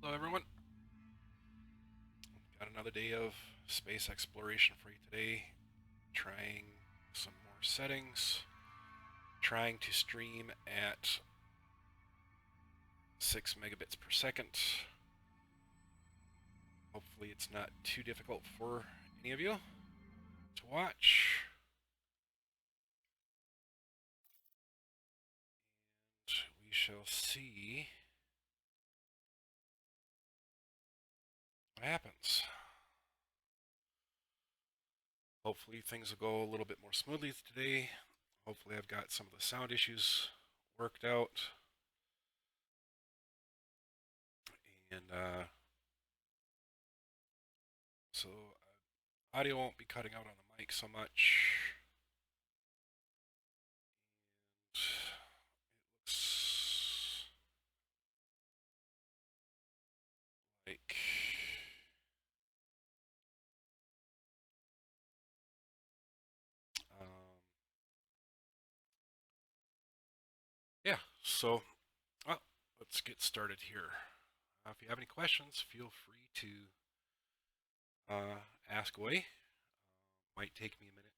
Hello, everyone. Got another day of space exploration for you today. Trying some more settings. Trying to stream at 6 megabits per second. Hopefully, it's not too difficult for any of you to watch. And we shall see what happens. Hopefully, things will go a little bit more smoothly today. Hopefully, I've got some of the sound issues worked out. And so audio won't be cutting out on the mic so much. And it looks like um, yeah, so well, let's get started here. If you have any questions, feel free to ask away. Might take me a minute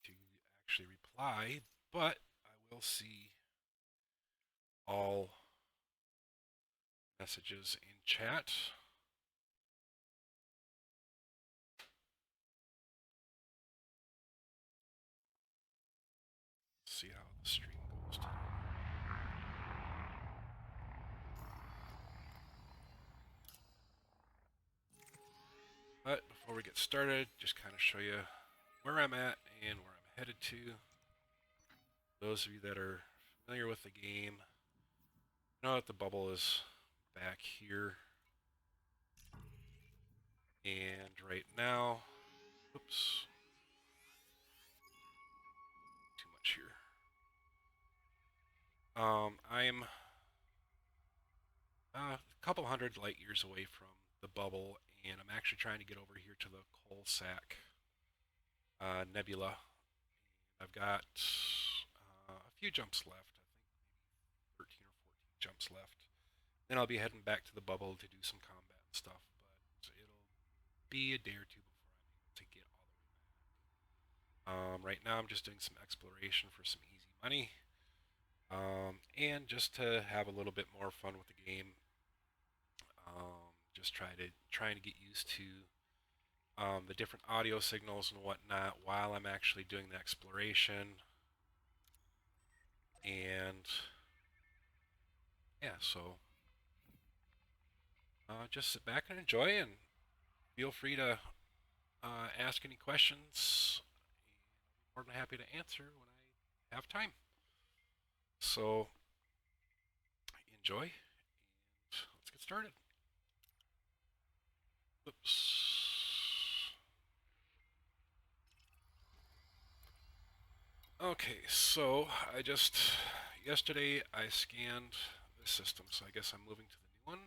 to actually reply, but I will see all messages in chat. See how the stream goes today. But before we get started, just kind of show you where I'm at and where I'm headed to. Those of you that are familiar with the game know that the bubble is back here. And right now, oops, too much here. I'm a couple hundred light years away from the bubble, and I'm actually trying to get over here to the Coalsack Nebula. I've got a few jumps left. I think maybe 13 or 14 jumps left. Then I'll be heading back to the bubble to do some combat and stuff, but it'll be a day or two before I'm able to get all the way back. Right now, I'm just doing some exploration for some easy money, and just to have a little bit more fun with the game. Just trying to get used to the different audio signals and whatnot while I'm actually doing the exploration. And yeah, so just sit back and enjoy, and feel free to ask any questions. And I'll be more than happy to answer when I have time. So enjoy, and let's get started. Oops. Okay, so yesterday I scanned the system, so I guess I'm moving to the new one.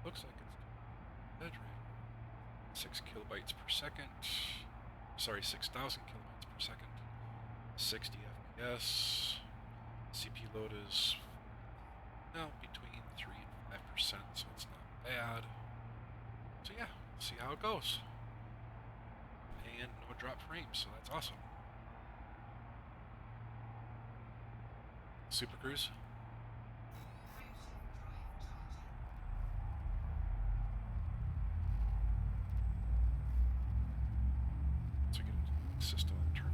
Looks like it's dead right. 6 kilobytes per second. Sorry, 6,000 kilobytes per second. 60 FPS. CPU load is between 3 and 5%, so it's not bad. So yeah, see how it goes. And no drop frames, so that's awesome. Super Cruise. So get into the system and turn up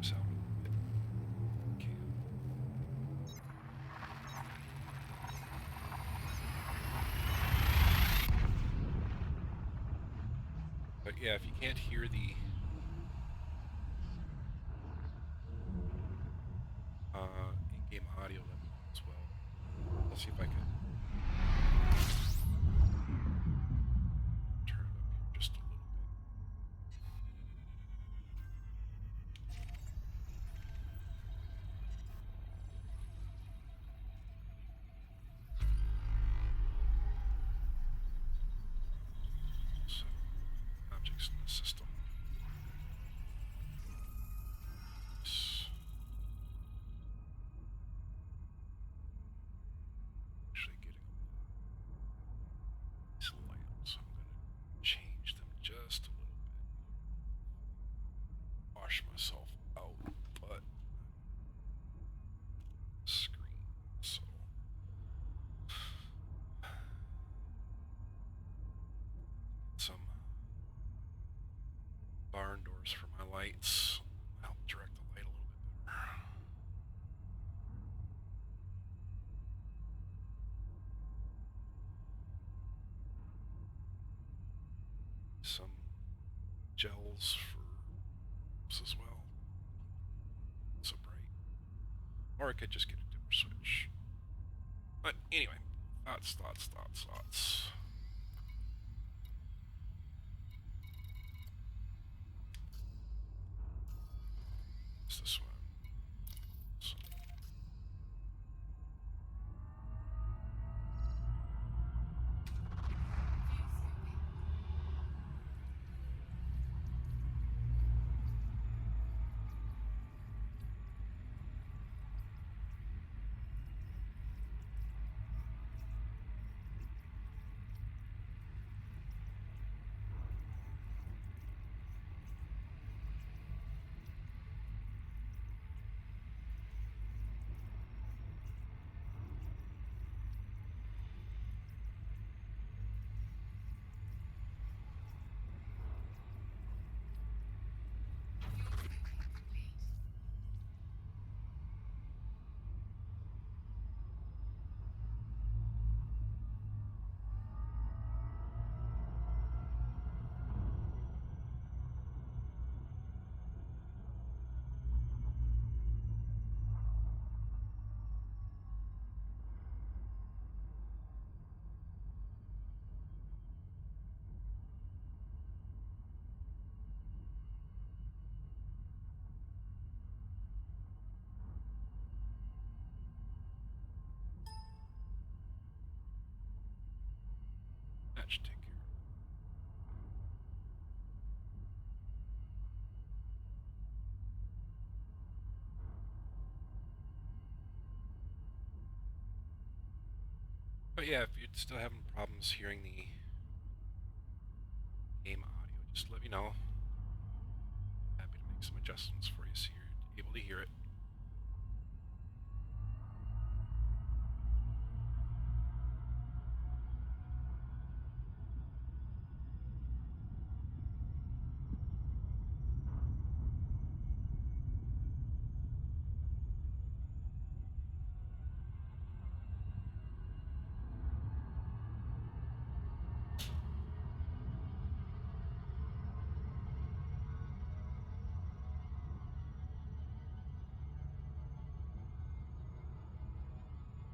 sound a little bit. Okay. But yeah, if you can't hear the in-game audio, let me know as well. Let's see if I can turn it up here just a little bit. lights. Help direct the light a little bit better. Some gels for this as well. So bright. Or I could just get a dimmer switch. But anyway, thoughts. It's this one. So. That should take care of it. But yeah, if you're still having problems hearing the game audio, just let me know. Happy to make some adjustments for you so you're able to hear it.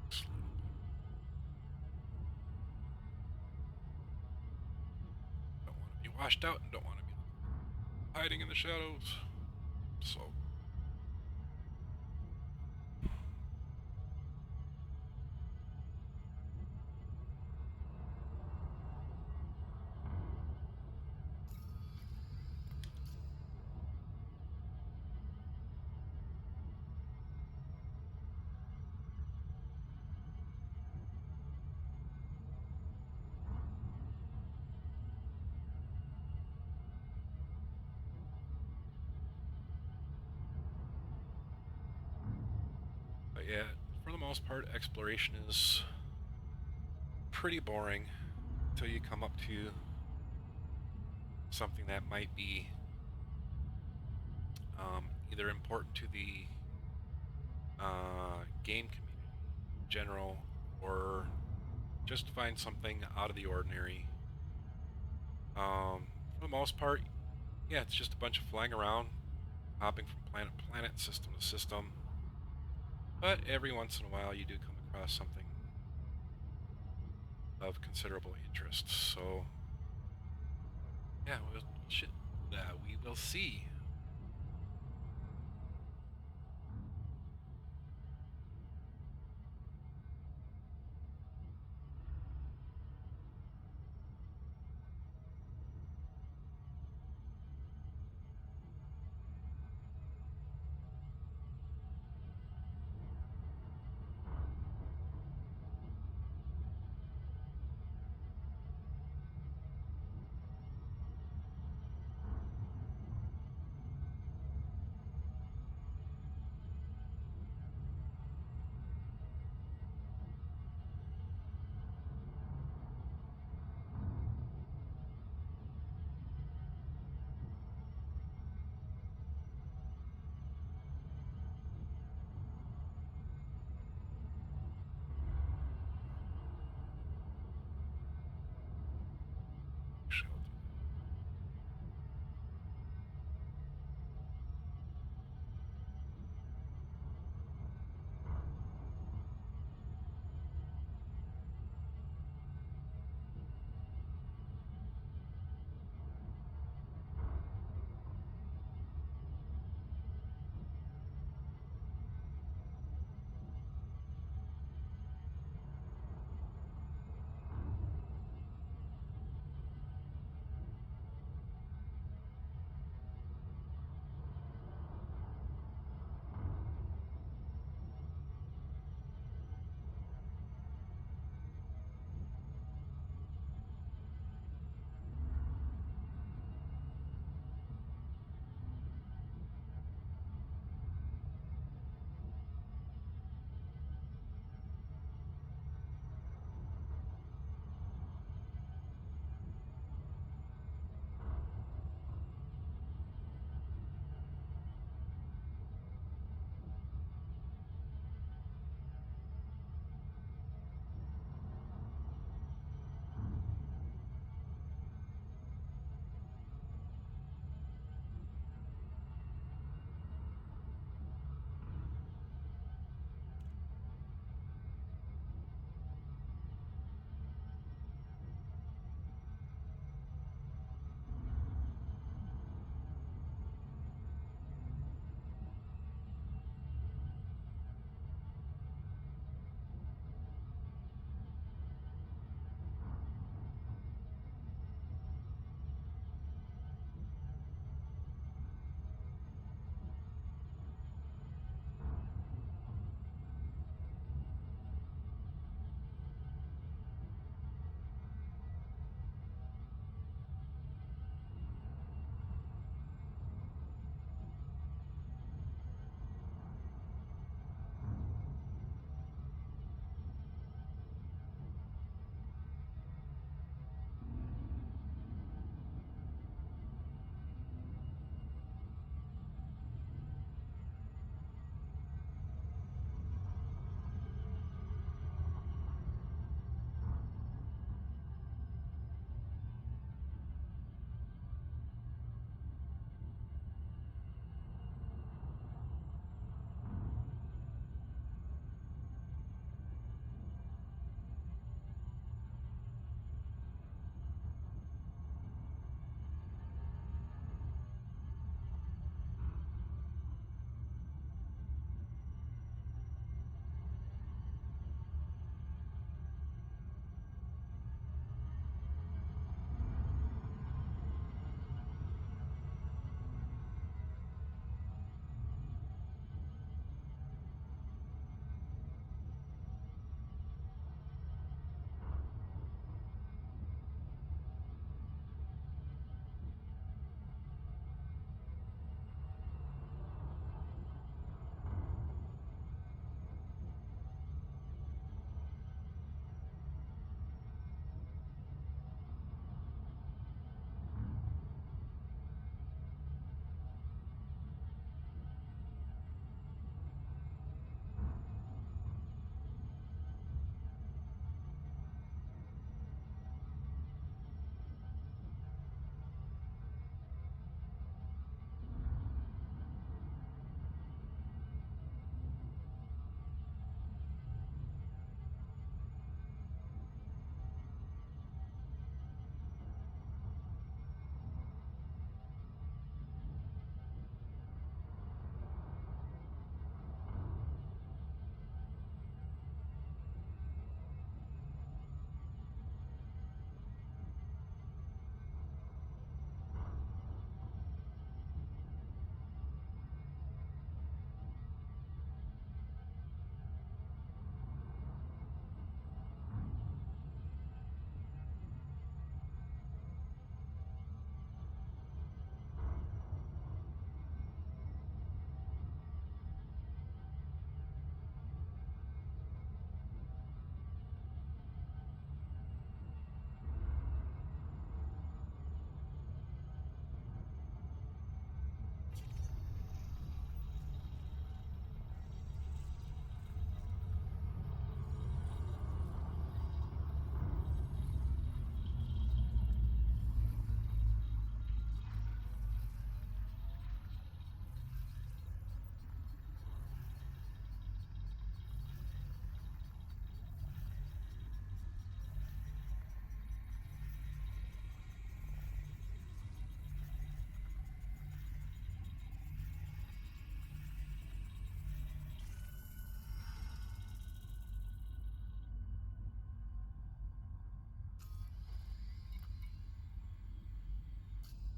Just a little bit. Don't want to be washed out and don't want to be hiding in the shadows. So. But yeah, for the most part, exploration is pretty boring until you come up to something that might be either important to the game community in general or just find something out of the ordinary. For the most part, yeah, it's just a bunch of flying around, hopping from planet to planet, system to system. But every once in a while, you do come across something of considerable interest. So, yeah, we will see.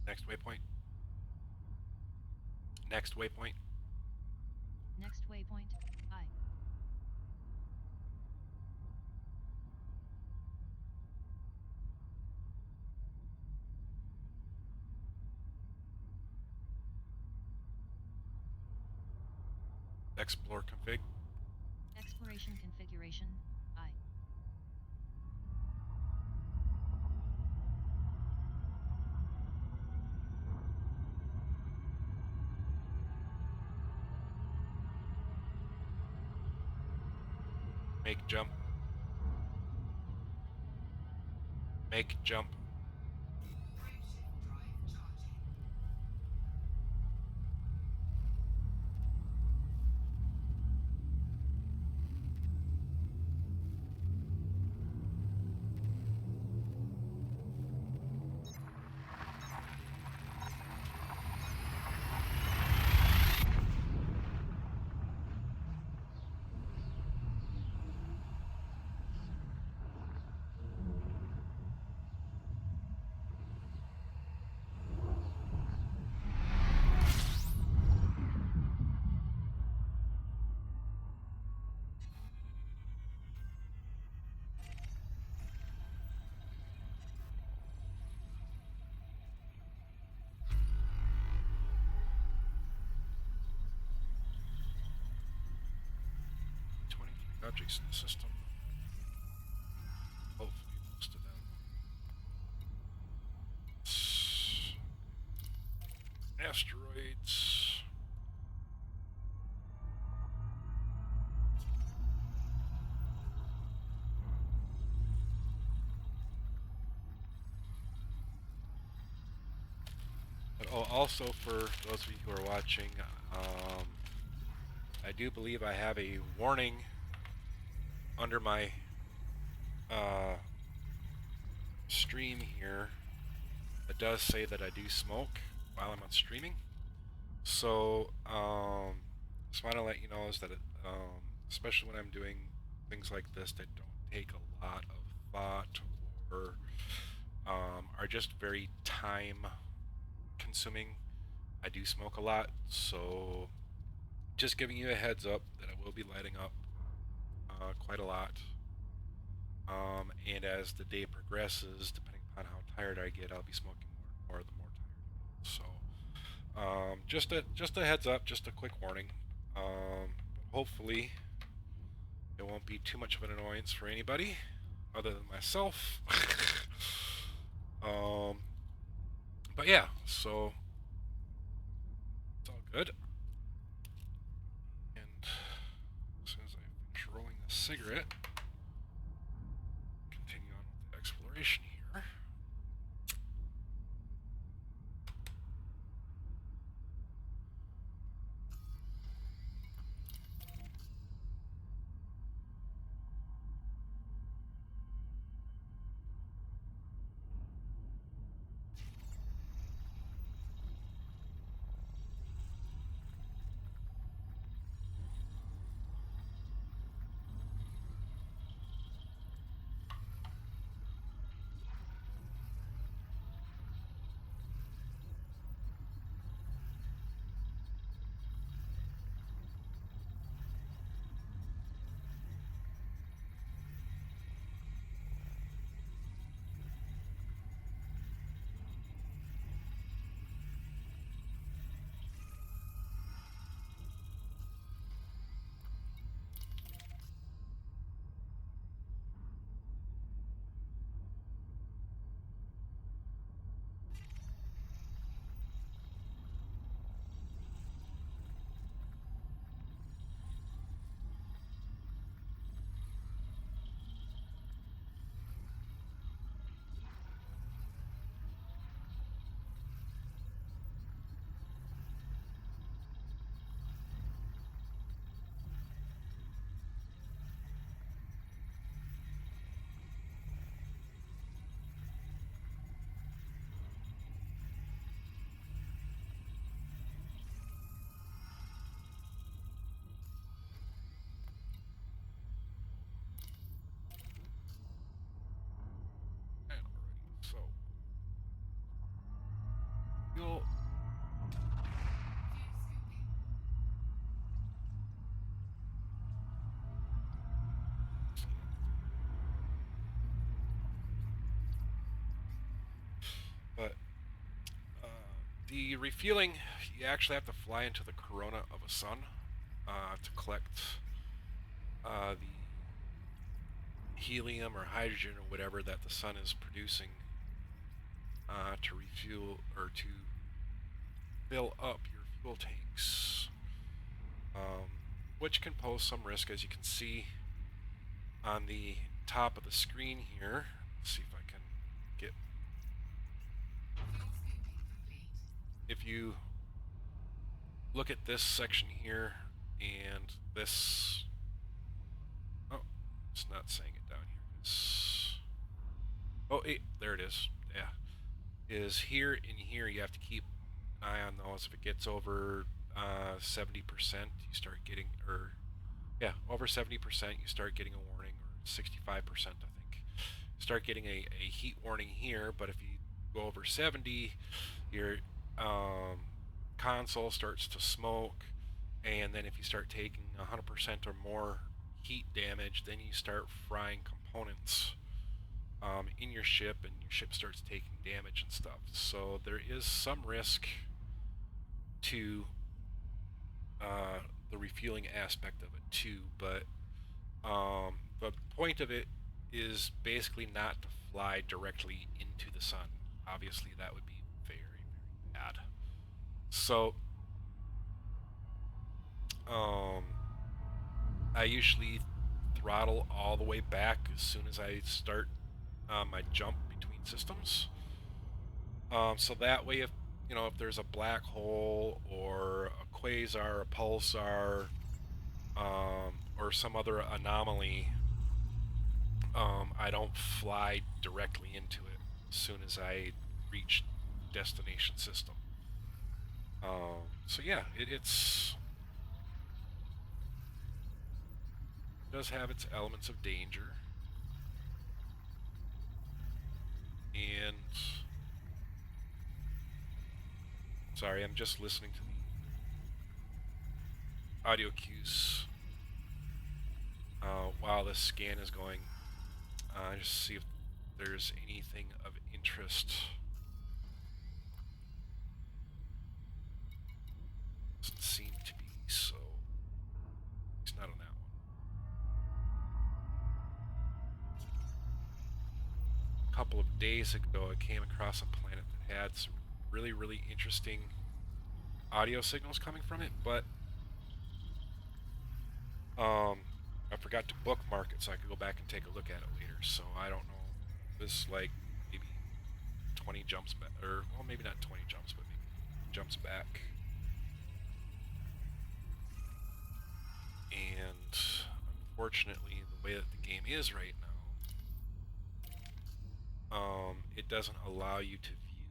Next waypoint. Next waypoint. Next waypoint, I. Explore config. Exploration configuration, I. Make jump. Make jump. Objects in the system. Hopefully most of them. Asteroids. But also for those of you who are watching, I do believe I have a warning under my stream here that does say that I do smoke while I'm on streaming. So just want to let you know is that especially when I'm doing things like this that don't take a lot of thought or are just very time consuming, I do smoke a lot. So just giving you a heads up that I will be lighting up quite a lot. And as the day progresses, depending upon how tired I get, I'll be smoking more and more the more tired I get. So just a heads up, just a quick warning. Hopefully it won't be too much of an annoyance for anybody other than myself. But yeah, so it's all good. And as soon as I finish rolling this cigarette, continue on with the exploration here. The refueling, you actually have to fly into the corona of a sun to collect the helium or hydrogen or whatever that the sun is producing to refuel or to fill up your fuel tanks, which can pose some risk, as you can see on the top of the screen here. Let's see if I can get. If you look at this section here and this. Oh, it's not saying it down here. Oh, there it is. Yeah. Is here and here you have to keep an eye on those. If it gets over 70%, you start getting, or yeah, over 70%, you start getting a warning, or 65%, I think. You start getting a heat warning here, but if you go over 70, your console starts to smoke, and then if you start taking 100% or more heat damage, then you start frying components in your ship, and your ship starts taking damage and stuff. So there is some risk to the refueling aspect of it too, but the point of it is basically not to fly directly into the sun. Obviously, that would be very, very bad. So, um, I usually throttle all the way back as soon as I start my jump between systems. So that way, if there's a black hole or a quasar, a pulsar, or some other anomaly, I don't fly directly into it as soon as I reach destination system. So yeah, it does have its elements of danger, and sorry, I'm just listening to the audio cues while this scan is going. Just see if there's anything of interest. Doesn't seem to be, so it's not on that one. A couple of days ago, I came across a planet that had some really, really interesting audio signals coming from it, but I forgot to bookmark it so I could go back and take a look at it later. So I don't know. This like maybe 20 jumps back, or well, maybe not 20 jumps, but maybe jumps back. And unfortunately, the way that the game is right now, it doesn't allow you to view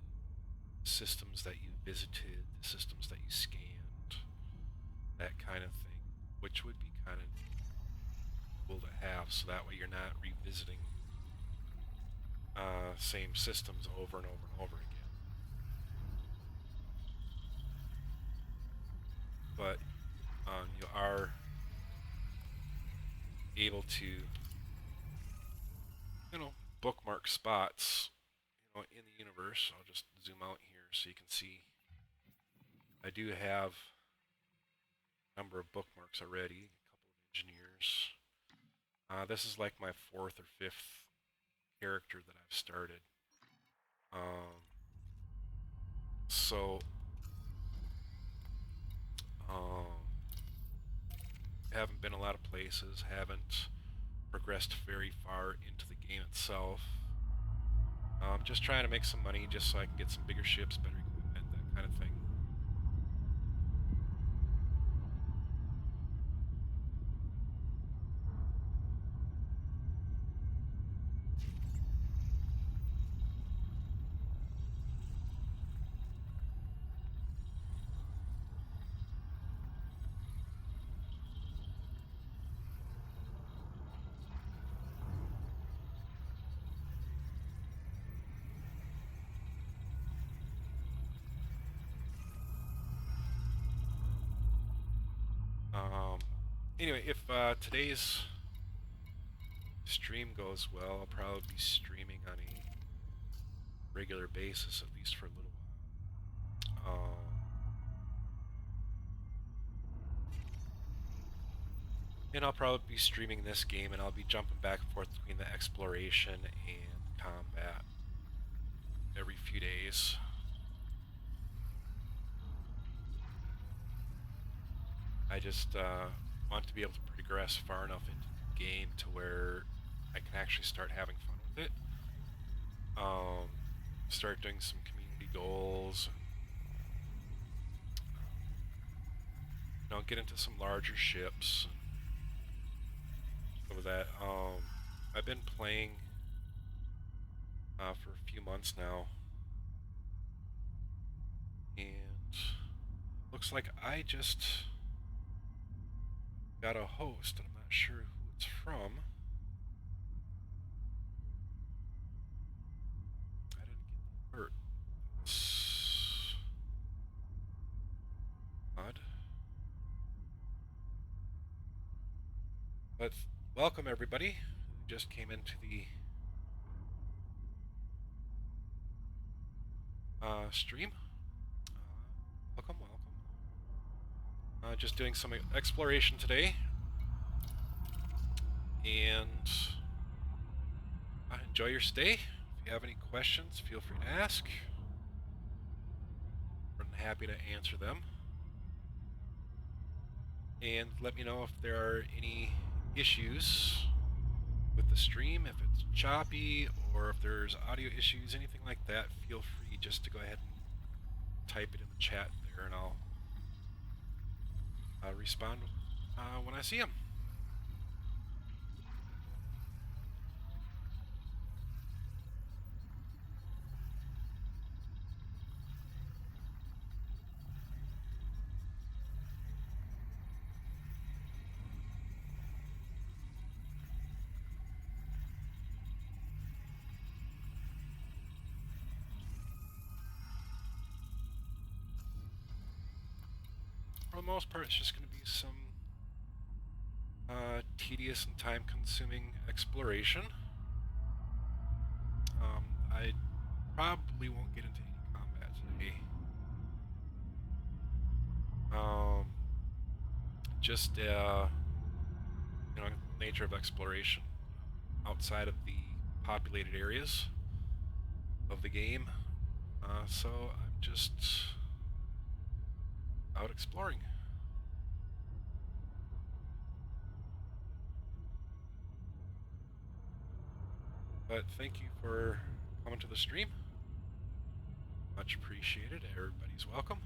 systems that you visited, the systems that you scanned, that kind of thing, which would be kind of cool to have, so that way you're not revisiting same systems over and over and over again. But you are able to, bookmark spots, in the universe. I'll just zoom out here so you can see. I do have a number of bookmarks already, a couple of engineers. This is like my 4th or 5th character that I've started. So, haven't been a lot of places, haven't progressed very far into the game itself. Just trying to make some money just so I can get some bigger ships, better equipment, that kind of thing. Anyway, if today's stream goes well, I'll probably be streaming on a regular basis, at least for a little while. And I'll probably be streaming this game, and I'll be jumping back and forth between the exploration and combat every few days. I just want to be able to progress far enough into the game to where I can actually start having fun with it. Start doing some community goals. Get into some larger ships. Some of that. I've been playing for a few months now, and looks like I just got a host, and I'm not sure who it's from. I didn't get the alert. It's odd. But welcome everybody who just came into the stream. Welcome. Just doing some exploration today, and enjoy your stay. If you have any questions, feel free to ask. I'm happy to answer them. And let me know if there are any issues with the stream, if it's choppy, or if there's audio issues, anything like that. Feel free just to go ahead and type it in the chat there, and I'll respond when I see them. For the most part, it's just going to be some tedious and time-consuming exploration. I probably won't get into any combat today. Just nature of exploration outside of the populated areas of the game. So I'm just out exploring. But thank you for coming to the stream. Much appreciated. Everybody's welcome.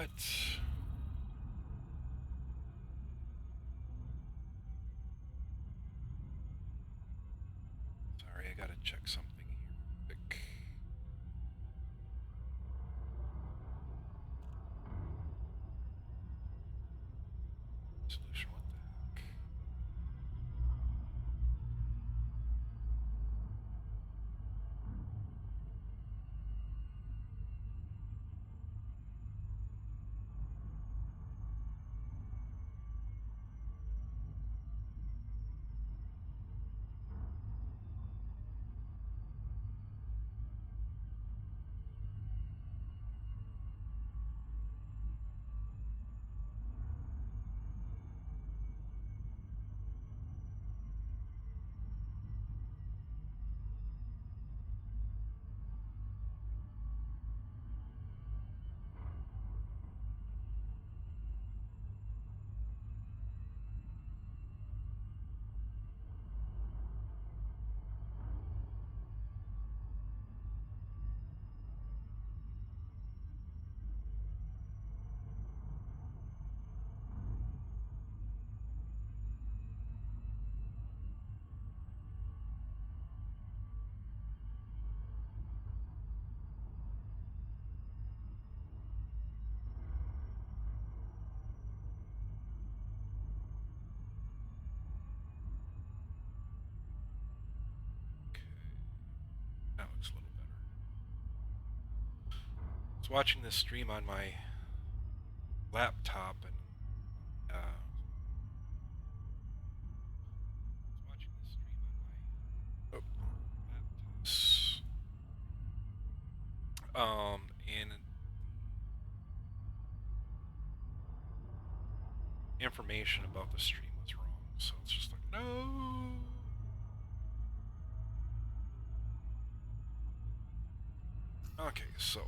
what? Sorry, I gotta check something here quick. Solution, what the heck? Okay, that looks a little better. I was watching this stream on my laptop and I was watching this stream on my laptop. And information about the stream was wrong, so it's just like no. Okay, so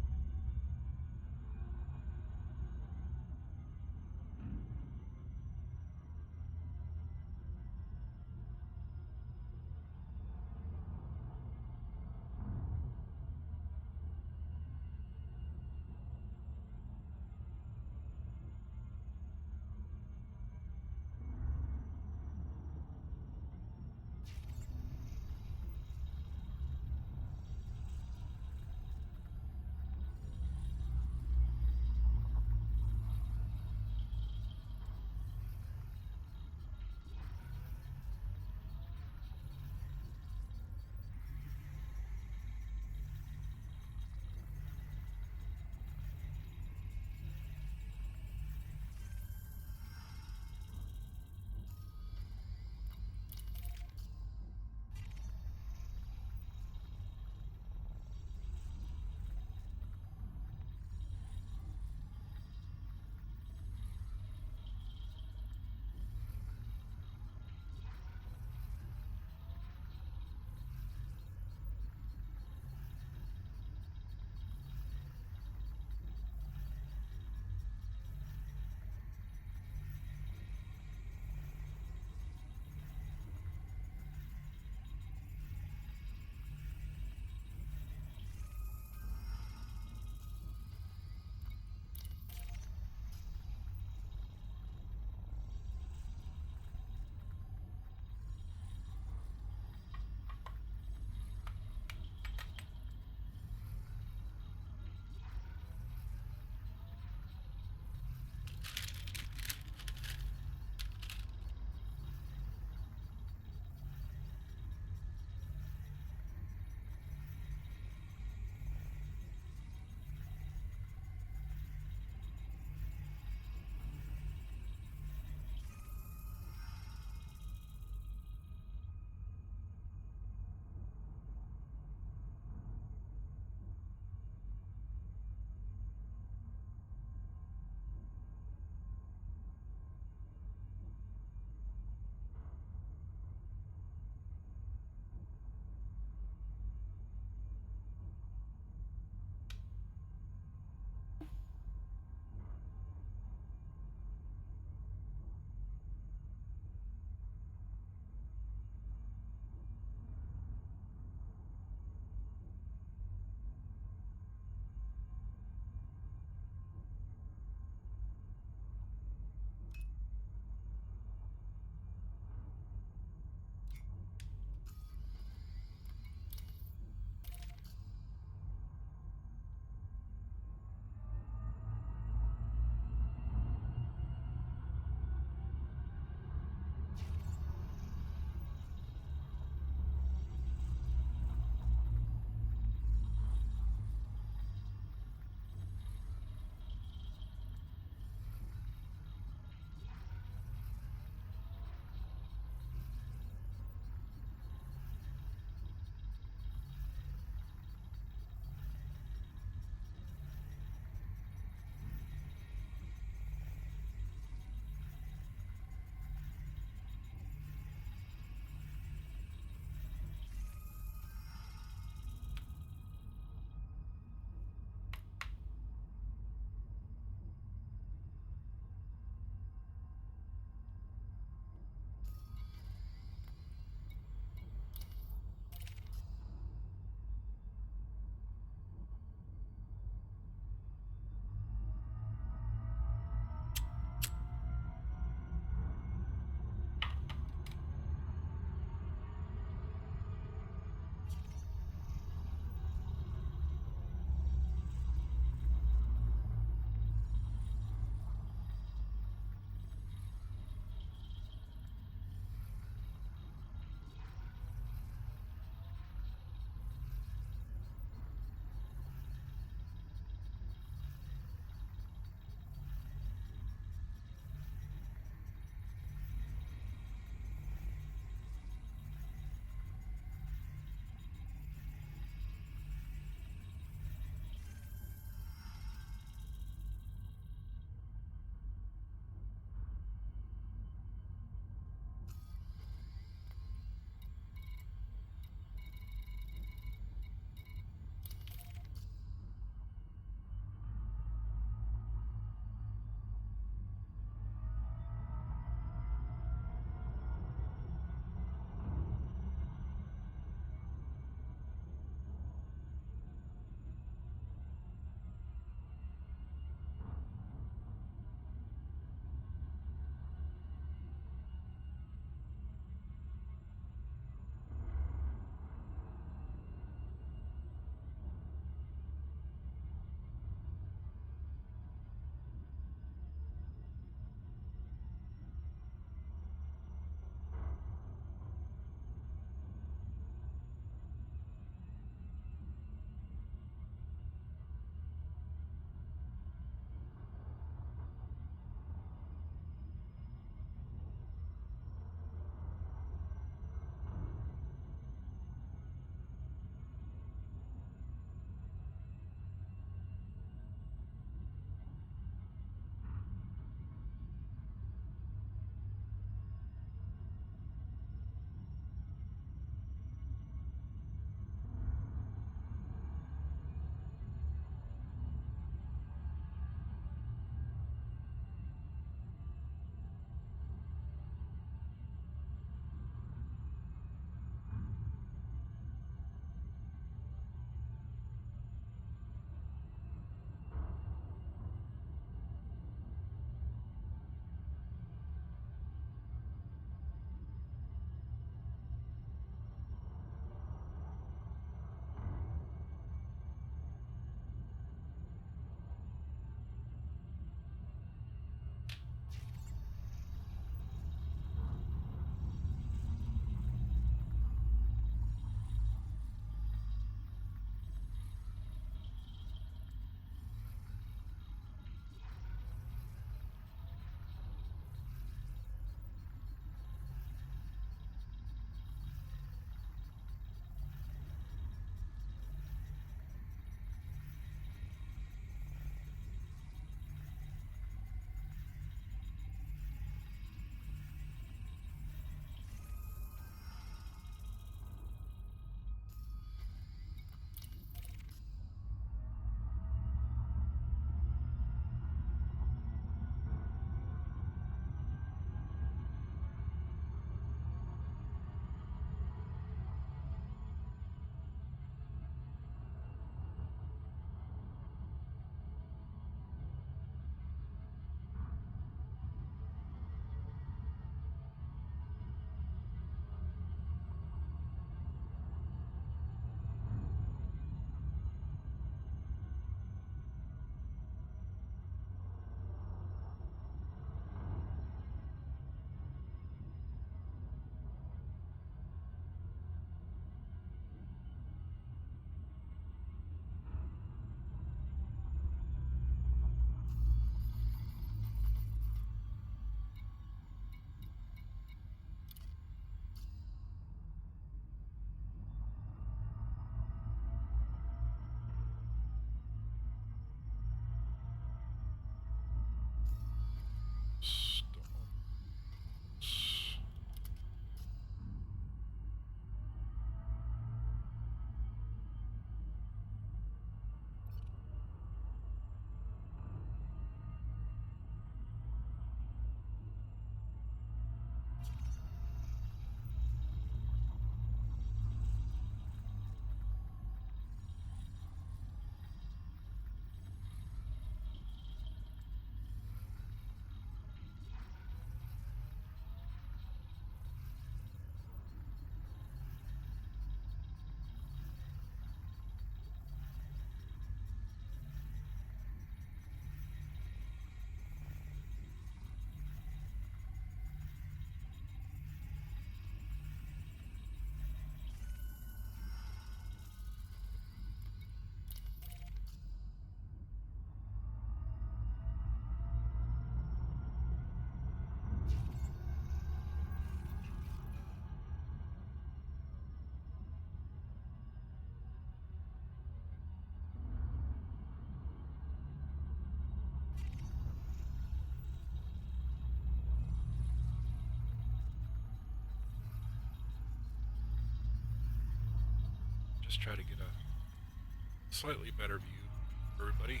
just try to get a slightly better view for everybody.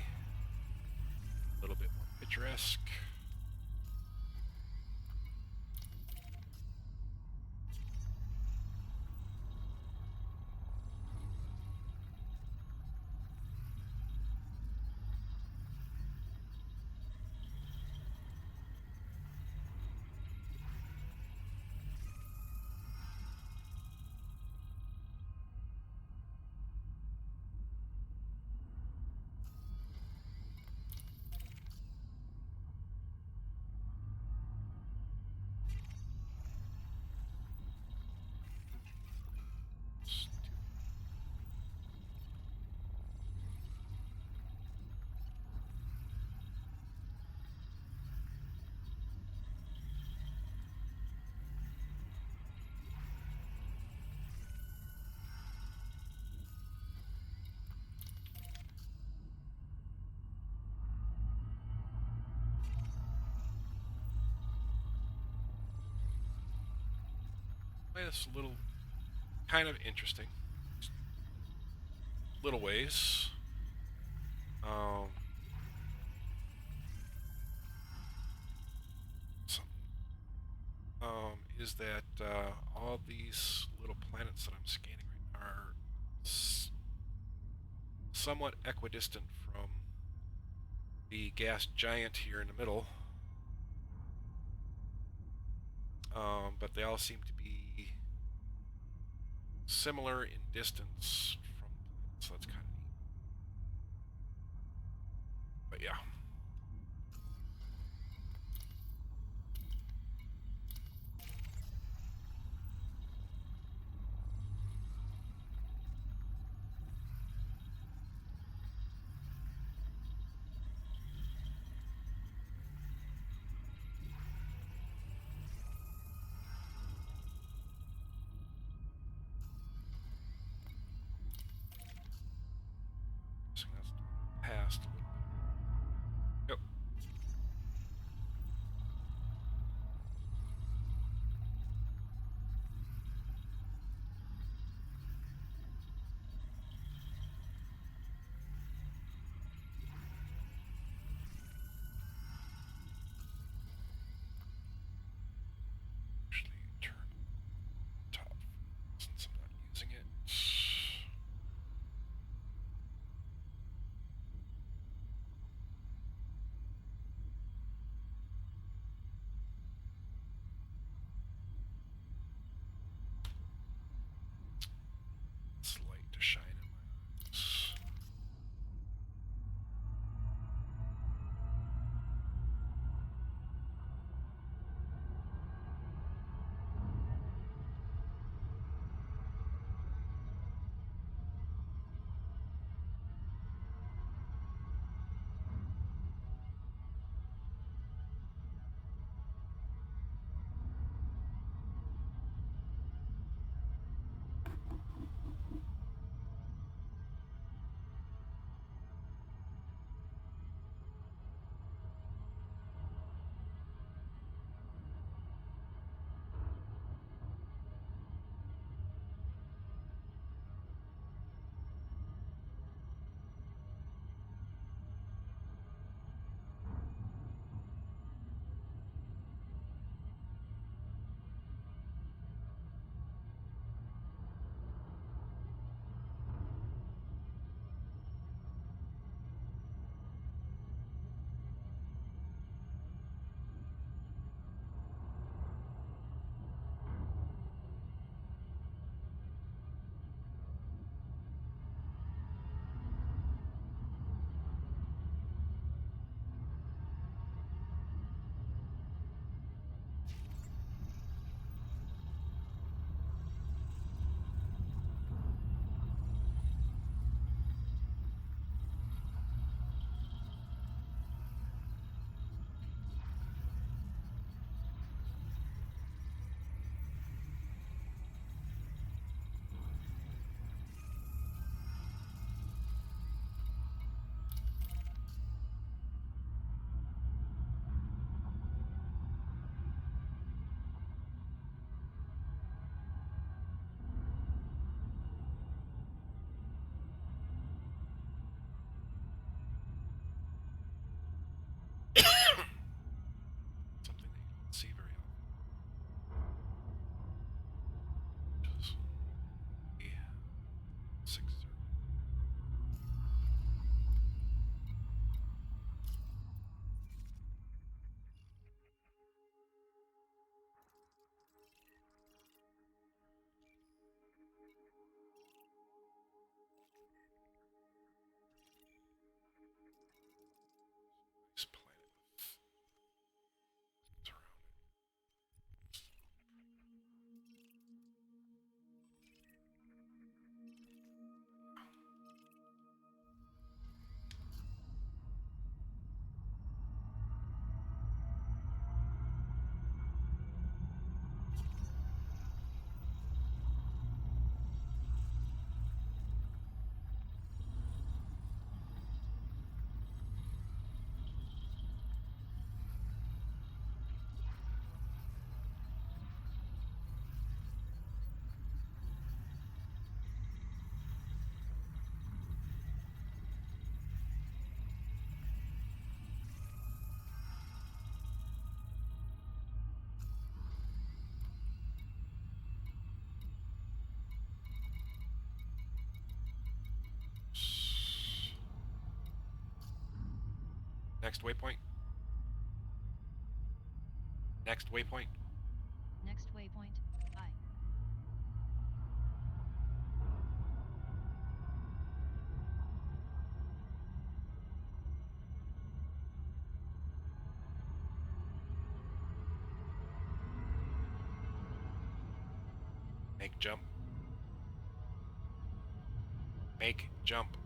A little bit more picturesque. It's a little kind of interesting. Little ways. So, is that all these little planets that I'm scanning right now are somewhat equidistant from the gas giant here in the middle. But they all seem to be similar in distance from the planet, so that's kind of neat. But yeah. Next waypoint. Next waypoint. Next waypoint, I. Make jump. Make jump.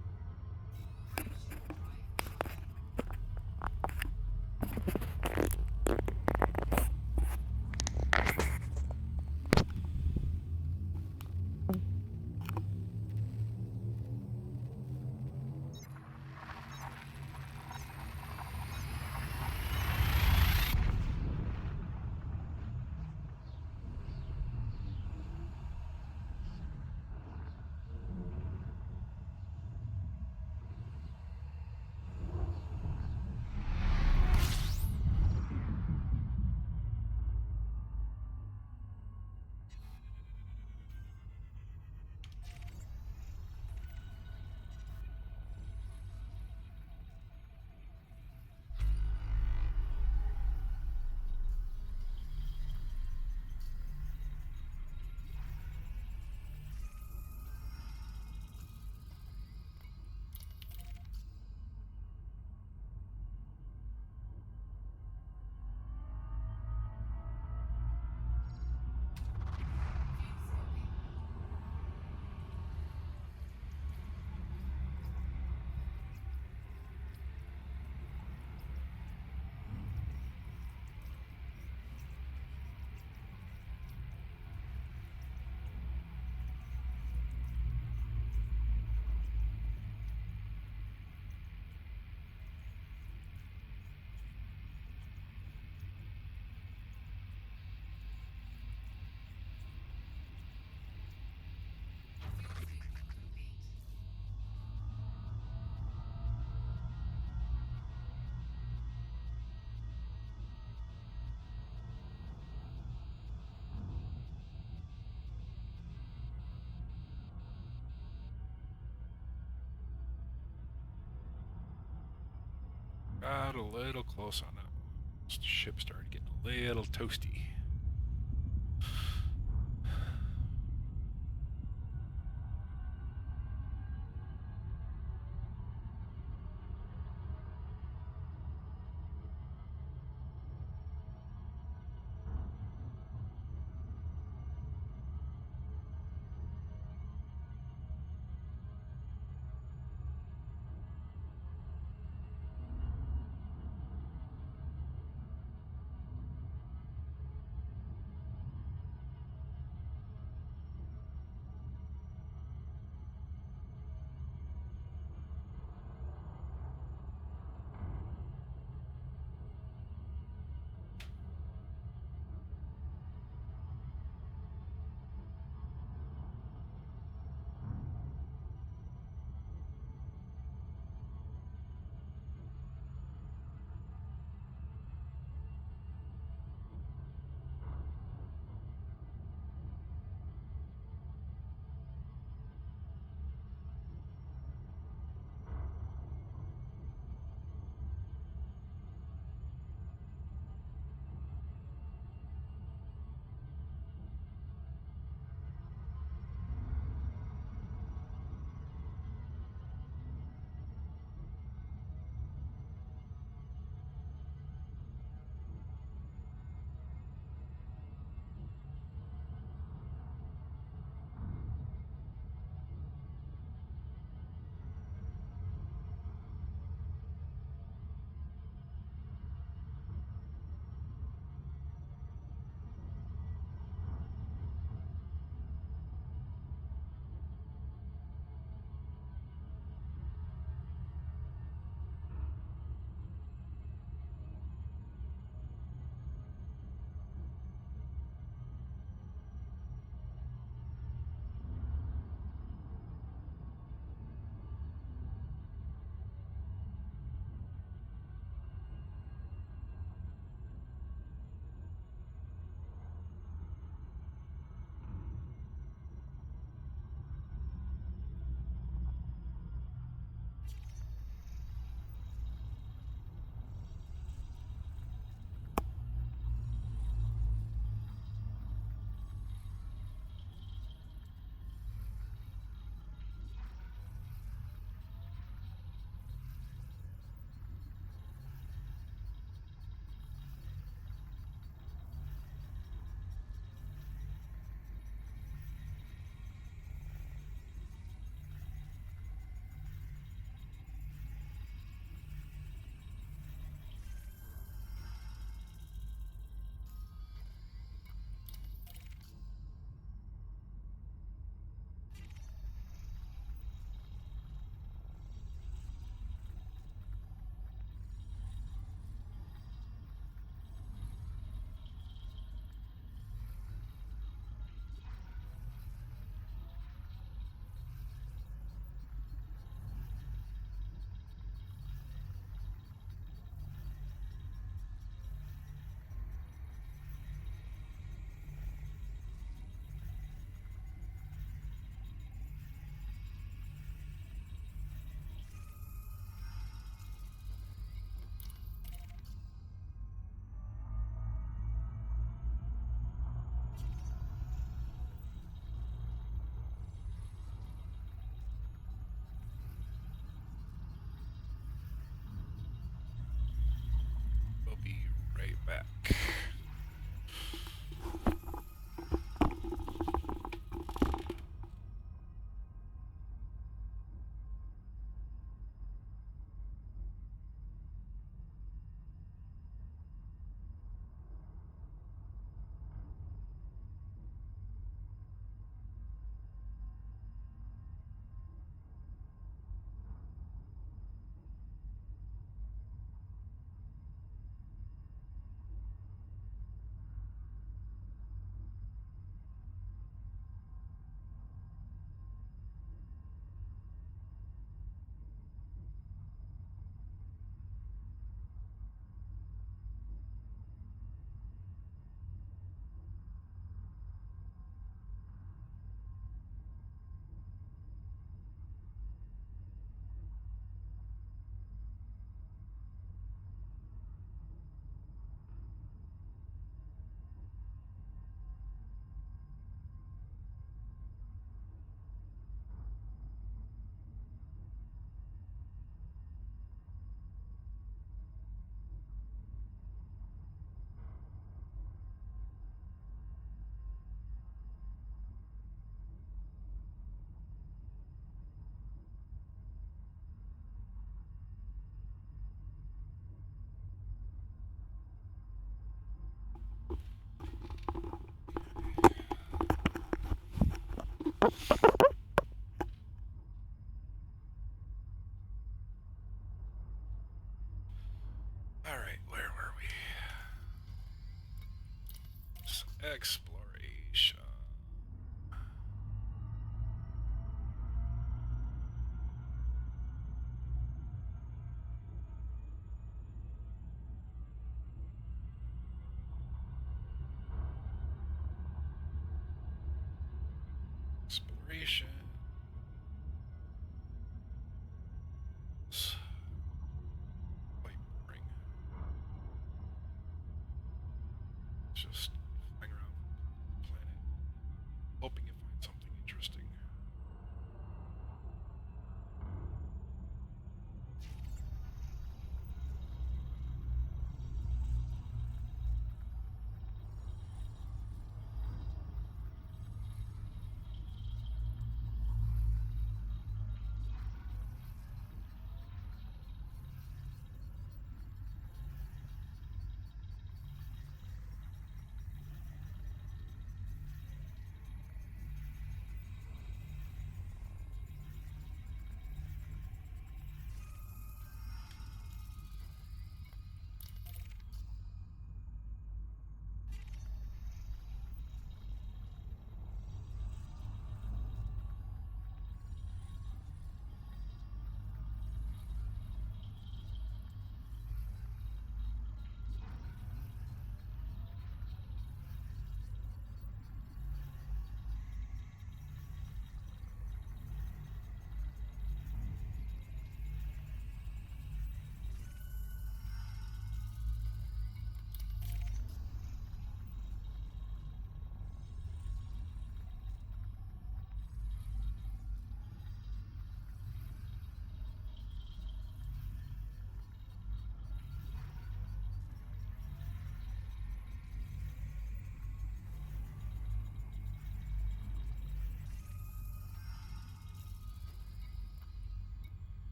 Got a little close on that one. The ship started getting a little toasty. right back. Alright, where were we? Exploration. Exploration. It's quite boring. Just flying around the planet, hoping you find something interesting.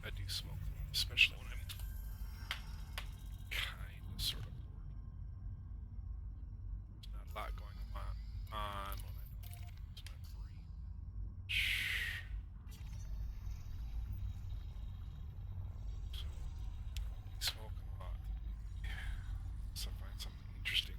I do smoke a lot, especially when I'm kind of sort of bored. There's not a lot going on when I don't use my brain. So I'll be smoking a lot. So I find something interesting.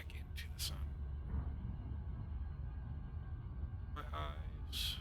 back into the sun. My eyes.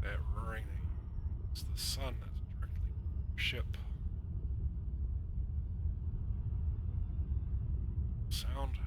That roaring is the sun that's directly below your ship. Sound.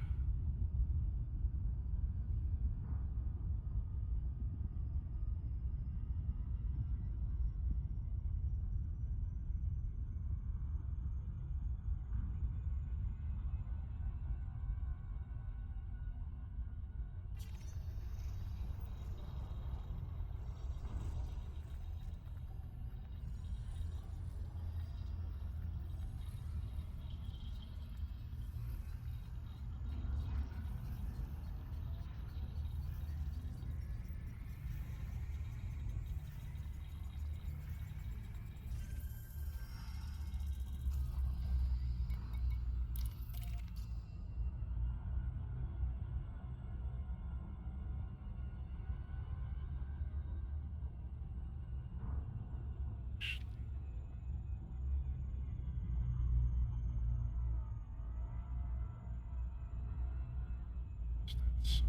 That's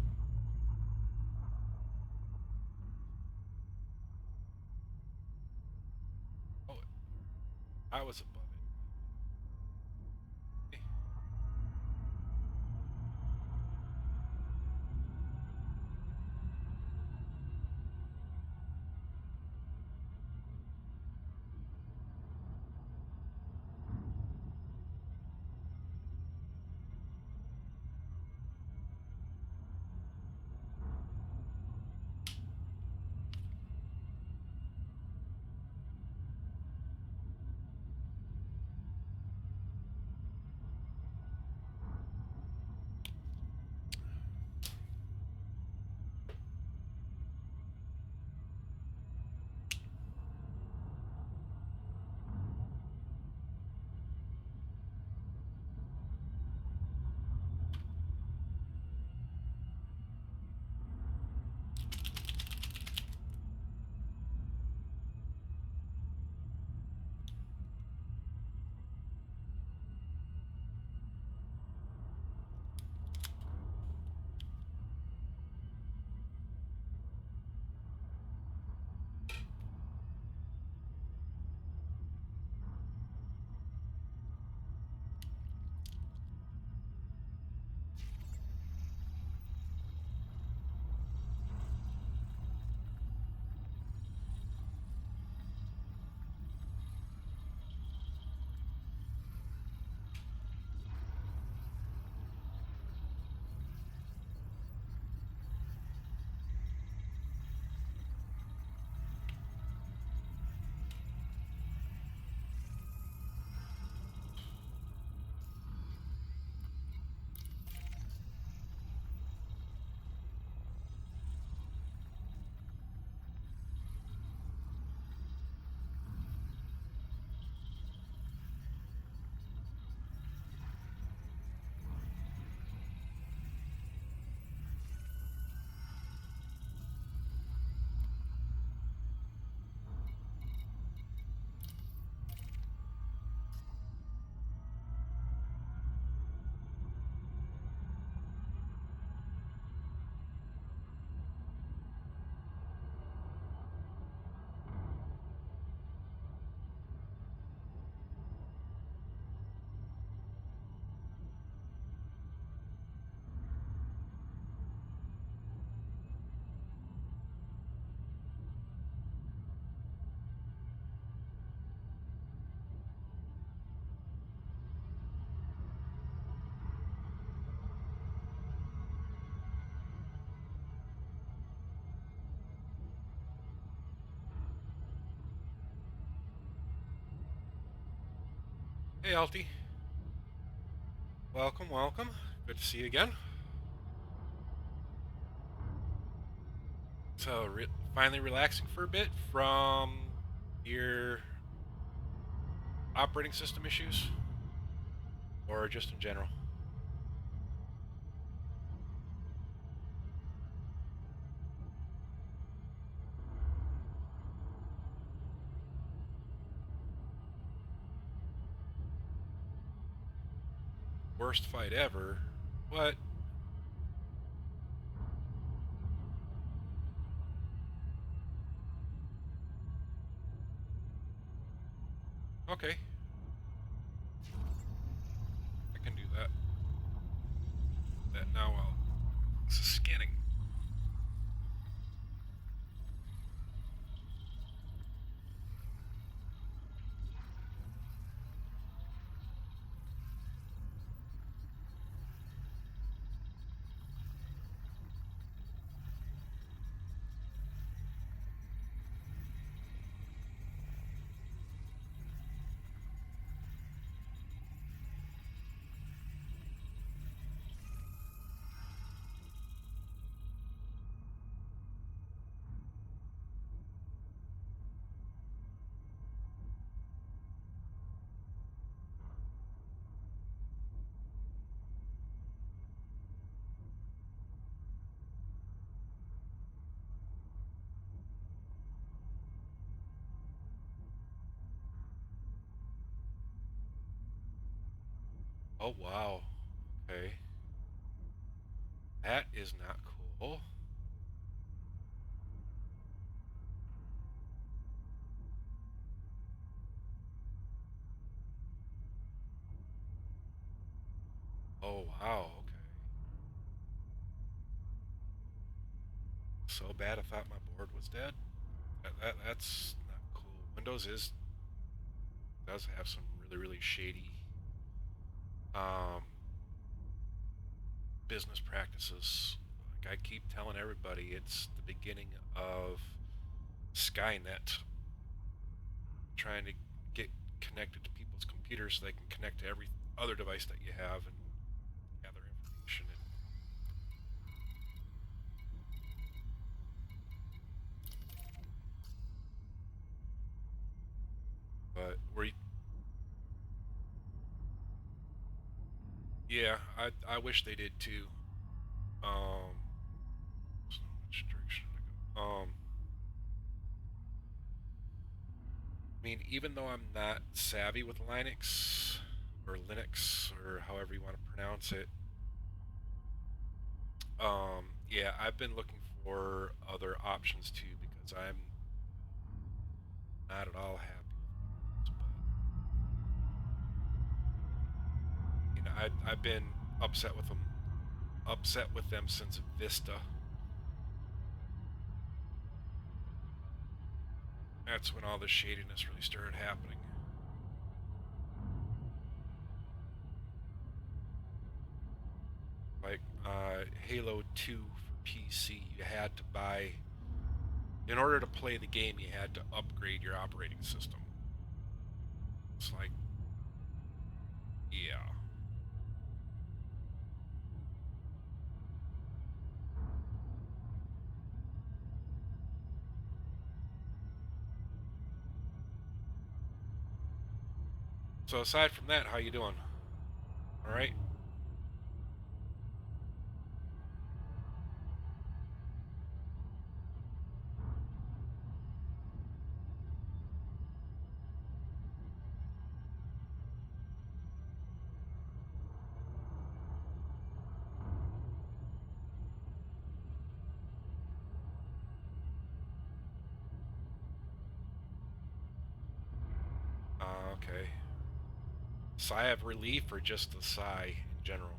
oh, I was above it. Hey, Alti. Welcome, welcome. Good to see you again. So, finally relaxing for a bit from your operating system issues? Or just in general? Worst fight ever? What? Okay, I can do that. That now while scanning. Oh, wow. Okay. That is not cool. Oh, wow. Okay. So bad I thought my board was dead. That's not cool. Windows does have some really shady um, business practices. Like I keep telling everybody, it's the beginning of Skynet, trying to get connected to people's computers so they can connect to every other device that you have and gather information. But yeah, I wish they did too. Um, so which direction to go? I mean, even though I'm not savvy with Linux or Linux or however you want to pronounce it, yeah, I've been looking for other options too because I'm not at all happy with this. But you know, I've been upset with them, upset with them since Vista. That's when all this shadiness really started happening. Like Halo 2 for PC, you had to buy, in order to play the game, you had to upgrade your operating system. It's like, yeah. So aside from that, how you doing? All right. Okay. Sigh of relief or just a sigh in general?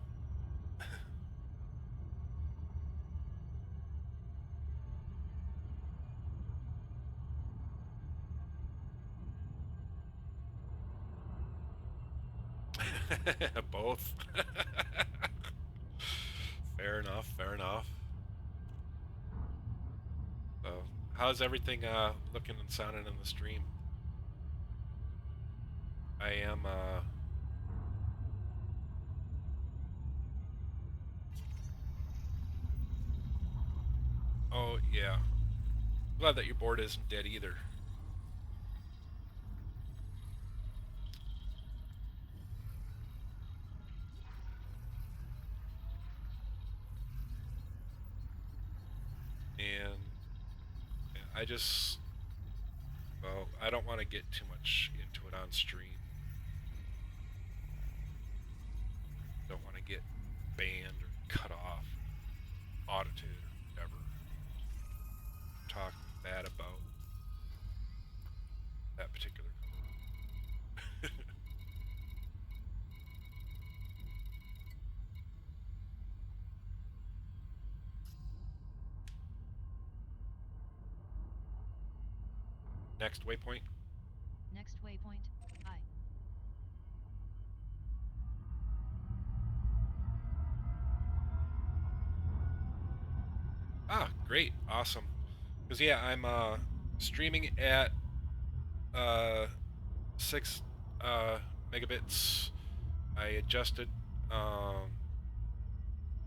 Both. Fair enough. Fair enough. So, how's everything looking and sounding in the stream? I am Yeah. Glad that your board isn't dead either. And I just, well, I don't want to get too much into it on stream. Don't want to get banned or cut off, audited or whatever. Talking bad about that particular color. Next waypoint. Next waypoint, I. Ah, great, awesome. Because yeah, I'm streaming at 6 megabits. I adjusted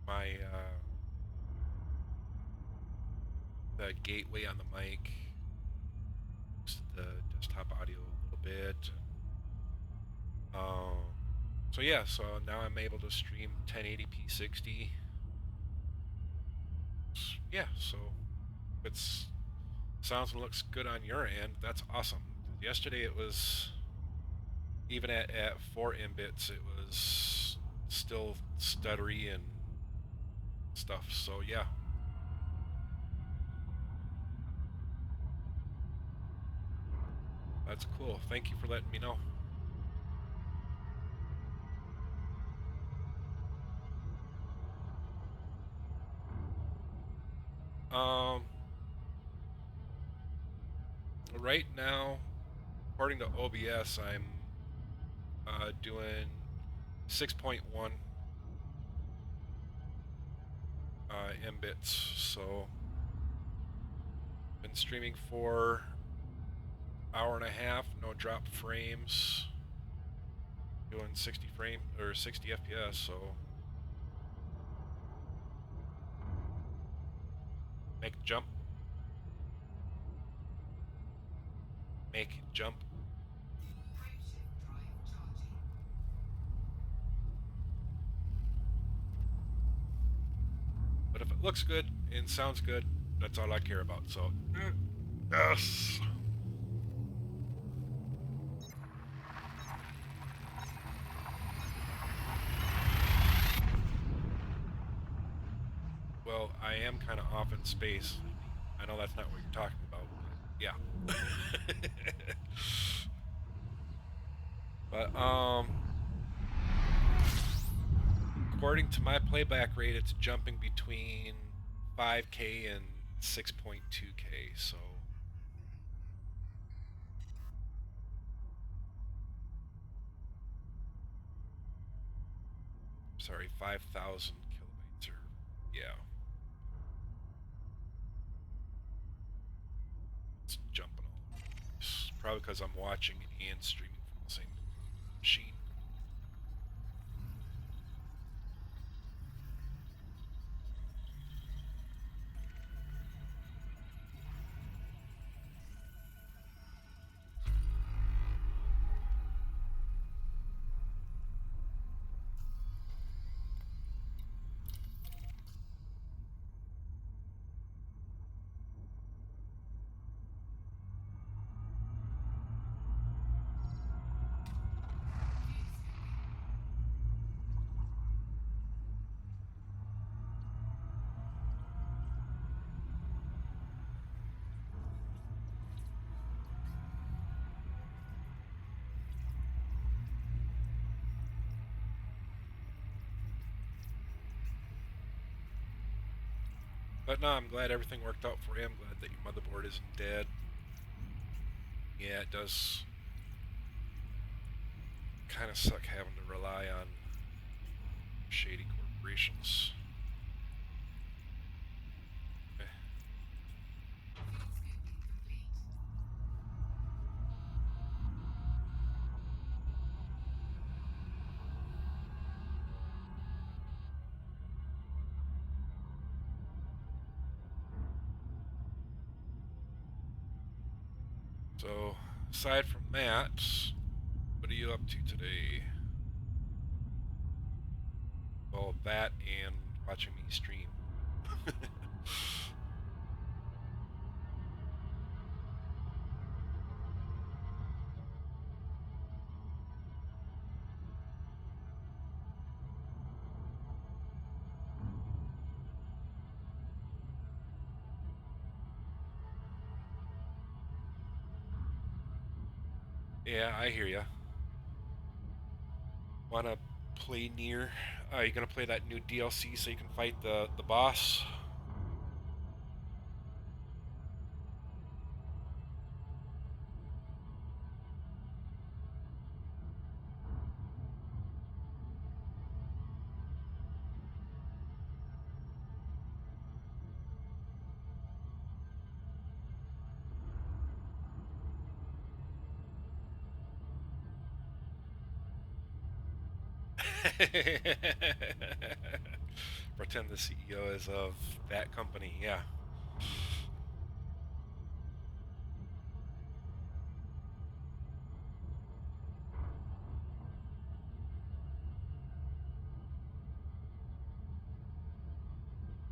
my the gateway on the mic, the desktop audio a little bit. So yeah, so now I'm able to stream 1080p 60. Yeah, so if it's sounds and looks good on your end, that's awesome. Yesterday it was, even at 4 mbits, it was still stuttery and stuff. So yeah. That's cool. Thank you for letting me know. Right now, according to OBS, I'm doing 6.1 mbits. So, been streaming for hour and a half, no drop frames, doing 60 frame or 60 FPS. So, make jump, make jump. But if it looks good and sounds good, that's all I care about. So, yes. Well, I am kind of off in space. I know that's not what you're talking about, but yeah. But according to my playback rate, it's jumping between 5K and 6.2K. So sorry, 5,000 kilobytes, or yeah, it's jumping all over the place. Probably because I'm watching and streaming from the same machine. But no, I'm glad everything worked out for you. I'm glad that your motherboard isn't dead. Yeah, it does kind of suck having to rely on shady corporations. So, aside from that, what are you up to today? Well, that and watching me stream. Yeah, I hear ya. Wanna play near? Are you gonna play that new DLC so you can fight the boss? Pretend the CEO is of that company, yeah.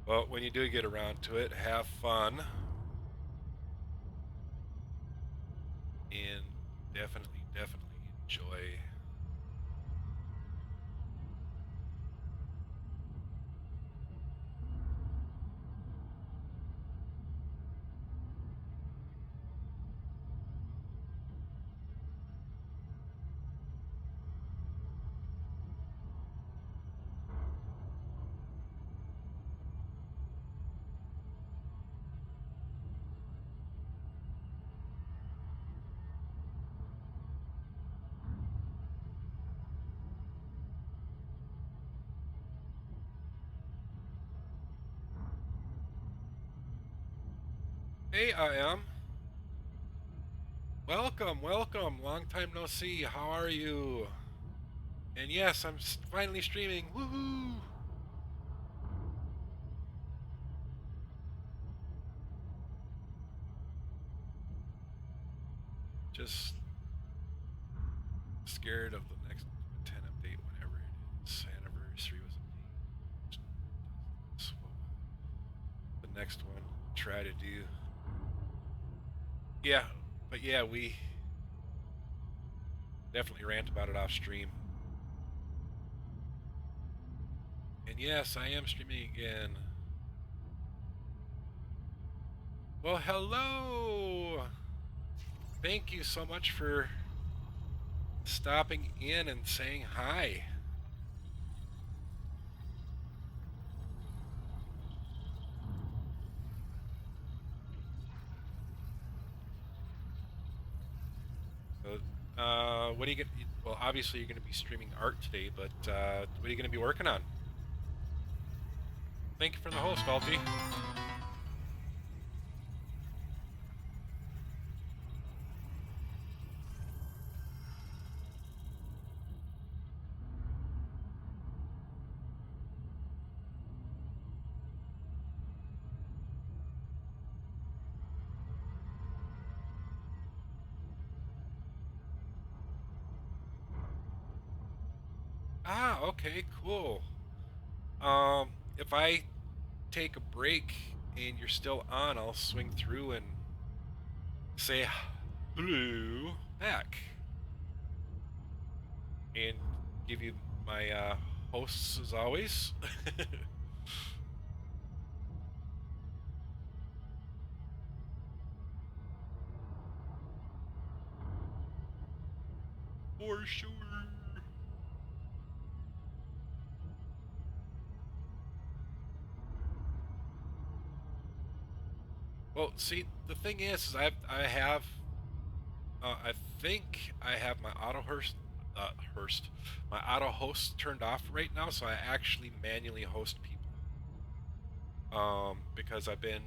Well, when you do get around to it, have fun. And definitely enjoy. Hey, I am. Welcome, welcome. Long time no see. How are you? And yes, I'm finally streaming. Woohoo! Just scared of the next 10 update, whenever it is. Anniversary was a date. So what will the next one try to do? Yeah, but yeah, we definitely rant about it off stream. And yes, I am streaming again. Well, hello! Thank you so much for stopping in and saying hi. So, what are you gonna? Well, obviously you're gonna be streaming art today, but what are you gonna be working on? Thank you for the host, Alfie. Ah, okay, cool. If I take a break and you're still on, I'll swing through and say hello back and give you my hosts as always. For sure. Well, see, the thing is I think I have my my auto host turned off right now, so I actually manually host people. Because I've been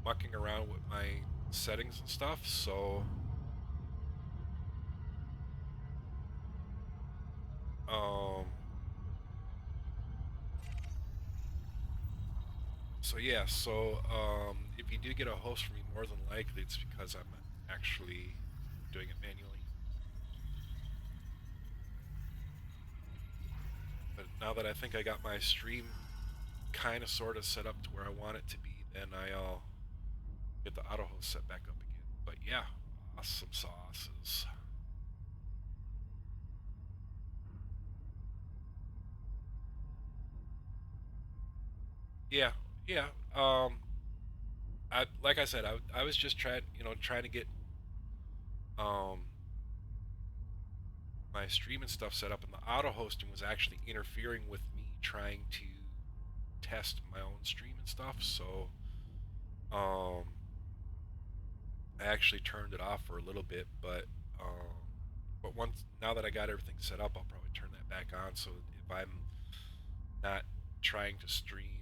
mucking around with my settings and stuff, um, so yeah, if you do get a host from me, more than likely it's because I'm actually doing it manually. But now that I think I got my stream kind of sort of set up to where I want it to be, then I'll get the auto host set back up again. But yeah, awesome sauces. Yeah, yeah. Like I said, I was just trying to get um my stream and stuff set up, and the auto hosting was actually interfering with me trying to test my own stream and stuff. So I actually turned it off for a little bit, but now that I got everything set up, I'll probably turn that back on. So if I'm not trying to stream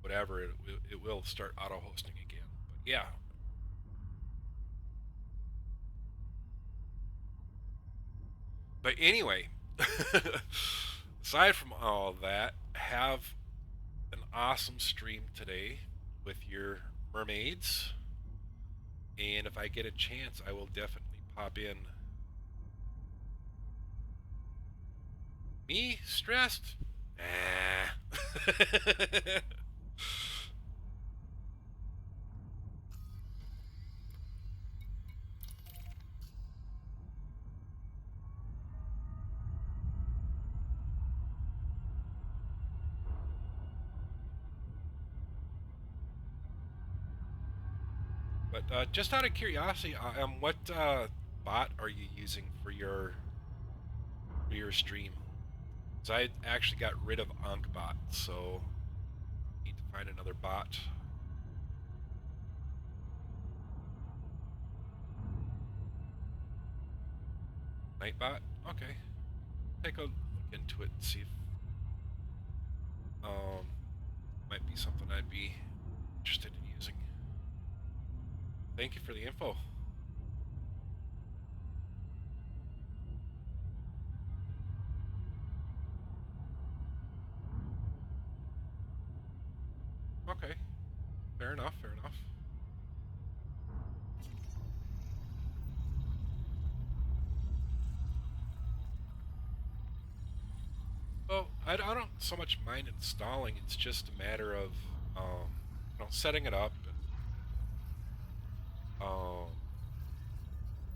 or whatever, it will start auto hosting again. But yeah. But anyway, aside from all that, have an awesome stream today with your mermaids. And if I get a chance, I will definitely pop in. Me? Stressed? Nah. But just out of curiosity, what bot are you using for your stream? Because I actually got rid of AnkBot, so need to find another bot. Nightbot? Okay. Take a look into it and see if might be something I'd be interested in using. Thank you for the info. Okay. Fair enough, fair enough. Well, I don't so much mind installing. It's just a matter of setting it up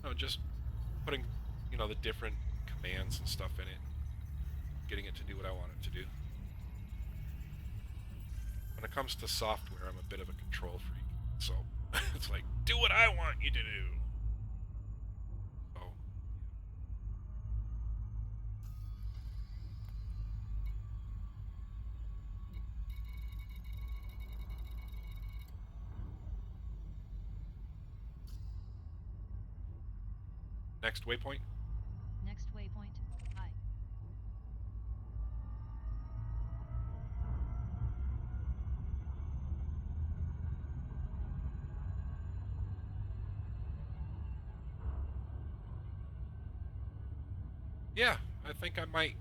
and just putting the different commands and stuff in it, getting it to do what I want it to do. When it comes to software, I'm a bit of a control freak, so it's like, do what I want you to do. So next waypoint. Next waypoint, I. Yeah, I think I might.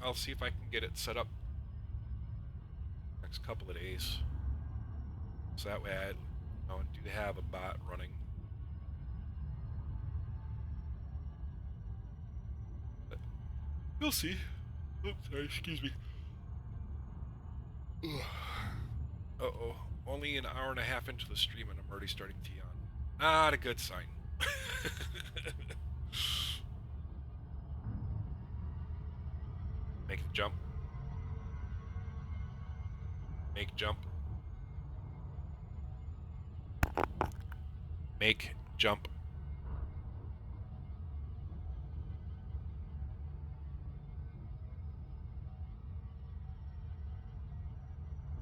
I'll see if I can get it set up next couple of days, so that way I do have a bot running. But we'll see. Oops, sorry, excuse me. Uh-oh. Only an hour and a half into the stream and I'm already starting to yawn. Not a good sign. Make the jump. Make jump. Make jump.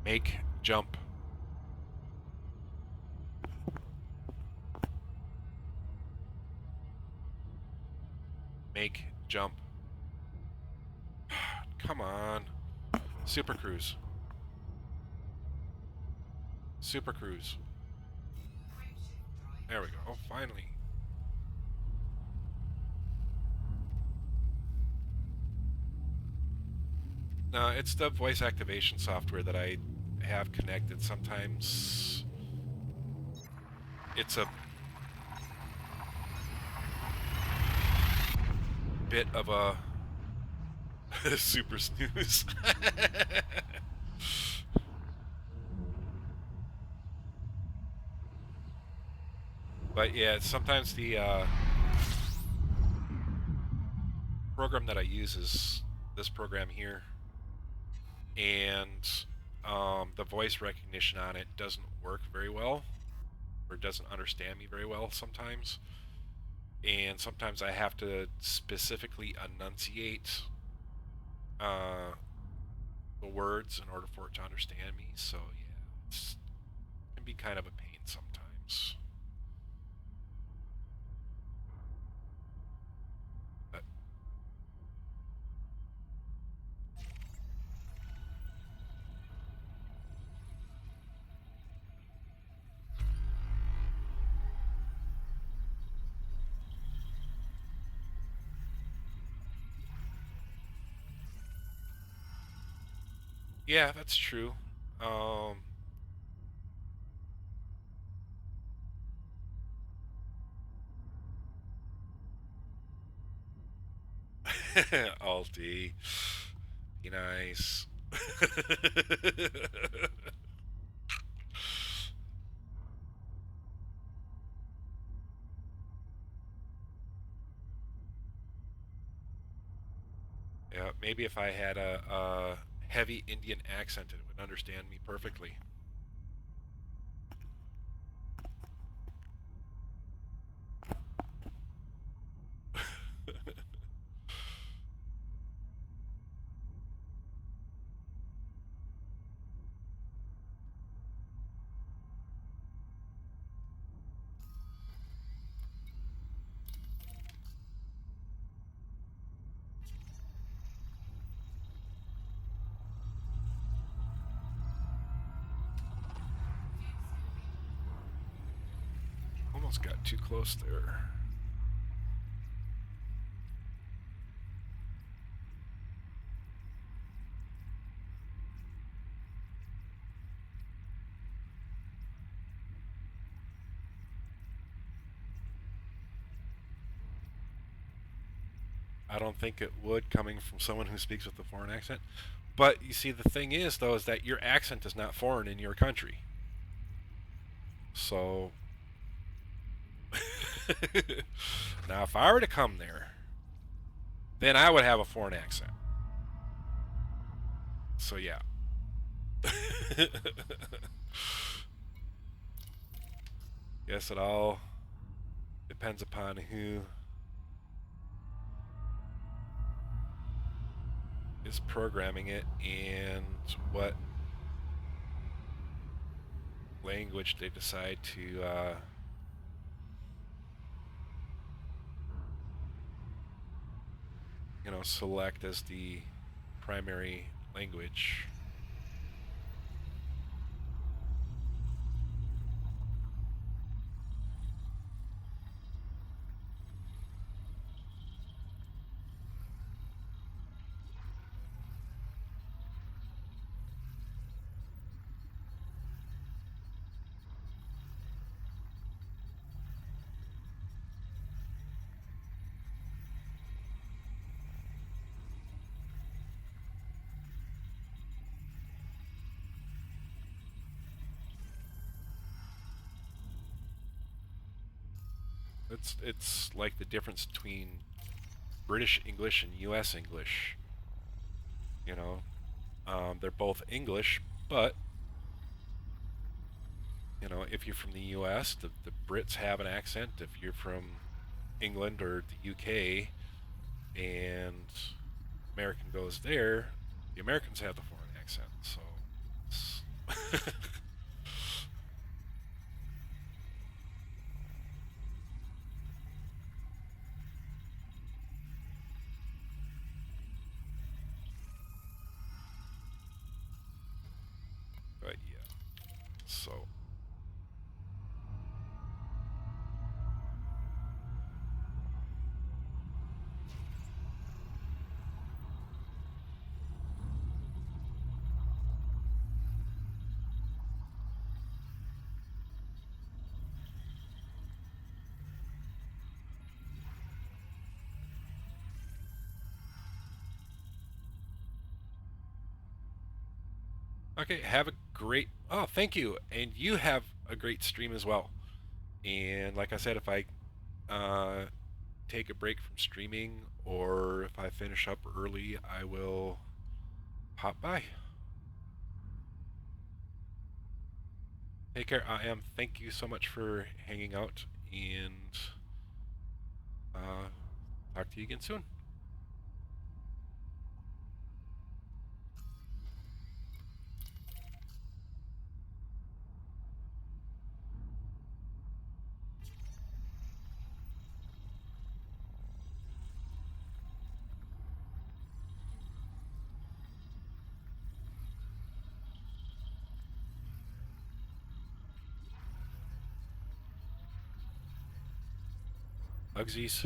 Make jump. Make jump. Come on. Super Cruise. Super Cruise. There we go. Oh, finally. No, it's the voice activation software that I have connected. Sometimes it's a bit of a super snooze. But yeah, sometimes the program that I use is this program here, and the voice recognition on it doesn't work very well, or doesn't understand me very well sometimes. And sometimes I have to specifically enunciate uh, the words in order for it to understand me. So yeah, it can be kind of a pain sometimes. But yeah, that's true. Um, Alti, be nice. Yeah, maybe if I had a heavy Indian accent, it would understand me perfectly. Almost got too close there. I don't think it would, coming from someone who speaks with a foreign accent. But you see, the thing is, though, is that your accent is not foreign in your country. So, now if I were to come there, then I would have a foreign accent. So, yeah. Guess it all depends upon who is programming it and what language they decide to select as the primary language. It's like the difference between British English and U.S. English. You know, they're both English, but if you're from the U.S., the Brits have an accent. If you're from England or the UK, and American goes there, the Americans have the foreign accent. So, but yeah, so Okay, have a great. Oh, thank you, and you have a great stream as well. And like I said, if I uh, take a break from streaming or if I finish up early, I will pop by. Take care. I am. Thank you so much for hanging out, and uh, talk to you again soon. Ugsies.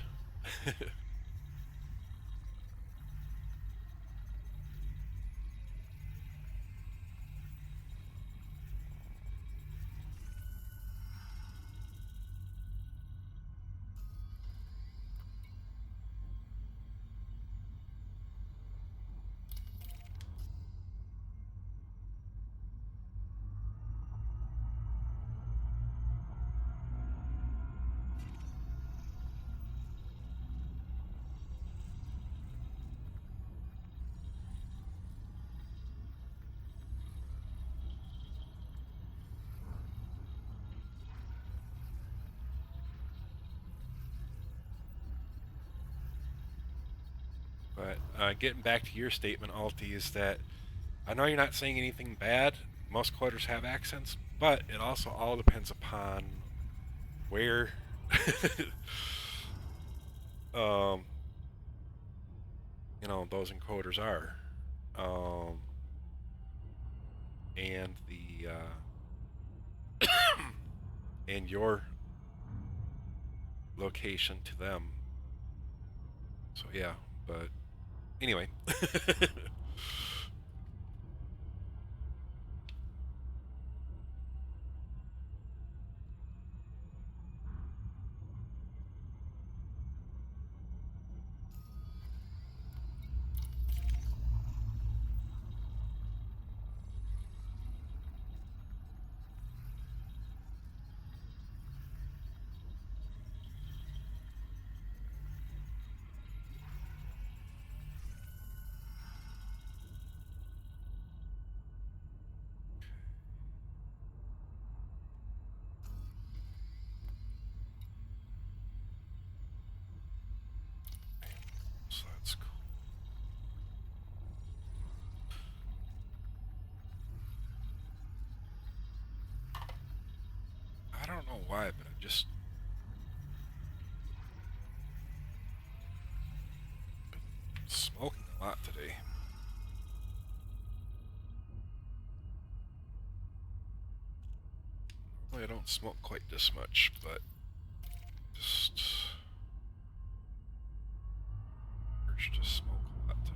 But getting back to your statement, Alti, is that I know you're not saying anything bad. Most coders have accents, but it also all depends upon where um, those encoders are, um, and the and your location to them. So yeah, but anyway. So that's cool. I don't know why, but I've just been smoking a lot today. Normally I don't smoke quite this much, but just urge to smoke a lot today.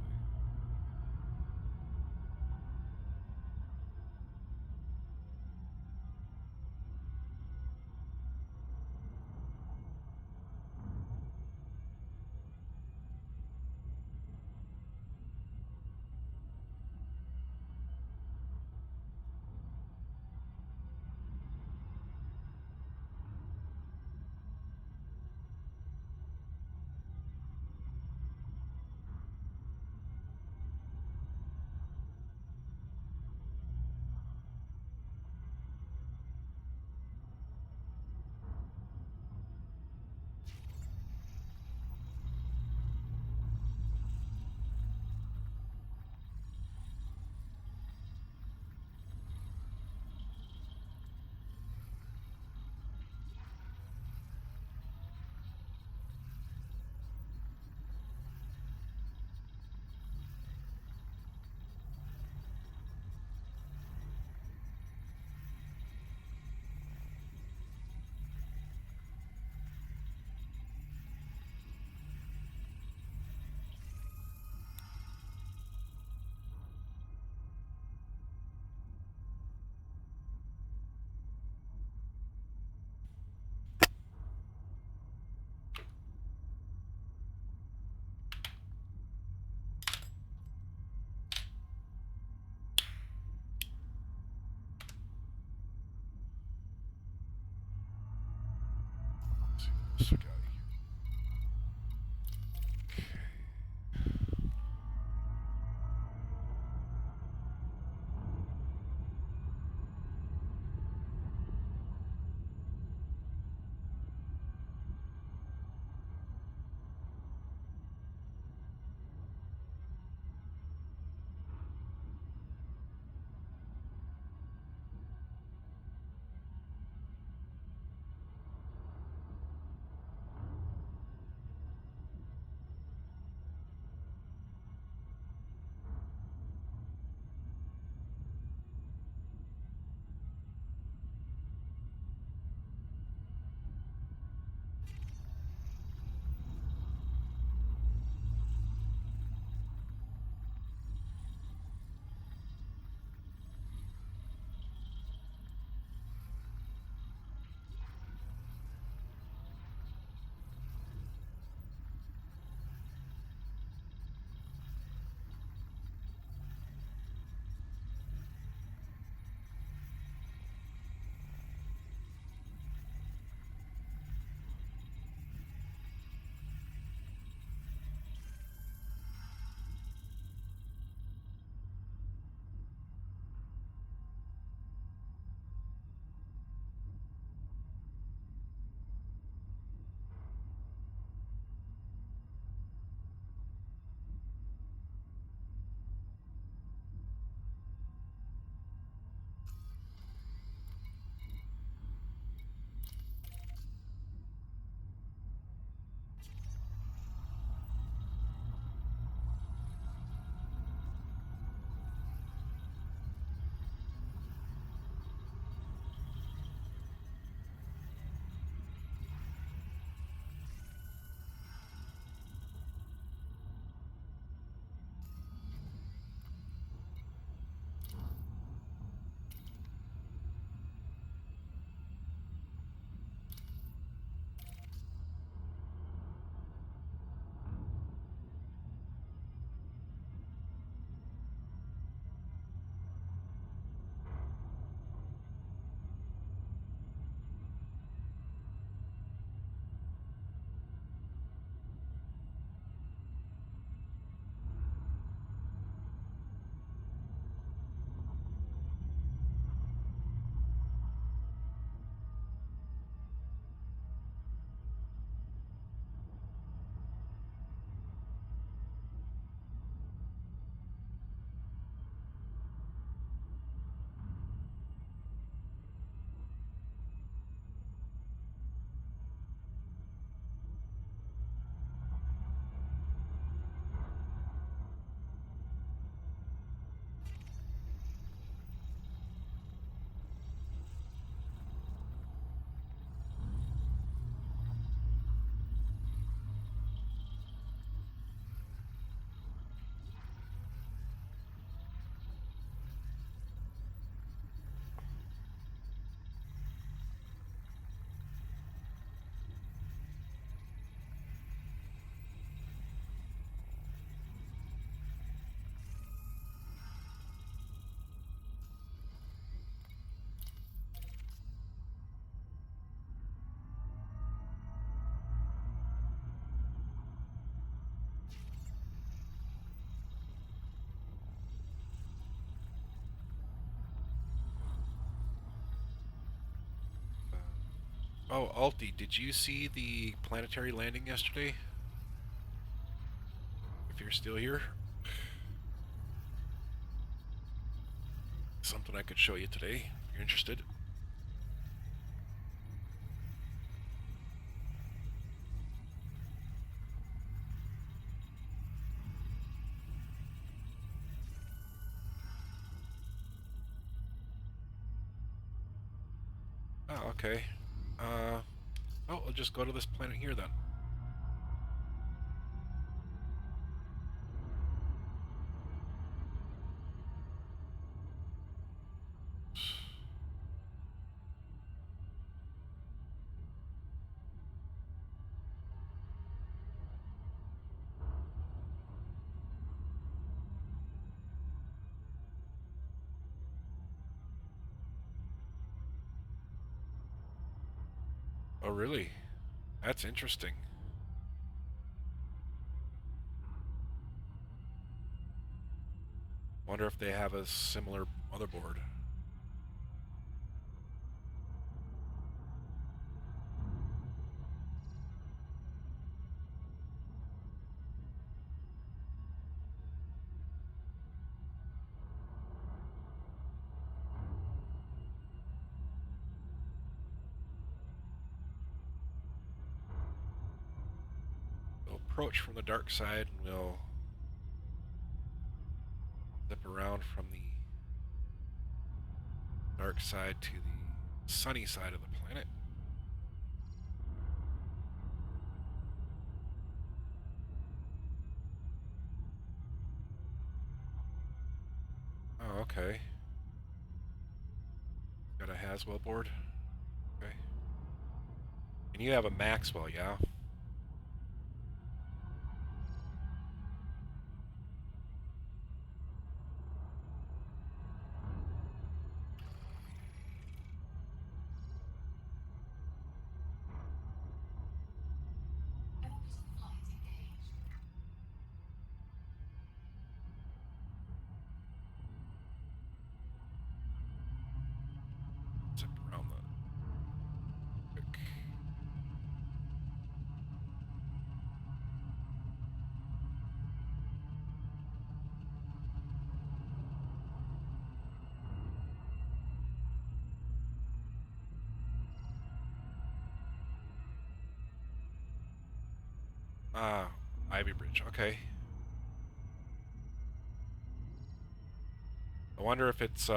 Oh, Alti, did you see the planetary landing yesterday? If you're still here, something I could show you today if you're interested. Oh, okay. Oh, I'll just go to this planet here then. Oh, really? That's interesting. Wonder if they have a similar motherboard. We'll approach from the dark side and we'll zip around from the dark side to the sunny side of the planet. Oh, okay. Got a Haswell board. Okay. And you have a Maxwell, yeah? Zip around the quick. Ah, Ivy Bridge. Okay. I wonder if it's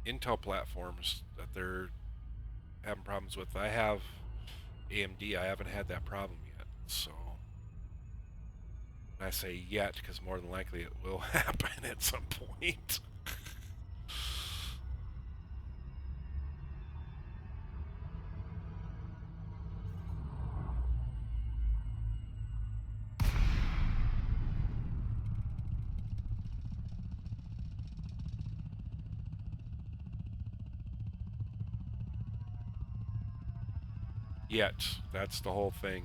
Intel platforms that they're having problems with. I have AMD. I haven't had that problem yet. So, and I say yet because more than likely it will happen at some point. Yet. That's the whole thing.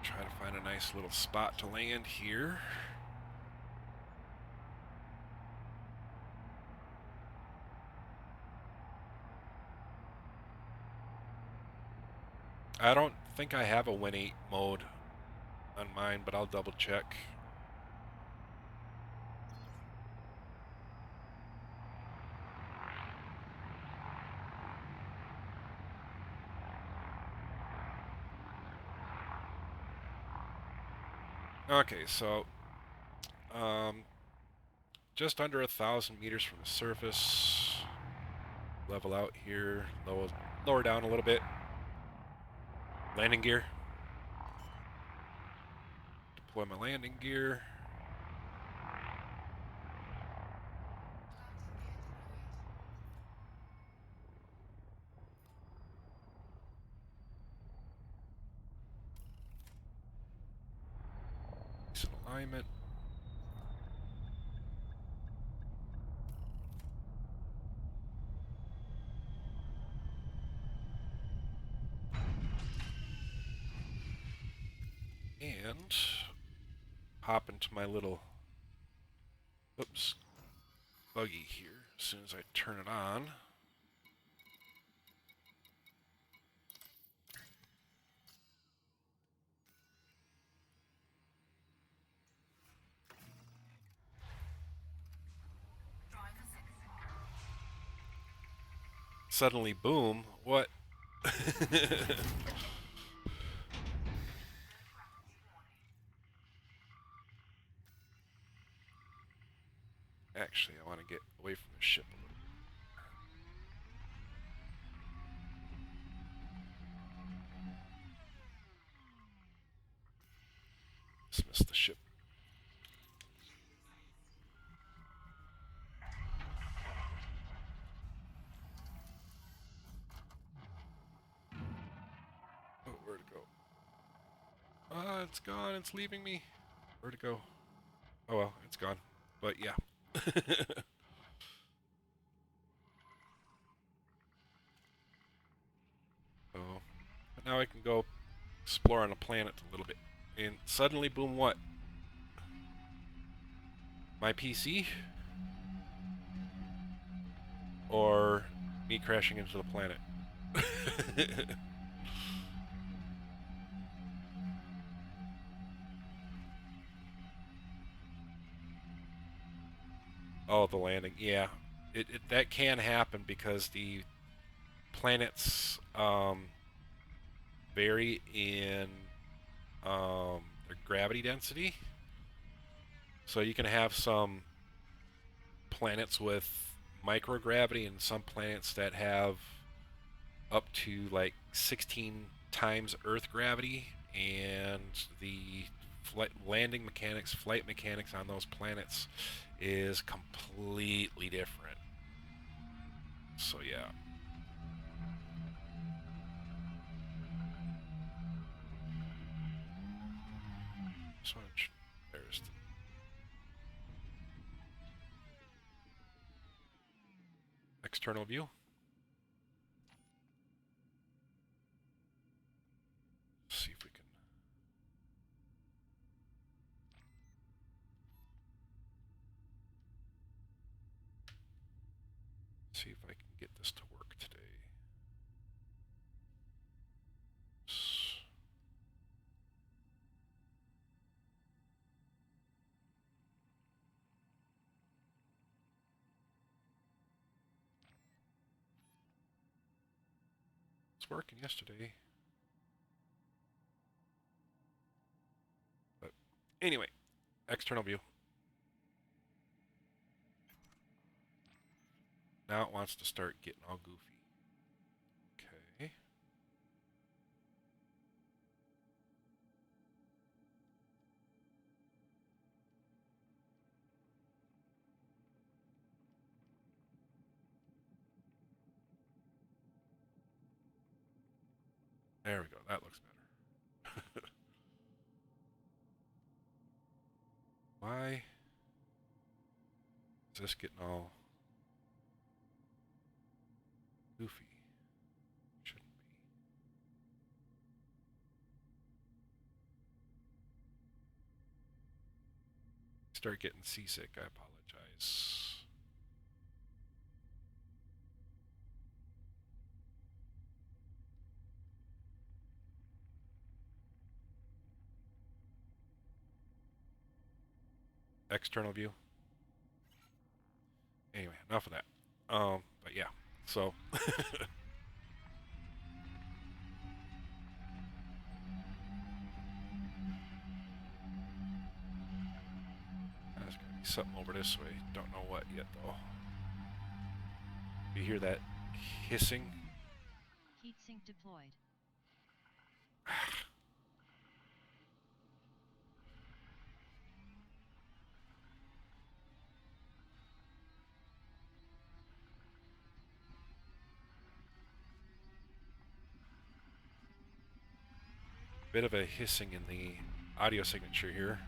Try to find a nice little spot to land here. I don't think I have a Win 8 mode on mine, but I'll double check. Okay, so just under 1,000 meters from the surface. Level out here, lower down a little bit. Landing gear. Deploy my landing gear. Decent alignment. And hop into my little, oops, buggy here as soon as I turn it on. Suddenly, boom, what? Actually, I want to get away from the ship a little. Dismiss the ship. Oh, where'd it go? Ah, it's gone. It's leaving me. Where'd it go? Oh well, it's gone. But yeah. So, but now I can go explore on a planet a little bit. And suddenly, boom, what? My PC? Or me crashing into the planet? Oh, the landing. Yeah. That can happen because the planets vary in their gravity density. So you can have some planets with microgravity and some planets that have up to like 16 times Earth gravity, and the landing mechanics, flight mechanics on those planets is completely different. So yeah. So there's the external view. See if we can. See if I can get this to work today. It's working yesterday. But anyway, external view. Now it wants to start getting all goofy. Okay. There we go. That looks better. Why is this getting all goofy? Shouldn't be. Start getting seasick. I apologize. External view. Anyway, enough of that. But yeah. So there's gonna be something over this way. Don't know what yet though. You hear that hissing? Heatsink deployed. Bit of a hissing in the audio signature here.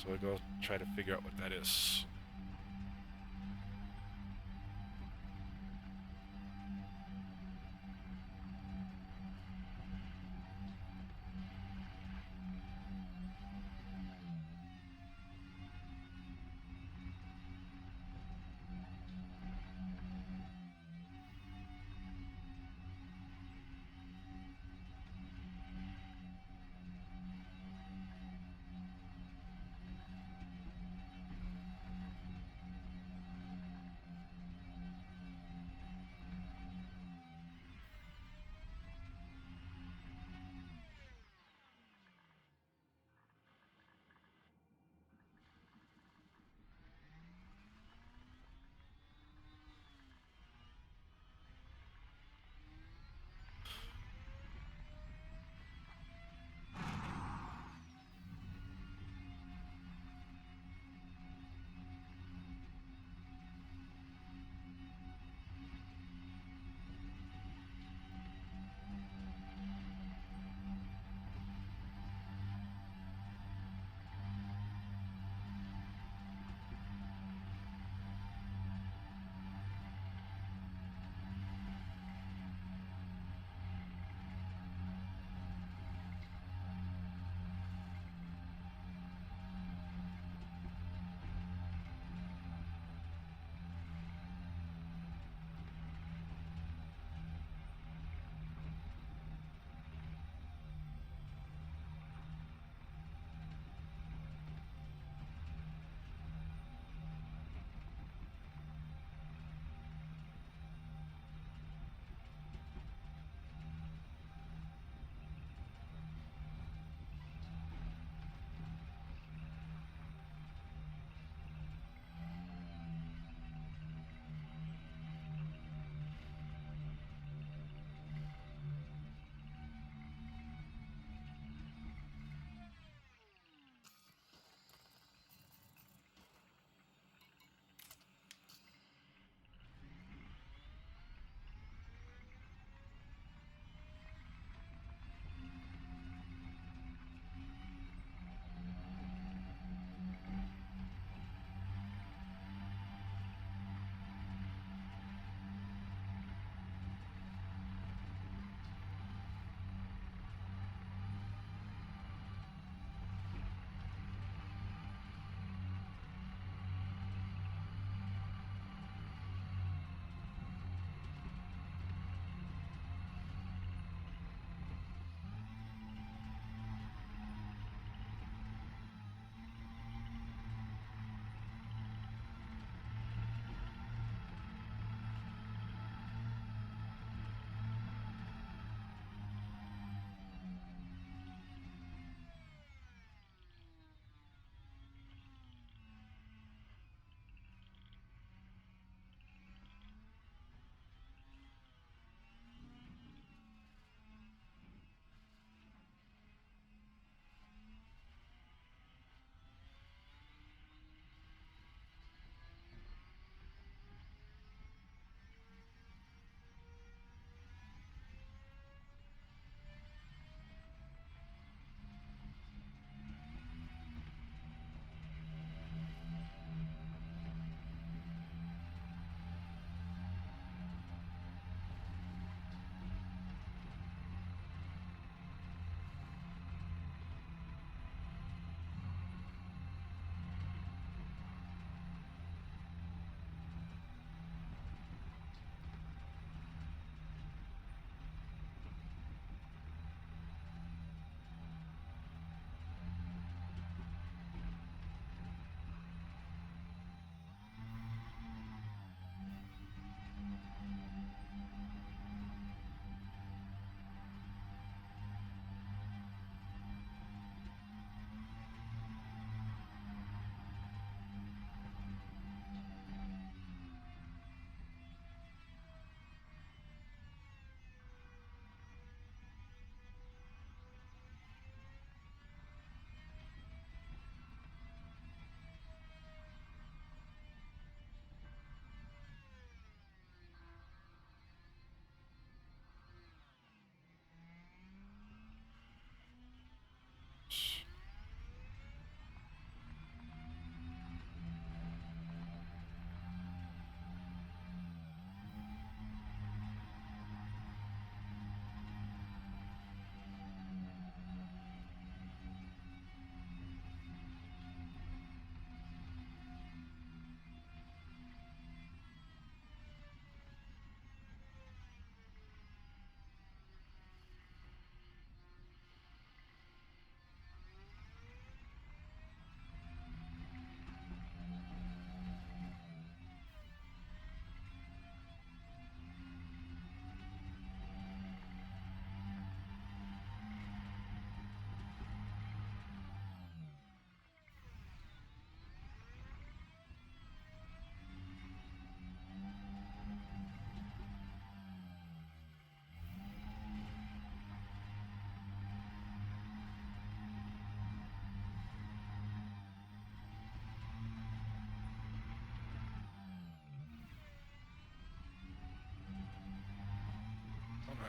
So we'll go try to figure out what that is.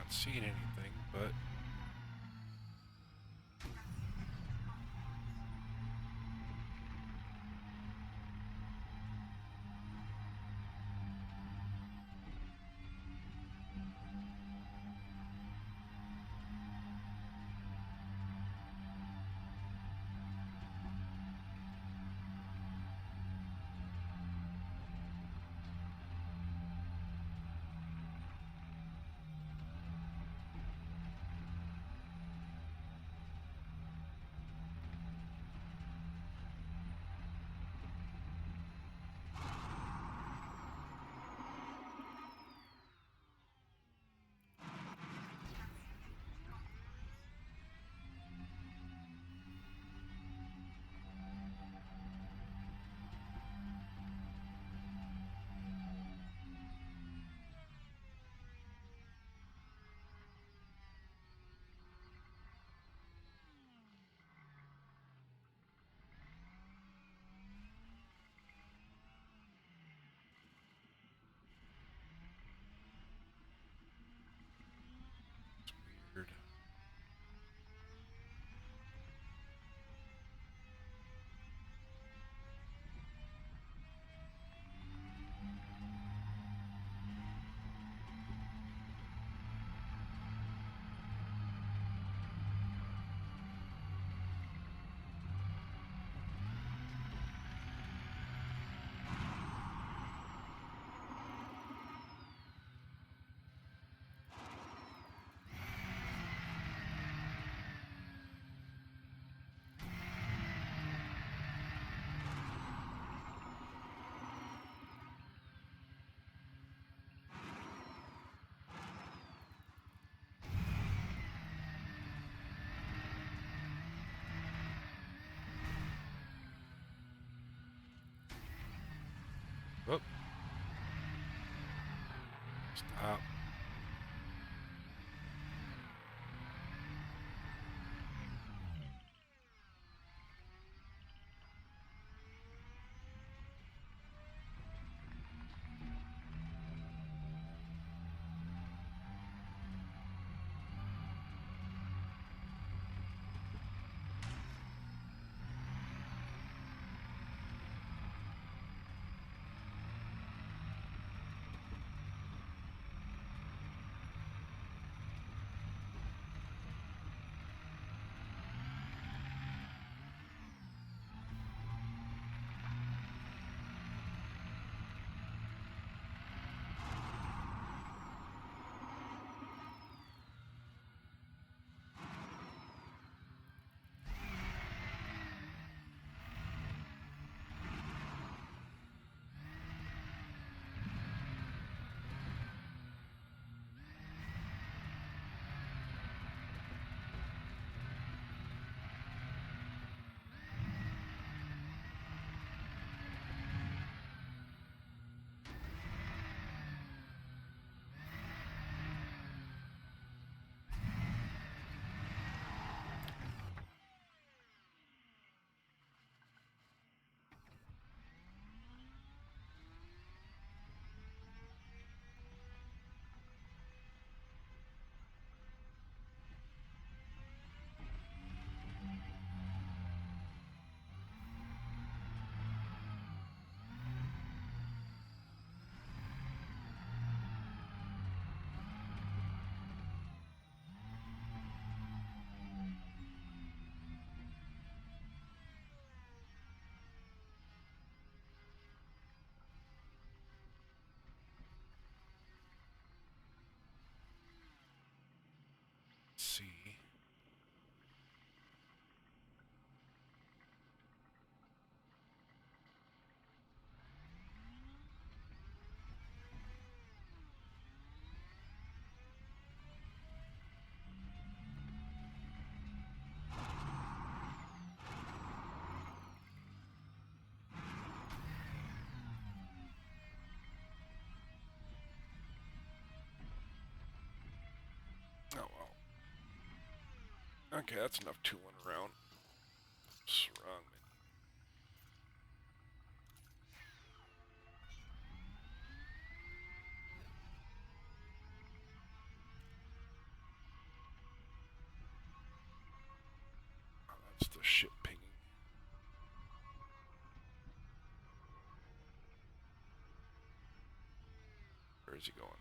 Not seeing anything, but it's weird. Whoop. Stop. Let's see. Oh well. Okay, that's enough tooling around. Oops, wrong menu. Where's he going?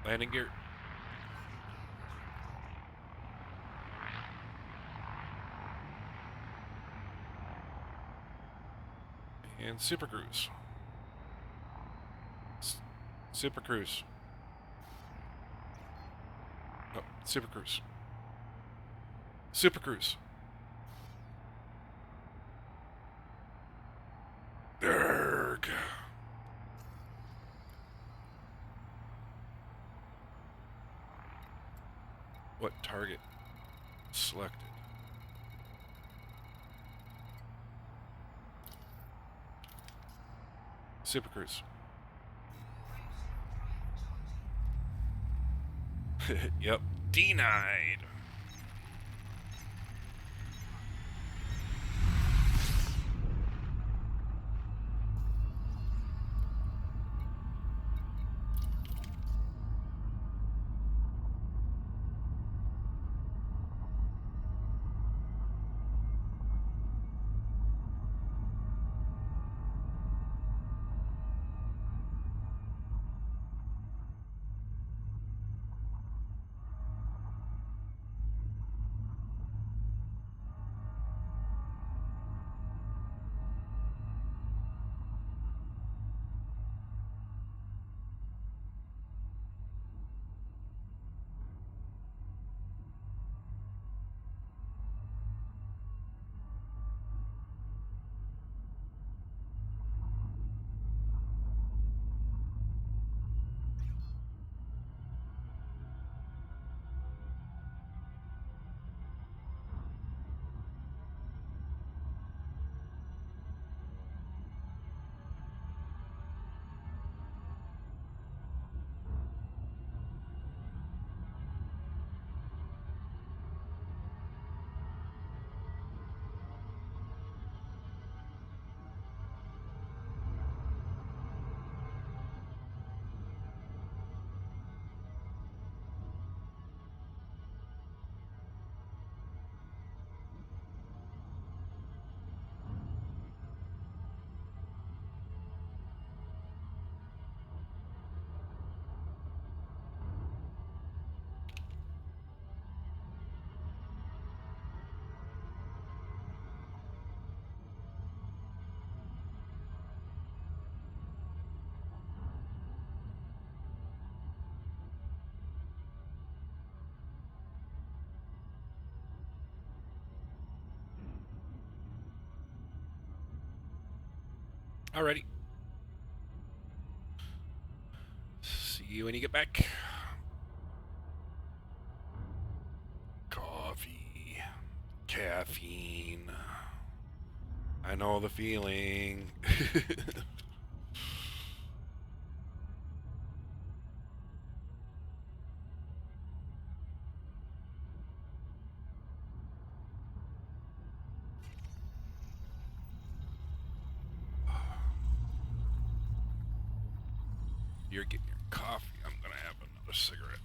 Landing gear. And Super Cruise. Super Cruise. Oh, Super Cruise. Super Cruise. Derg. What target selected? Super Cruise. Yep. Denied. Alrighty. See you when you get back. Coffee. Caffeine. I know the feeling. you're getting your coffee, I'm gonna have another cigarette.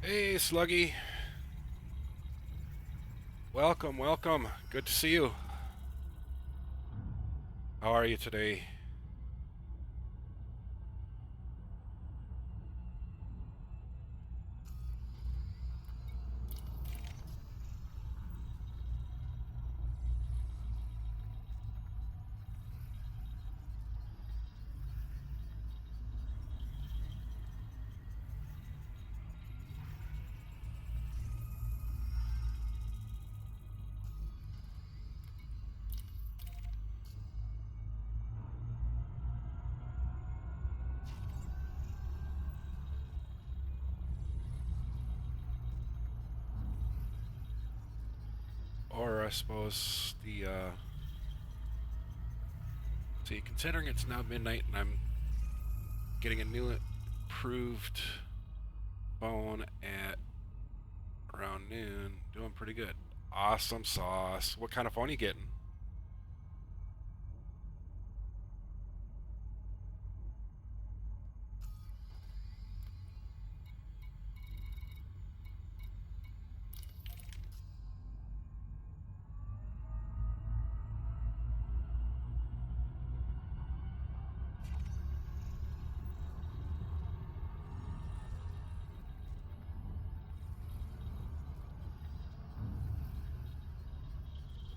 Hey, Sluggy. Welcome, welcome. Good to see you. How are you today? Or I suppose the, see, considering it's now midnight and I'm getting a new improved phone at around noon, doing pretty good. Awesome sauce. What kind of phone are you getting?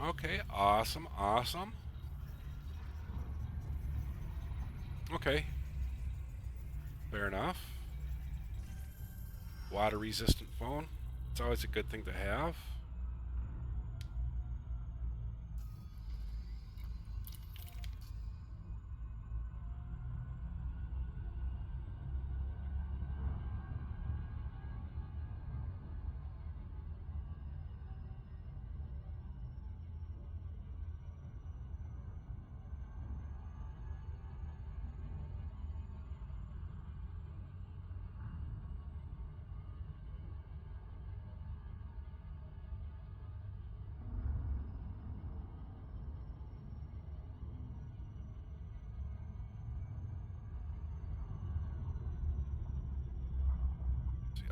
Okay, awesome, awesome. Okay, fair enough. Water resistant phone. It's always a good thing to have.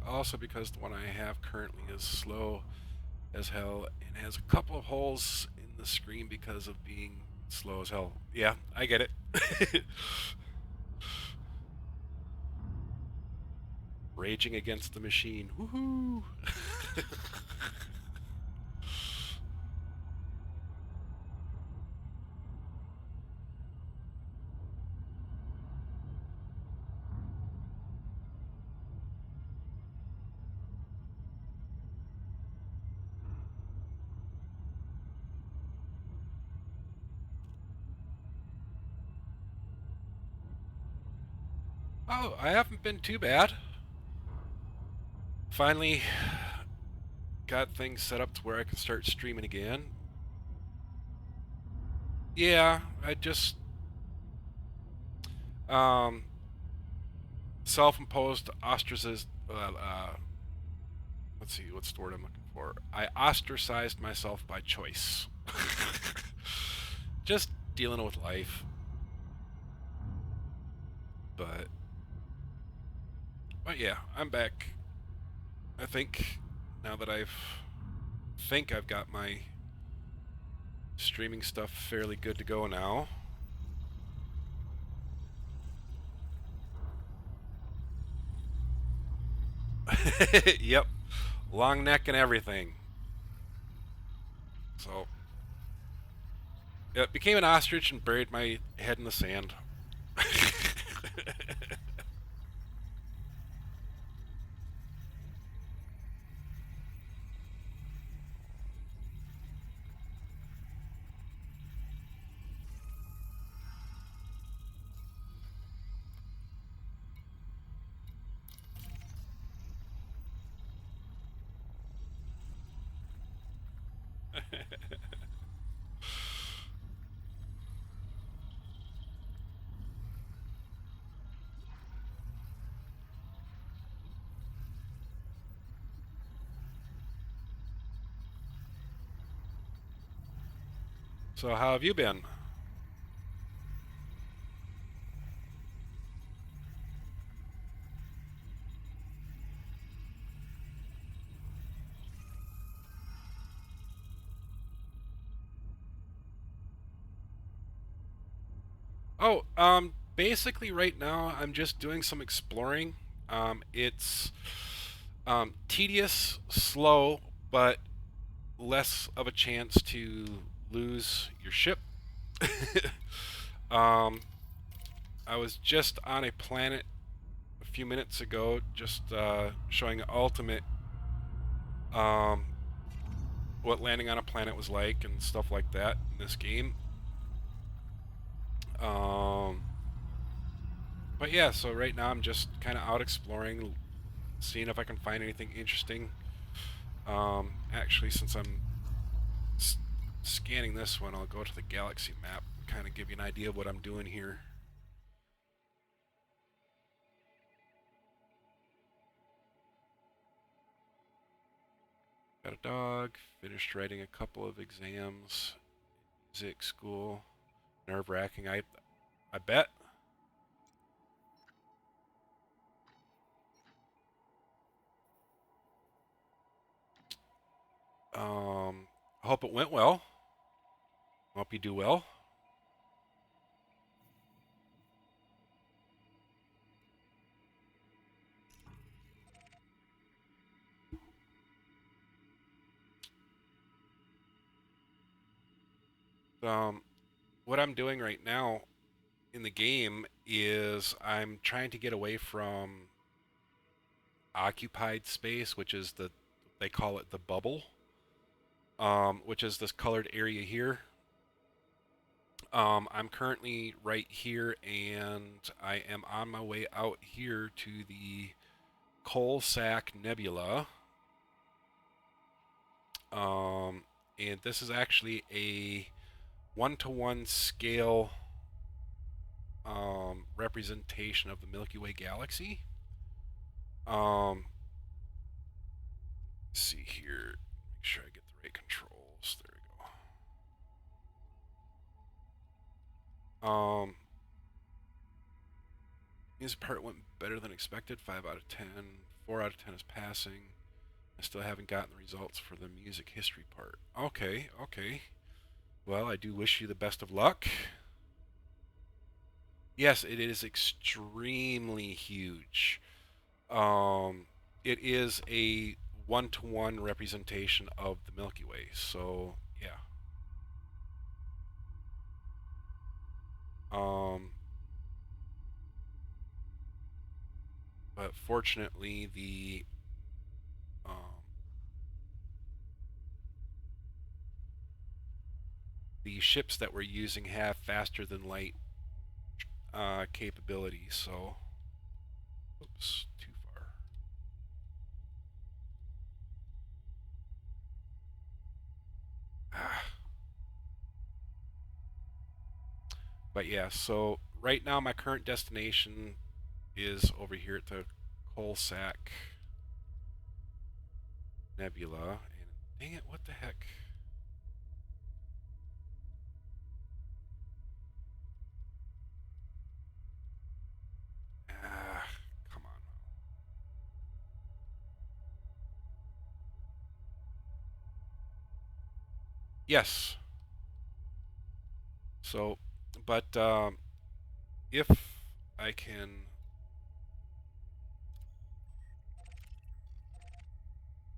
Also, because the one I have currently is slow as hell and has a couple of holes in the screen because of being slow as hell. Yeah, I get it. Raging against the machine. Woohoo! Oh, I haven't been too bad. Finally got things set up to where I can start streaming again. Yeah, I just um self-imposed ostracism. Let's see, what's the word I'm looking for? I ostracized myself by choice. Just dealing with life, but yeah, I'm back. I think now that I've got my streaming stuff fairly good to go now. Yep, long neck and everything. So, yeah, became an ostrich and buried my head in the sand. So, how have you been? Oh, basically right now I'm just doing some exploring. It's tedious, slow, but less of a chance to lose your ship. um, I was just on a planet a few minutes ago, just showing ultimate um, what landing on a planet was like and stuff like that in this game. Um, but yeah, so right now I'm just kind of out exploring, seeing if I can find anything interesting. Actually, since I'm scanning this one, I'll go to the galaxy map and kind of give you an idea of what I'm doing here. Got a dog, finished writing a couple of exams, music school, nerve-wracking, I bet. I hope it went well. Hope you do well. Um, what I'm doing right now in the game is I'm trying to get away from occupied space, which is they call it the bubble, which is this colored area here. I'm currently right here, and I am on my way out here to the Coalsack Nebula. Um, and this is actually a one-to-one scale representation of the Milky Way galaxy. Let's see here. Make sure I get the right controls. There we go. This part went better than expected. 5 out of 10. 4 out of 10 is passing. I still haven't gotten the results for the music history part. Okay, okay. Well, I do wish you the best of luck. Yes, it is extremely huge. Um, it is a one-to-one representation of the Milky Way. So, yeah. Um, but fortunately, um, the ships that we're using have faster than light capabilities. So, oops, too far. Ah. But yeah, so right now my current destination is over here at the Coalsack Nebula. And dang it, what the heck? Ah, come on. Yes. So, but if I can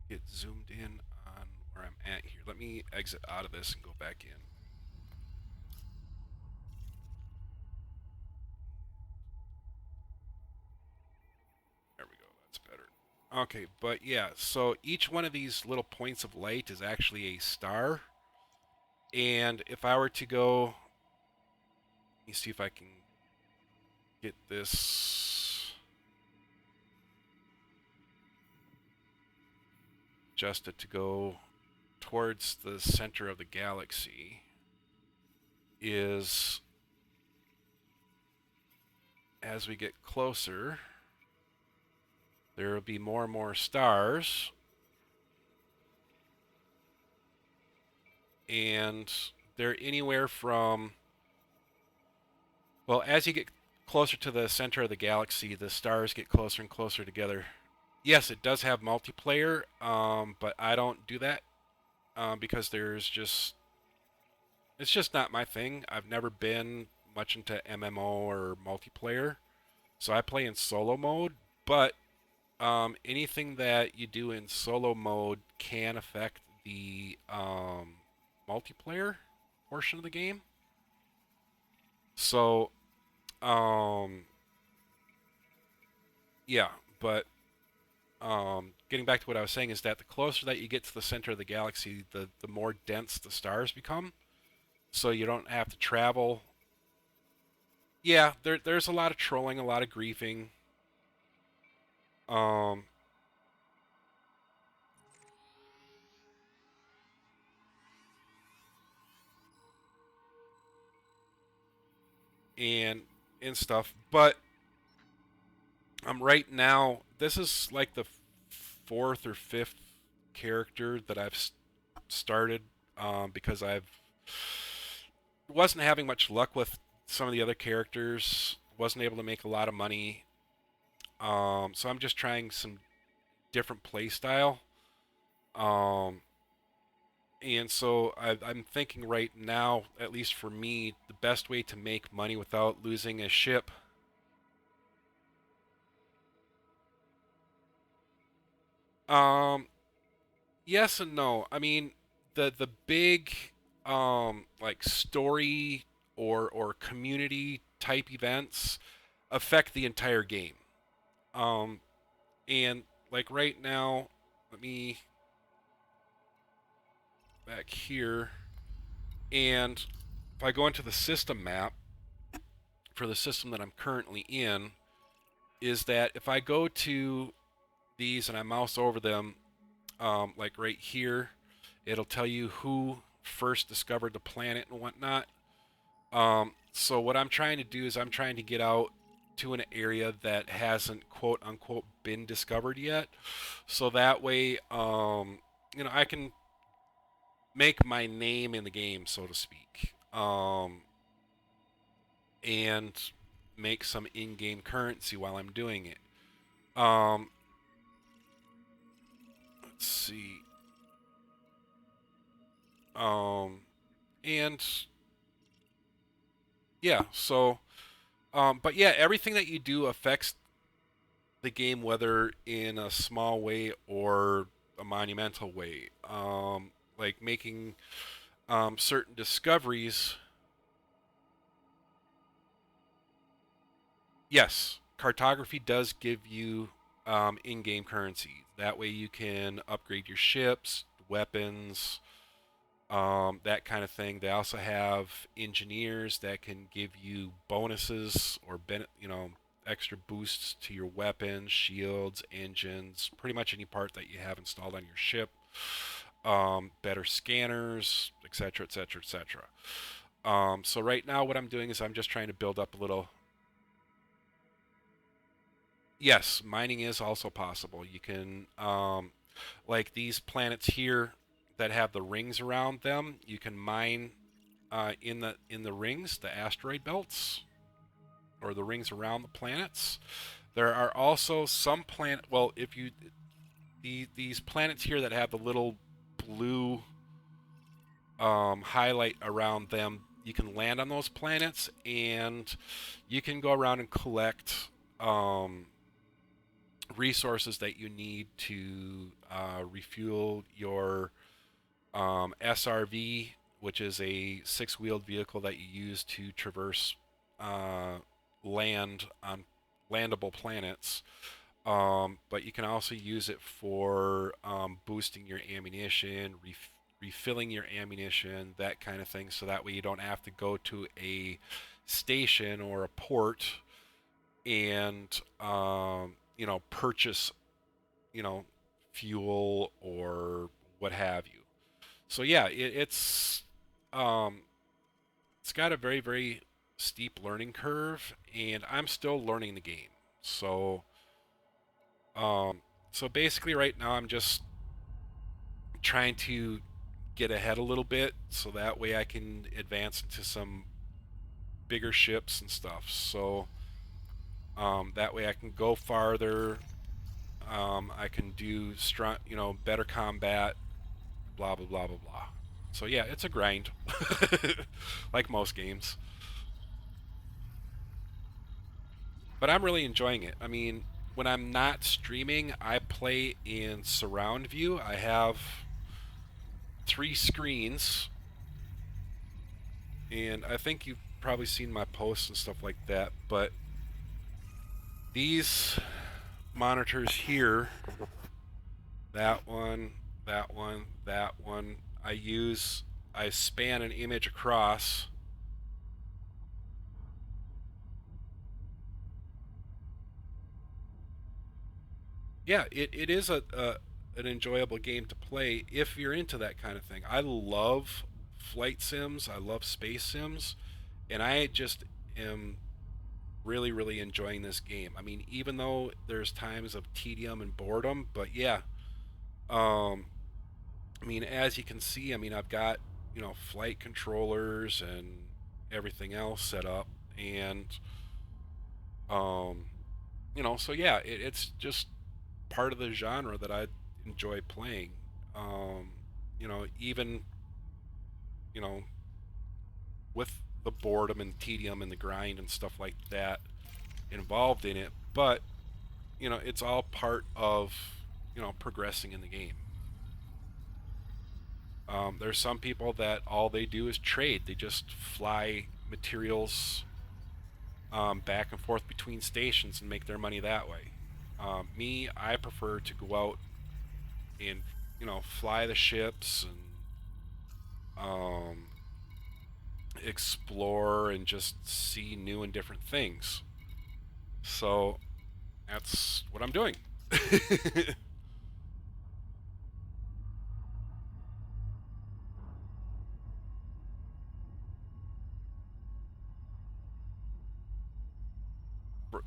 get zoomed in on where I'm at here, let me exit out of this and go back in. There we go, that's better. Okay, but yeah, so each one of these little points of light is actually a star. And if I were to go, let me see if I can get this adjusted to go towards the center of the galaxy, is as we get closer, there will be more and more stars. And they're anywhere from, well, as you get closer to the center of the galaxy, the stars get closer and closer together. Yes, it does have multiplayer, but I don't do that because it's just not my thing. I've never been much into MMO or multiplayer, so I play in solo mode. But anything that you do in solo mode can affect the multiplayer portion of the game. So, um, yeah, but getting back to what I was saying is that the closer that you get to the center of the galaxy, the more dense the stars become. So you don't have to travel. Yeah, there's a lot of trolling, a lot of griefing. Um, and stuff. But right now, this is like the fourth or fifth character that I've started because I've wasn't having much luck with some of the other characters. Wasn't able to make a lot of money. So I'm just trying some different play style. Um, and so I'm thinking right now, at least for me, the best way to make money without losing a ship. Um, yes and no. I mean, the big like story or community type events affect the entire game. Um, and like right now, let me back here, and if I go into the system map for the system that I'm currently in, is that if I go to these and I mouse over them, like right here, it'll tell you who first discovered the planet and whatnot. So what I'm trying to do is I'm trying to get out to an area that hasn't quote unquote been discovered yet. So that way, I can make my name in the game, so to speak, and make some in-game currency while I'm doing it. Um, let's see. Um, and yeah, so, but yeah, everything that you do affects the game, whether in a small way or a monumental way. Like making certain discoveries. Yes, cartography does give you in-game currency. That way you can upgrade your ships, weapons, that kind of thing. They also have engineers that can give you bonuses or extra boosts to your weapons, shields, engines, pretty much any part that you have installed on your ship. Better scanners, etc., etc., etc. So right now, what I'm doing is I'm just trying to build up a little. Yes, mining is also possible. You can, like these planets here that have the rings around them, you can mine in the rings, the asteroid belts, or the rings around the planets. There are also some planet. Well, if you these planets here that have the little blue highlight around them, you can land on those planets, and you can go around and collect resources that you need to refuel your SRV, which is a six-wheeled vehicle that you use to traverse land on landable planets. But you can also use it for boosting your ammunition, refilling your ammunition, that kind of thing. So that way you don't have to go to a station or a port and purchase you know fuel or what have you. So yeah, um, it's got a very very steep learning curve, and I'm still learning the game. So so basically, right now I'm just trying to get ahead a little bit, so that way I can advance into some bigger ships and stuff. So that way I can go farther. I can do strong, better combat, blah blah blah blah blah. So yeah, it's a grind, like most games. but I'm really enjoying it. I mean, when I'm not streaming, I play in surround view. I have 3 screens, and I think you've probably seen my posts and stuff like that. But these monitors here, that one, that one, that one, I span an image across. Yeah, it is a an enjoyable game to play if you're into that kind of thing. I love flight sims, I love space sims, and I just am really enjoying this game. I mean, even though there's times of tedium and boredom, but yeah, um, I mean, as you can see, I mean, I've got flight controllers and everything else set up, and um, so yeah, it's just part of the genre that I enjoy playing. Um, even you know with the boredom and tedium and the grind and stuff like that involved in it, but it's all part of progressing in the game. There's some people that all they do is trade. They just fly materials back and forth between stations and make their money that way. Me, I prefer to go out and fly the ships and um, explore and just see new and different things. So that's what I'm doing.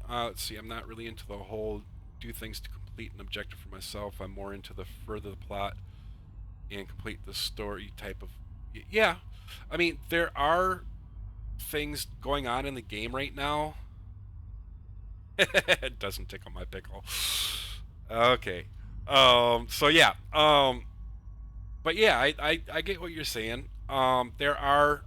Let's see. I'm not really into the whole do things to complete an objective for myself. I'm more into the further the plot and complete the story type of. Yeah, I mean there are things going on in the game right now. It doesn't tickle my pickle. Okay. So yeah. But yeah, I get what you're saying. There are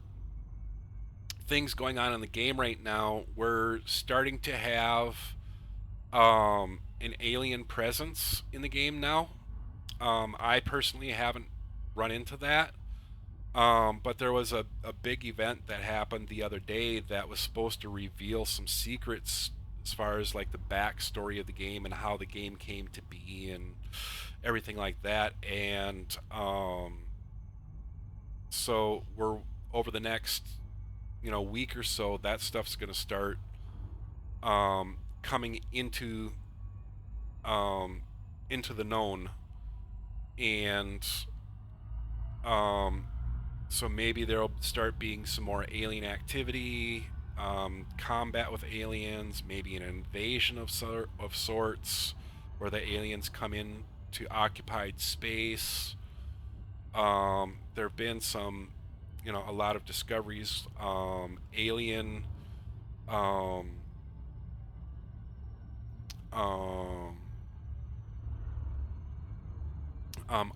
things going on in the game right now. We're starting to have an alien presence in the game now. I personally haven't run into that. But there was a big event that happened the other day that was supposed to reveal some secrets as far as like the backstory of the game and how the game came to be and everything like that. And so we're over the next week or so, that stuff's going to start coming um, into the known, and um, so maybe there'll start being some more alien activity, combat with aliens, maybe an invasion of sorts, where the aliens come in to occupied space. There have been some, a lot of discoveries, alien, um, um,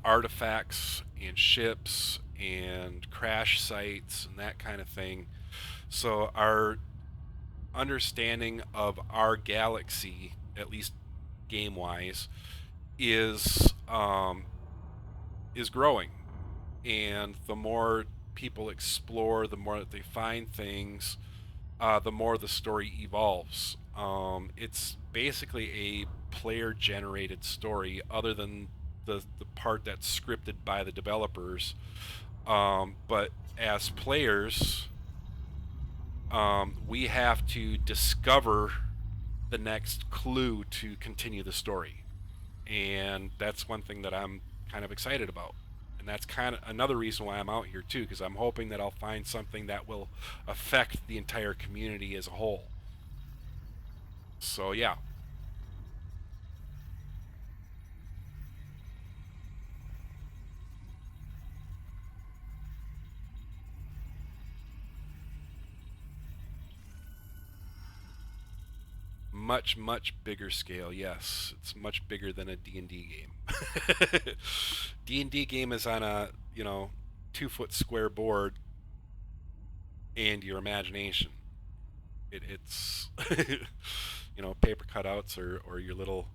artifacts and ships and crash sites and that kind of thing. So our understanding of our galaxy, at least game wise, is growing, and the more people explore, the more that they find things, the more the story evolves. It's basically a player generated story, other than the part that's scripted by the developers. But as players, we have to discover the next clue to continue the story. And that's one thing that I'm kind of excited about. And that's kind of another reason why I'm out here too, because I'm hoping that I'll find something that will affect the entire community as a whole. So yeah, much bigger scale. Yes, it's much bigger than a D&D game. D&D game is on a 2 foot square board and your imagination. It's paper cutouts or your little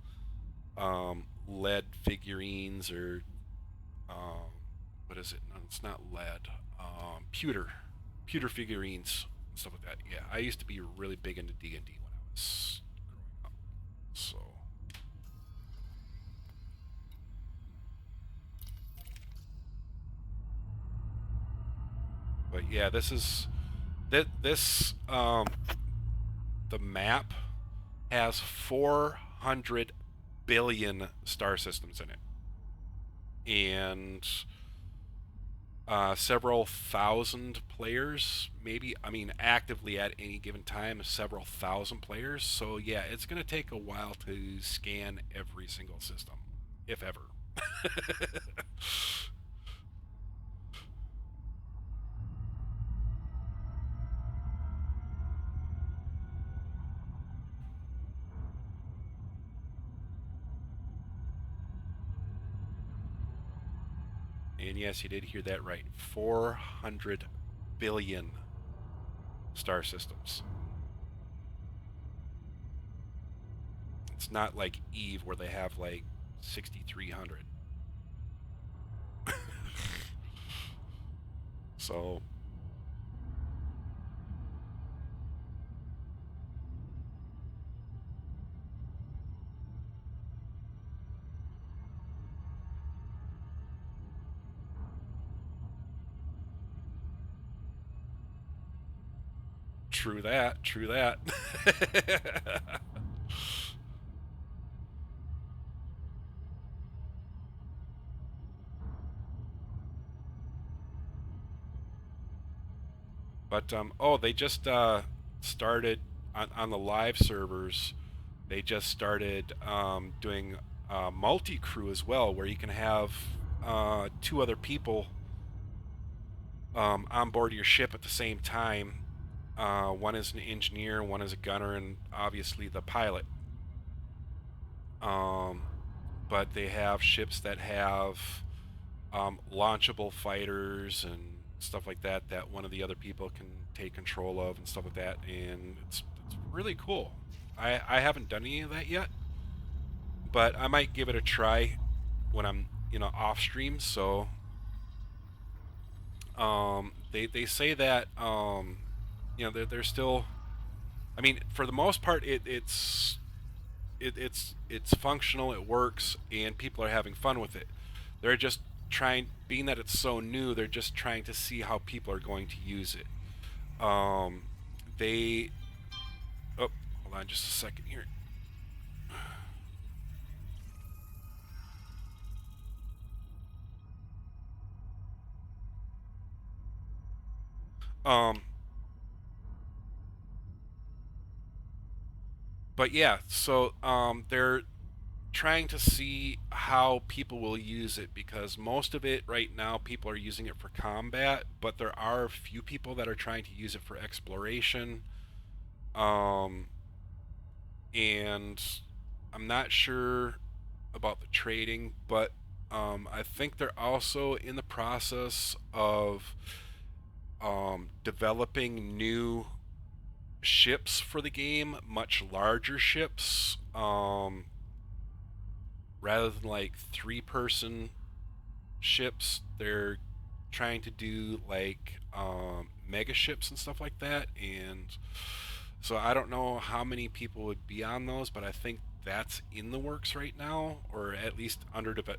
lead figurines or um, what is it? No, it's not lead. Pewter figurines and stuff like that. Yeah, I used to be really big into D&D when I was growing up. So, but yeah, this the map has 400 billion star systems in it, and several thousand players, maybe, I mean, actively at any given time, several thousand players. So, yeah, it's going to take a while to scan every single system, if ever. And yes, you did hear that right. 400 billion star systems. It's not like Eve where they have like 6,300. So, true that, true that. But oh, they just started on the live servers. They just started doing multi crew as well, where you can have two other people on board your ship at the same time. One is an engineer, one is a gunner, and obviously the pilot. Um, but they have ships that have launchable fighters and stuff like that that one of the other people can take control of and stuff like that, and it's really cool. I haven't done any of that yet, but I might give it a try when I'm off stream. So they say that they're still. I mean, for the most part, it's functional, it works, and people are having fun with it. They're just trying, being that it's so new, they're just trying to see how people are going to use it. Um, they, oh, hold on just a second here. Um, but yeah, so they're trying to see how people will use it because most of it right now people are using it for combat, but there are a few people that are trying to use it for exploration. Um, and I'm not sure about the trading, but I think they're also in the process of developing new ships for the game, much larger ships, rather than like three-person ships. They're trying to do like mega ships and stuff like that, and so I don't know how many people would be on those, but I think that's in the works right now, or at least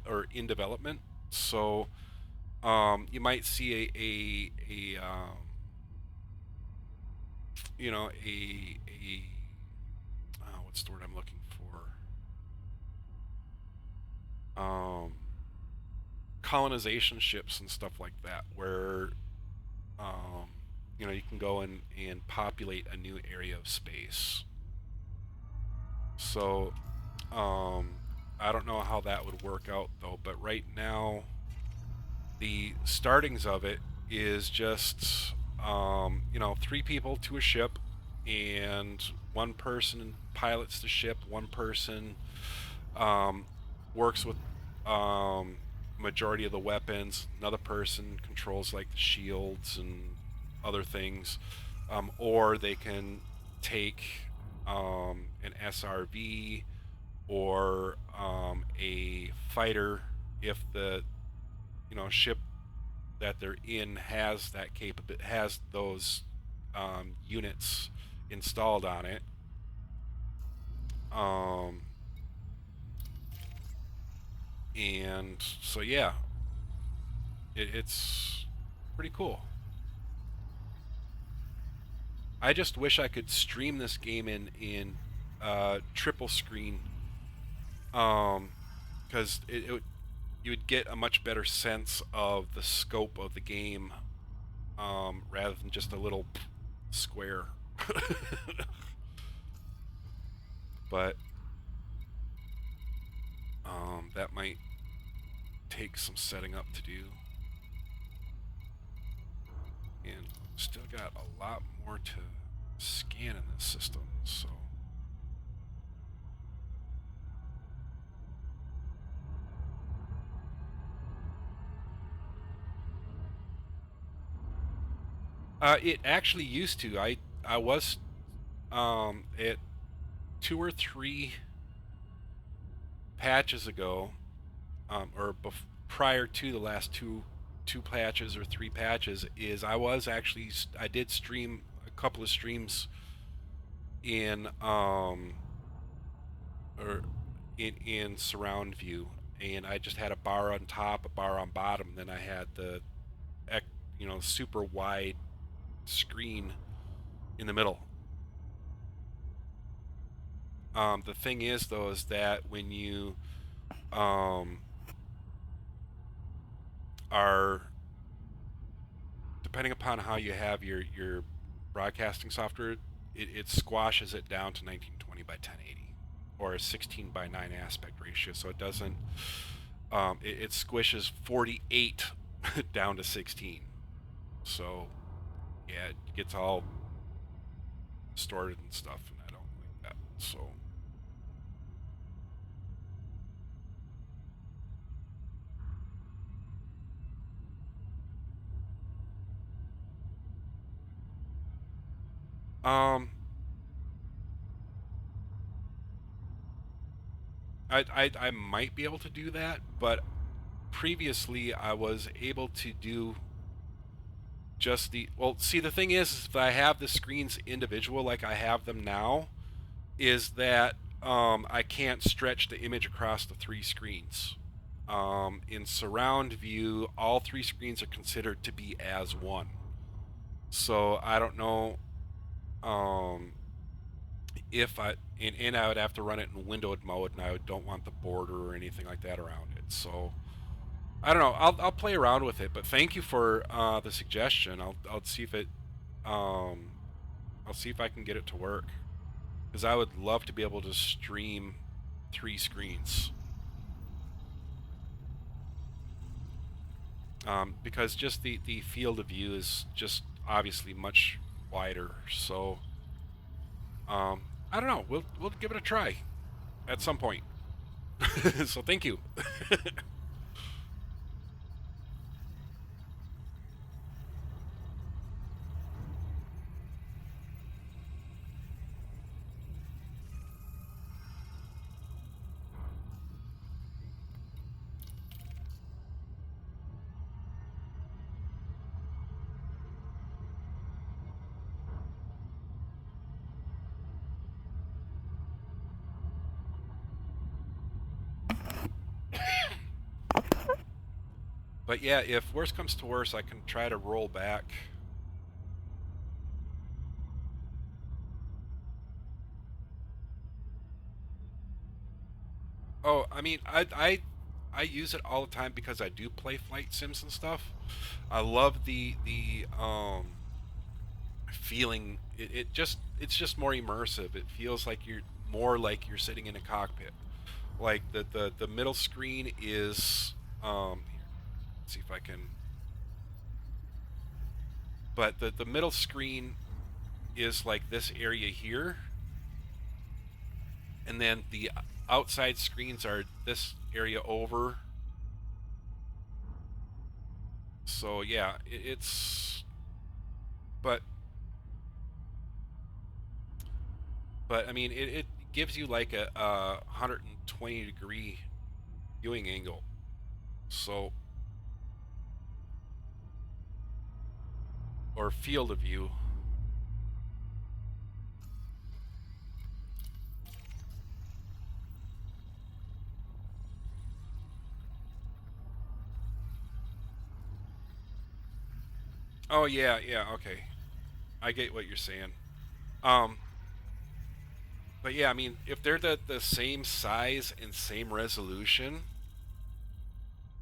or in development. So you might see a what's the word I'm looking for? Um, colonization ships and stuff like that, where um, you can go and populate a new area of space. So um, I don't know how that would work out though, but right now the startings of it is just three people to a ship, and one person pilots the ship, one person um, works with majority of the weapons, another person controls like the shields and other things, or they can take an SRV or a fighter if the ship that they're in has that has those units installed on it. Um, and so yeah, it's pretty cool. I just wish I could stream this game in triple screen, because you would get a much better sense of the scope of the game, rather than just a little square. But that might take some setting up to do, and still got a lot more to scan in this system. So it actually used to. I was at 2 or 3 patches ago, or prior to the last two patches or 3 patches, is I did stream a couple of streams in or in surround view, and I just had a bar on top, a bar on bottom, then I had the super wide screen in the middle. The thing is, though, is that when you are, depending upon how you have your broadcasting software, it squashes it down to 1920 by 1080 or a 16 by 9 aspect ratio, so it doesn't it squishes 48 down to 16. So yeah, it gets all distorted and stuff, and I don't like that. So um I might be able to do that, but previously I was able to do just see, the thing is if I have the screens individual like I have them now, is that I can't stretch the image across the 3 screens. In surround view, all 3 screens are considered to be as one. So I don't know if and I would have to run it in windowed mode, and I don't want the border or anything like that around it. So I don't know. I'll play around with it, but thank you for the suggestion. I'll see if it I'll see if I can get it to work, because I would love to be able to stream 3 screens. Because just the field of view is just obviously much wider. So I don't know. We'll give it a try at some point. So thank you. But yeah, if worse comes to worse, I can try to roll back. Oh, I mean, I use it all the time because I do play flight sims and stuff. I love the feeling. It's just more immersive. It feels like you're sitting in a cockpit. Like the middle screen is here, let's see if I can. But the middle screen is like this area here, and then the outside screens are this area over. So yeah, it's but I mean it gives you like a 120-degree viewing angle. So, or field of view. Oh yeah, yeah, okay. I get what you're saying. Um, but yeah, I mean, if they're the same size and same resolution,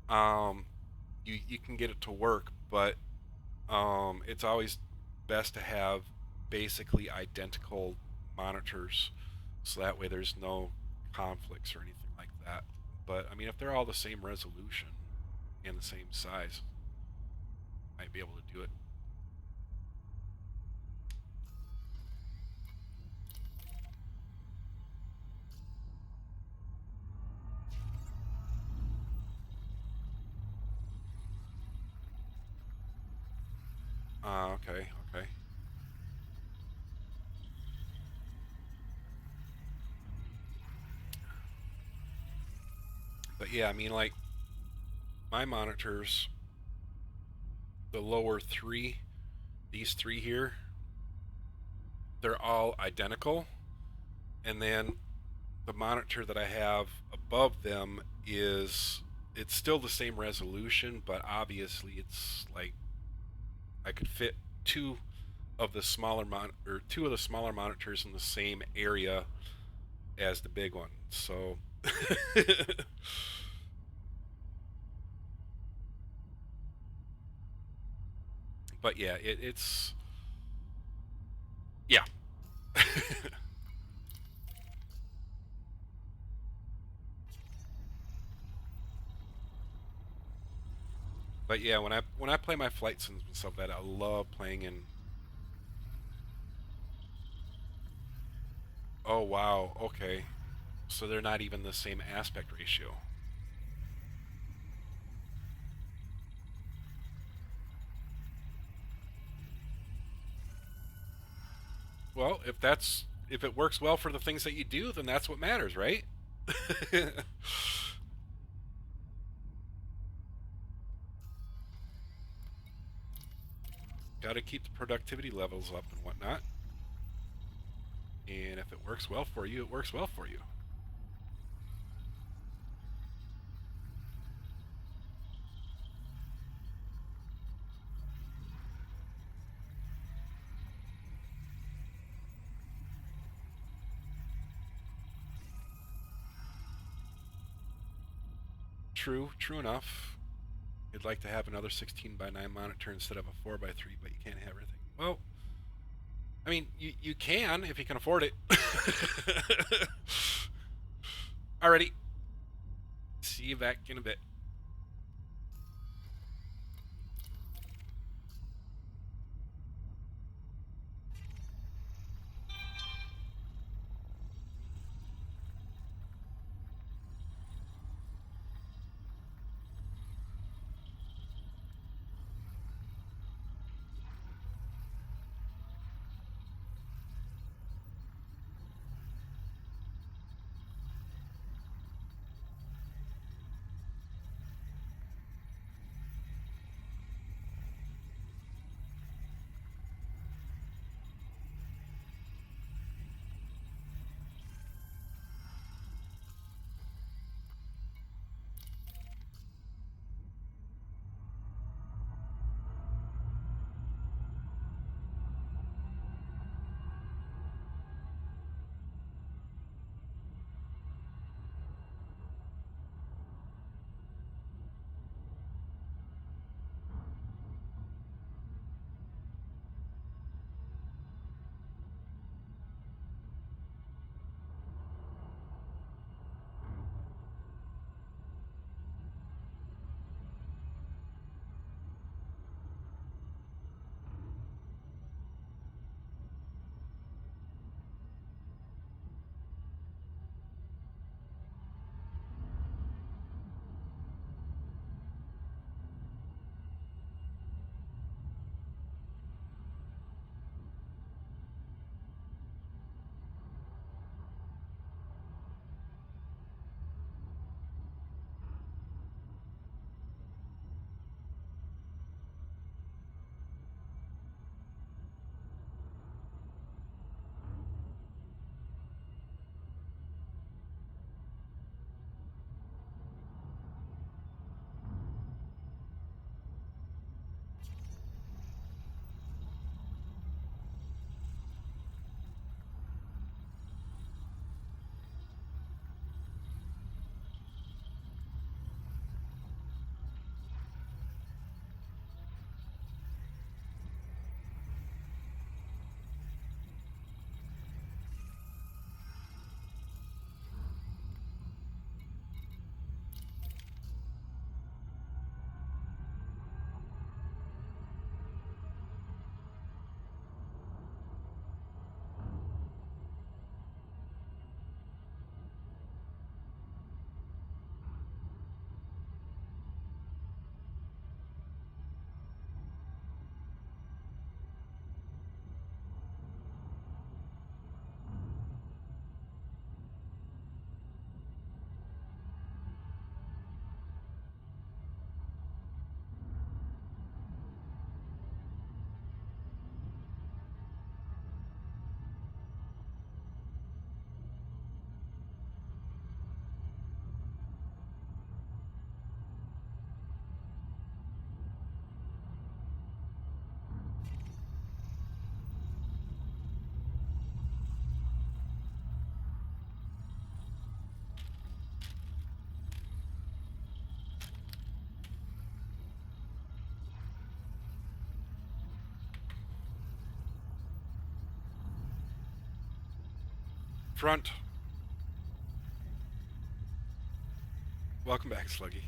um, you can get it to work, but it's always best to have basically identical monitors, so that way there's no conflicts or anything like that. But I mean, if they're all the same resolution and the same size, might be able to do it. Okay, okay. But yeah, I mean, like my monitors, the lower three, these three here, they're all identical, and then the monitor that I have above them is it's still the same resolution, but obviously it's like I could fit two of the smaller monitors in the same area as the big one. So but yeah, it's yeah. But yeah, when I play my flight sims and stuff like that, I love playing in. Oh wow, okay. So they're not even the same aspect ratio. Well, if it works well for the things that you do, then that's what matters, right? Got to keep the productivity levels up and whatnot. And if it works well for you, it works well for you. True, true enough. You'd like to have another 16 by 9 monitor instead of a 4 by 3, but you can't have everything. Well, I mean, you can if you can afford it. Alrighty. See you back in a bit. Front. Welcome back, Sluggy.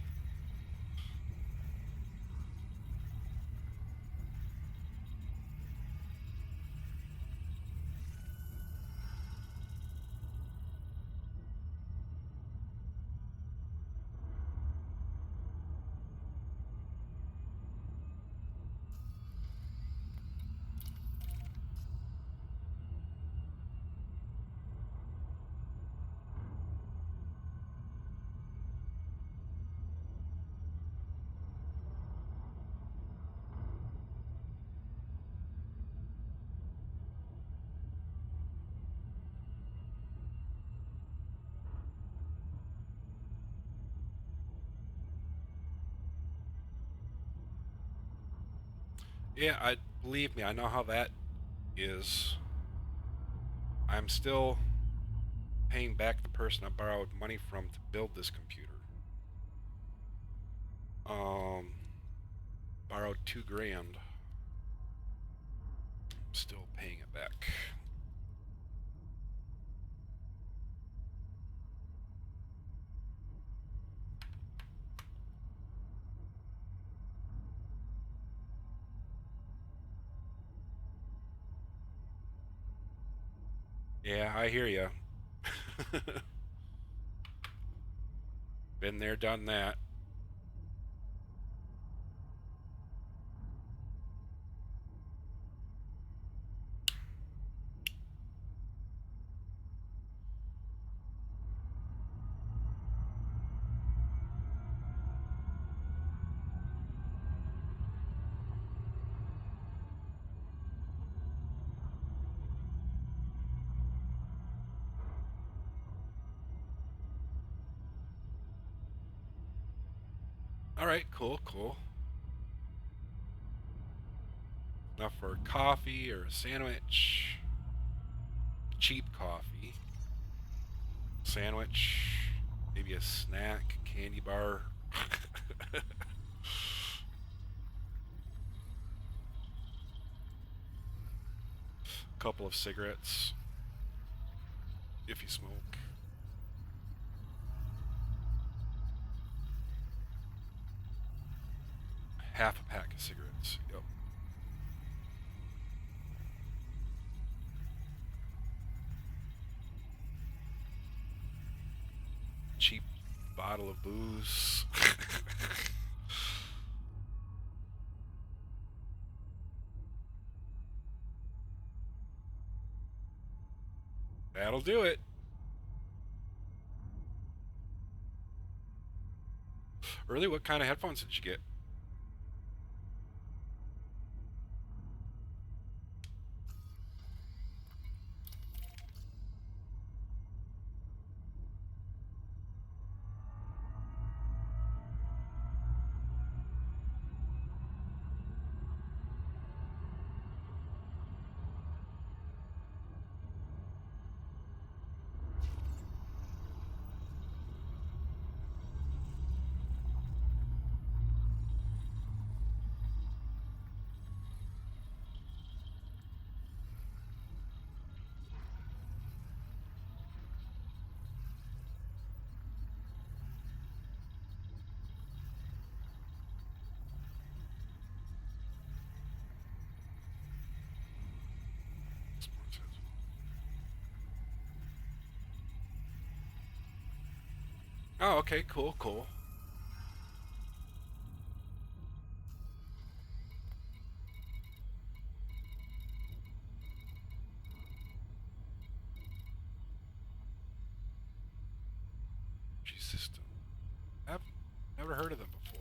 Yeah, believe me, I know how that is. I'm still paying back the person I borrowed money from to build this computer. Borrowed $2,000. Still paying it back. Yeah, I hear ya. Been there, done that. All right, cool, cool. Enough for a coffee or a sandwich. Cheap coffee. Sandwich. Maybe a snack, candy bar. Couple of cigarettes. If you smoke. Half a pack of cigarettes. Yep. Cheap bottle of booze. That'll do it. Really, what kind of headphones did you get? Oh, okay, cool, cool. G-System. I've never heard of them before.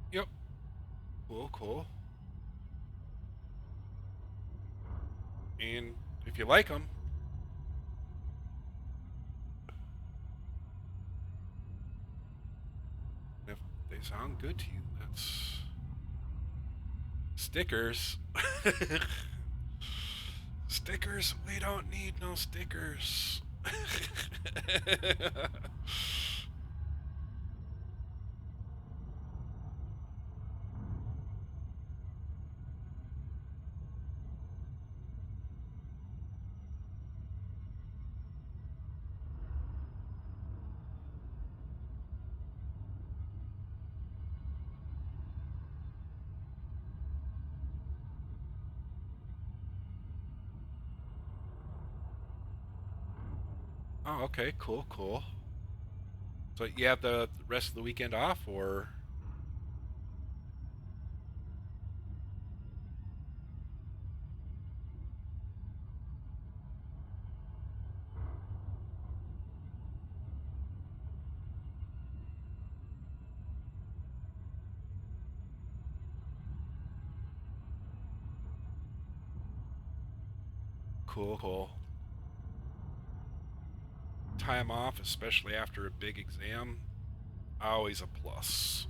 Yep. Cool, cool. And if you like them, sound good to you. That's stickers. Stickers? We don't need no stickers. Oh, okay, cool, cool. So you have the rest of the weekend off, or cool, cool. Time off, especially after a big exam, always a plus.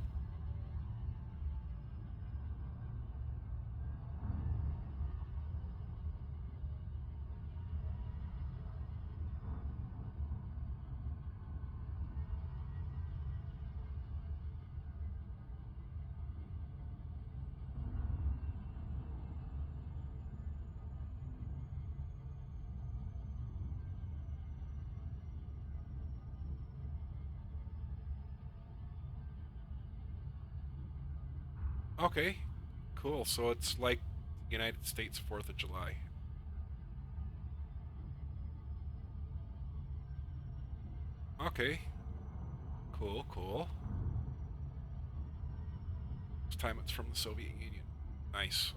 Okay, cool. So it's like United States 4th of July. Okay, cool, cool. This time it's from the Soviet Union. Nice.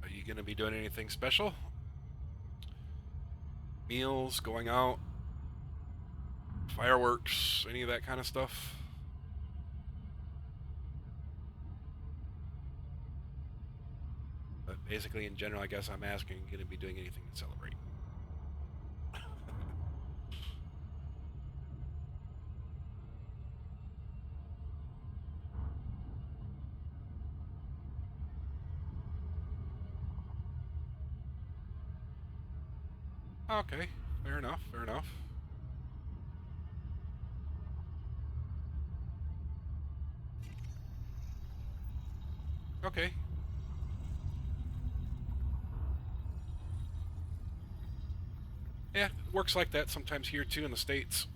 Are you going to be doing anything special? Meals, going out, fireworks, any of that kind of stuff? But basically, in general, I guess I'm asking, going to be doing anything to celebrate? Okay, fair enough, fair enough. Okay. Yeah, it works like that sometimes here too in the States.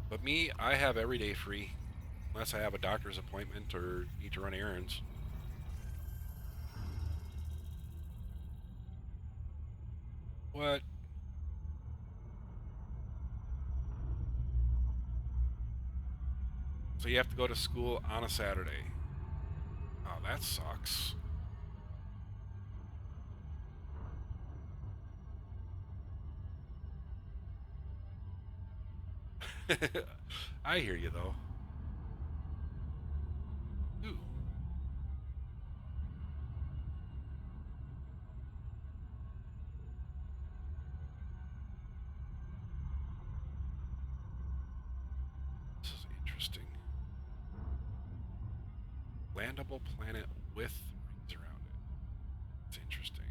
But me, I have every day free, unless I have a doctor's appointment or need to run errands. What? So you have to go to school on a Saturday. Oh, that sucks. I hear you though. Ooh, this is interesting. Landable planet with rings around it. It's interesting.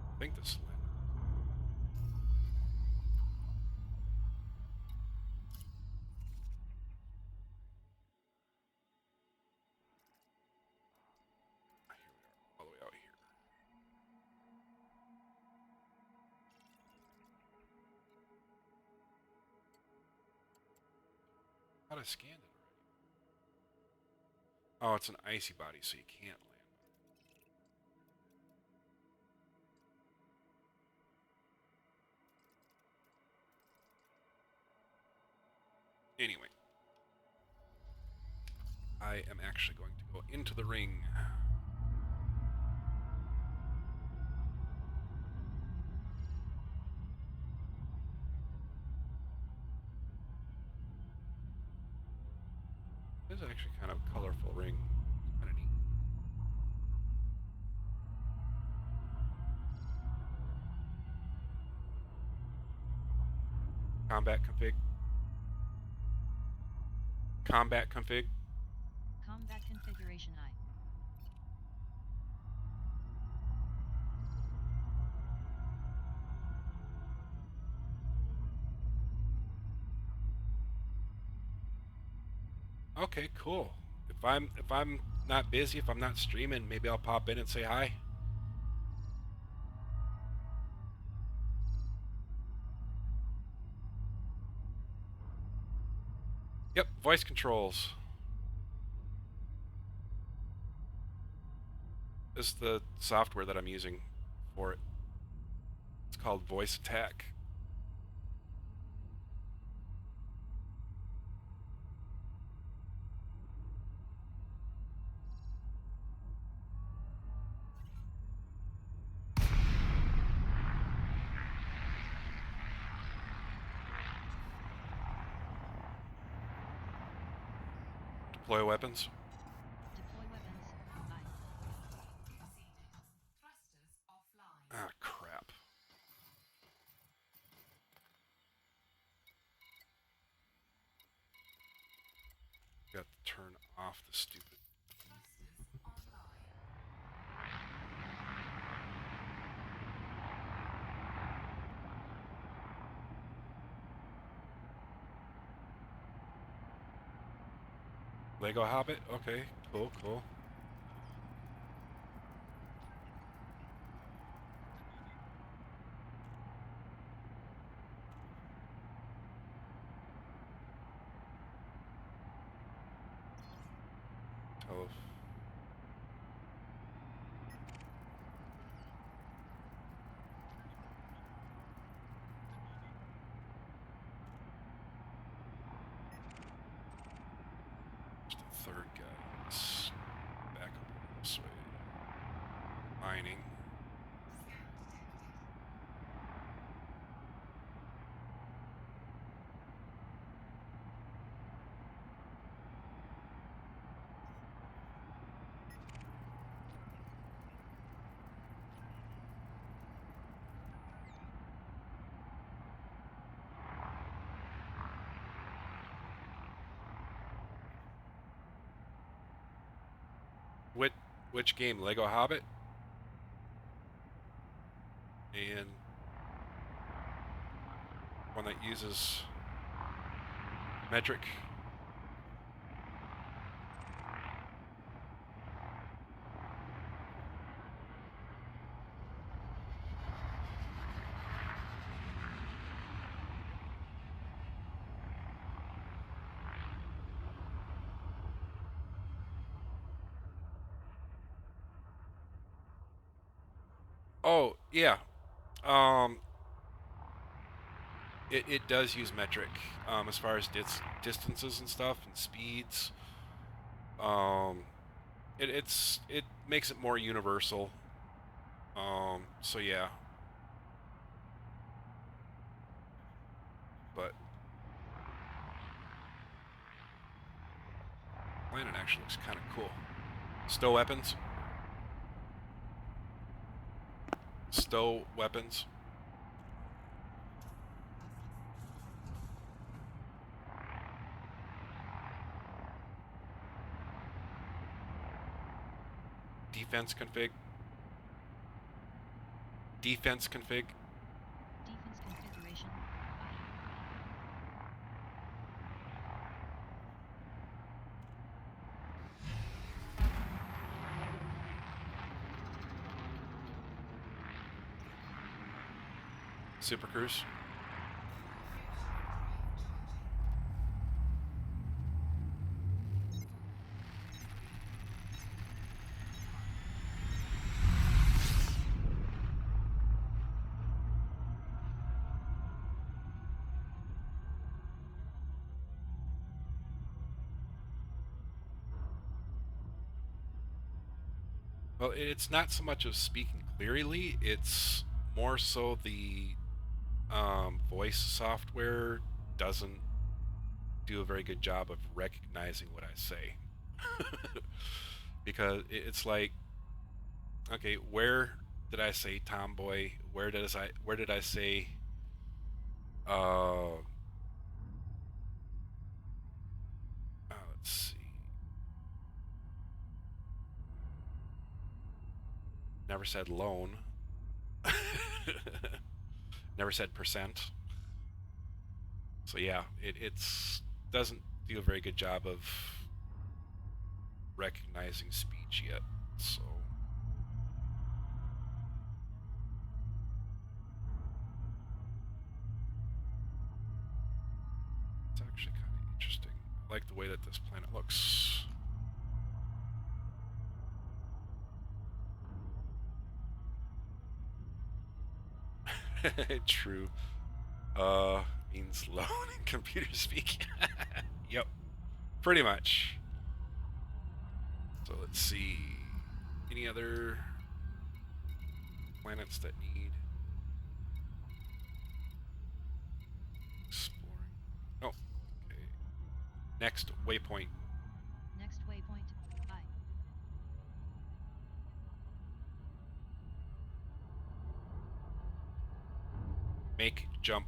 I think this landable. Here we are, all the way out here. thought I scanned it already. Oh, it's an icy body, so you can't land. Anyway, I am actually going to go into the ring. This is actually kind of a colorful ring. Kind of neat. Combat config. Combat config. Combat configuration I. Okay, cool. If I'm not busy, if I'm not streaming, maybe I'll pop in and say hi. Yep, voice controls. This is the software that I'm using for it. It's called Voice Attack. Deploy weapons. Deploy weapons I. Ah, crap. Got to turn off the stupid. Lego Hobbit? Okay, cool, cool. Oh. There's the third guy. Let's back up this way. Mining. Which game? Lego Hobbit? And one that uses metric. Oh, yeah. Um, it does use metric as far as distances and stuff and speeds. Um, it makes it more universal. So yeah. But planet actually looks kind of cool. Stow weapons. Stow weapons. Defense config. Defense config. Defense configuration I. Super Cruise. Well, it's not so much of speaking clearly, it's more so the voice software doesn't do a very good job of recognizing what I say. Because it's like, okay, where did I say tomboy? Where did I say uh, let's see. Never said loan. Never said percent. So yeah, it's doesn't do a very good job of recognizing speech yet. So it's actually kind of interesting. I like the way that this planet looks. True. Uh, means loan in computer speak. Yep, pretty much. So let's see. Any other planets that need exploring? Oh, okay. Next waypoint. Next waypoint, I. Make jump.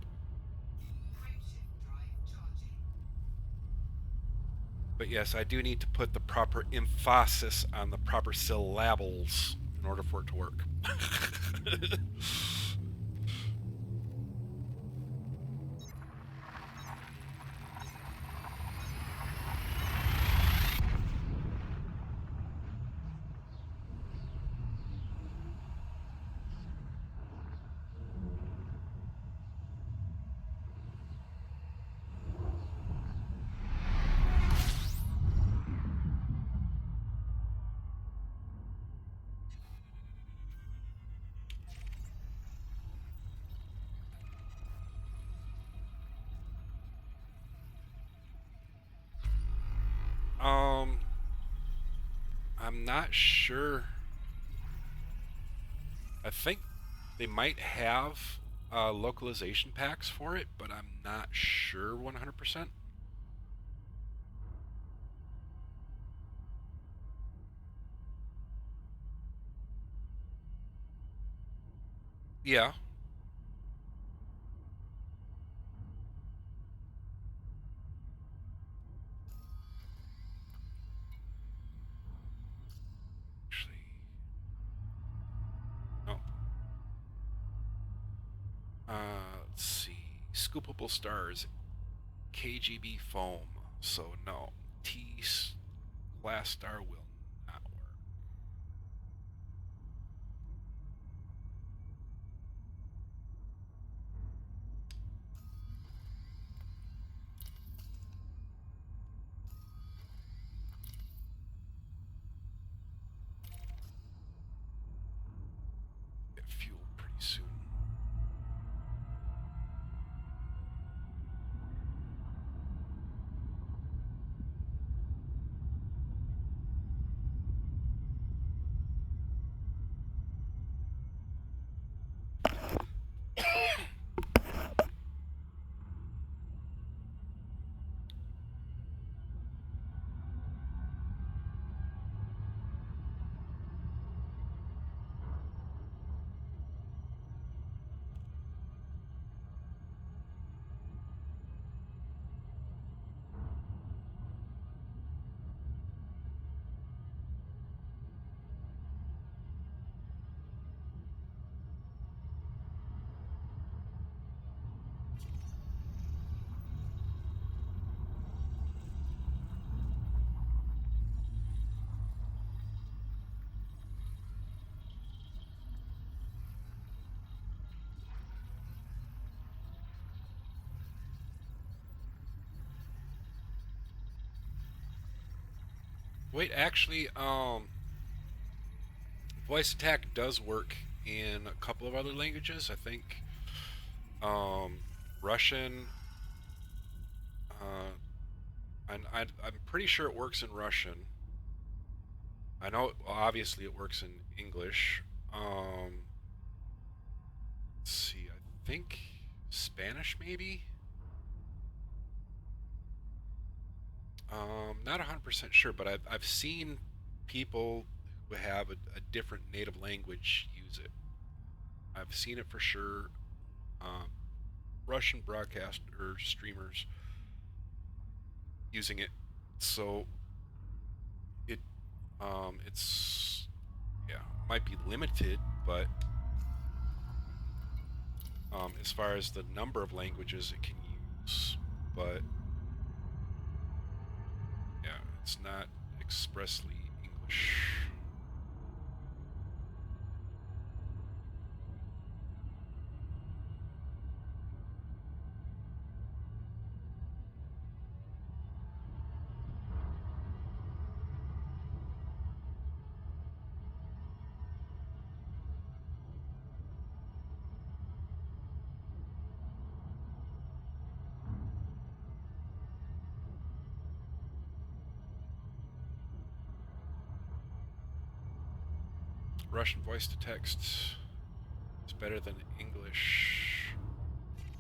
But yes, I do need to put the proper emphasis on the proper syllables in order for it to work. um, I'm not sure. I think they might have localization packs for it, but I'm not sure 100%. Yeah. Actually, no. Let's see. Scoopable stars, KGB foam. So no. T class star will not work. Get fuel pretty soon. Wait, actually, voice attack does work in a couple of other languages. I think Russian. I'm pretty sure it works in Russian. I know, obviously, it works in English. Let's see. I think Spanish, maybe. Not 100% sure, but I've seen people who have a different native language use it. I've seen it for sure. Um, Russian broadcaster streamers using it. So it it's yeah, might be limited, but as far as the number of languages it can use, but yeah, it's not expressly English. Russian voice to text is better than English.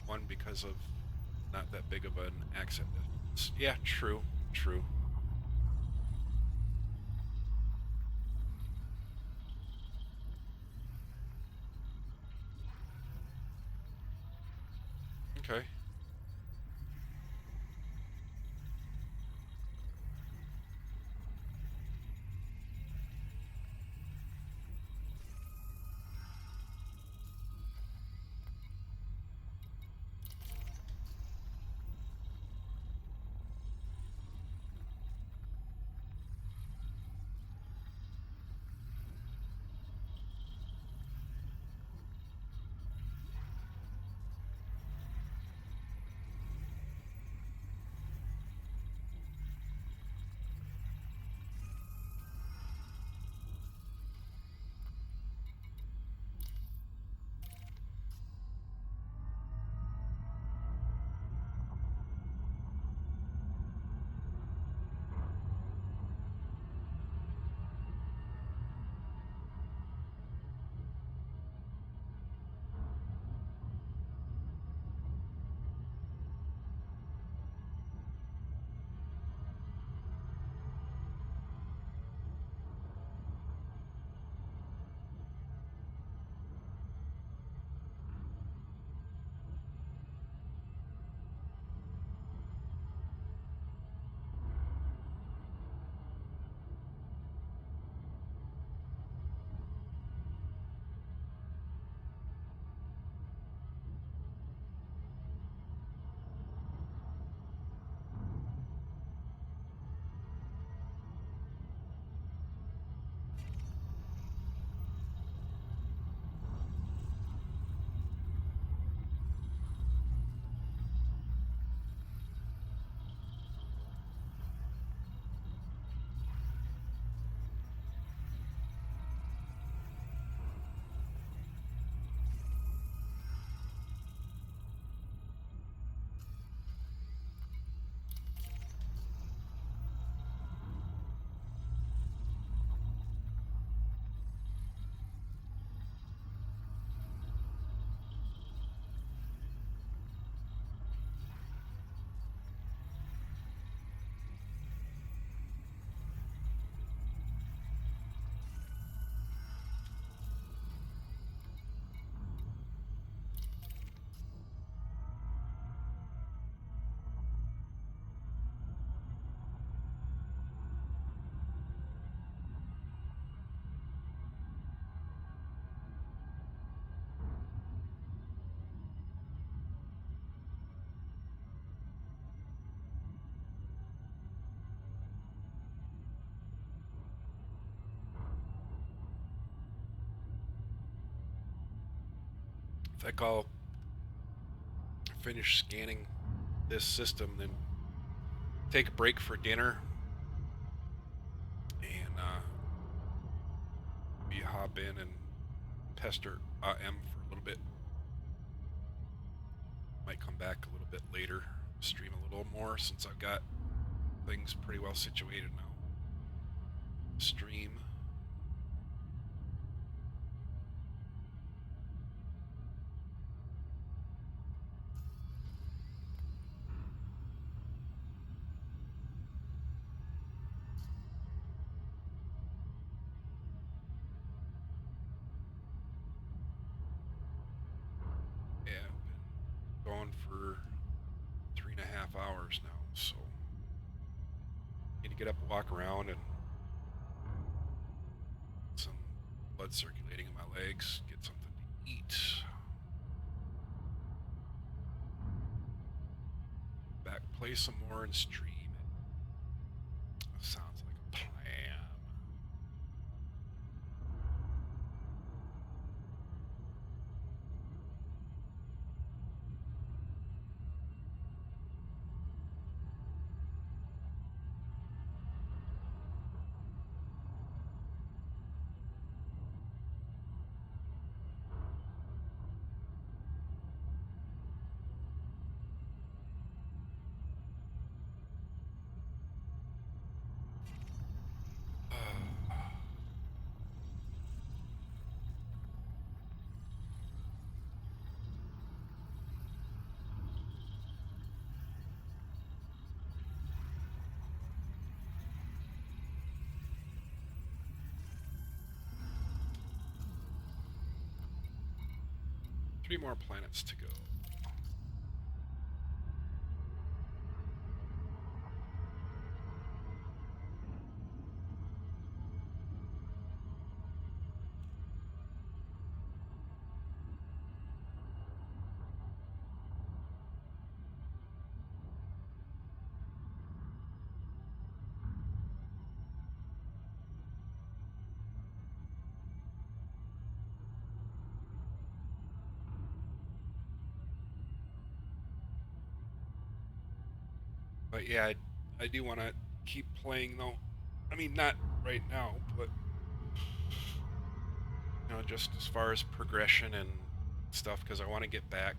One, because of not that big of an accent difference. Yeah, true, true. Okay. I think I'll finish scanning this system, then take a break for dinner, and maybe hop in and pester M for a little bit. Might come back a little bit later, stream a little more since I've got things pretty well situated now. Stream. get up, walk around, and some blood circulating in my legs, get something to eat. Back, play some more and stream it. Sounds like a plan. Three more planets to go. But yeah, I do want to keep playing though. I mean, not right now, but just as far as progression and stuff, because I want to get back,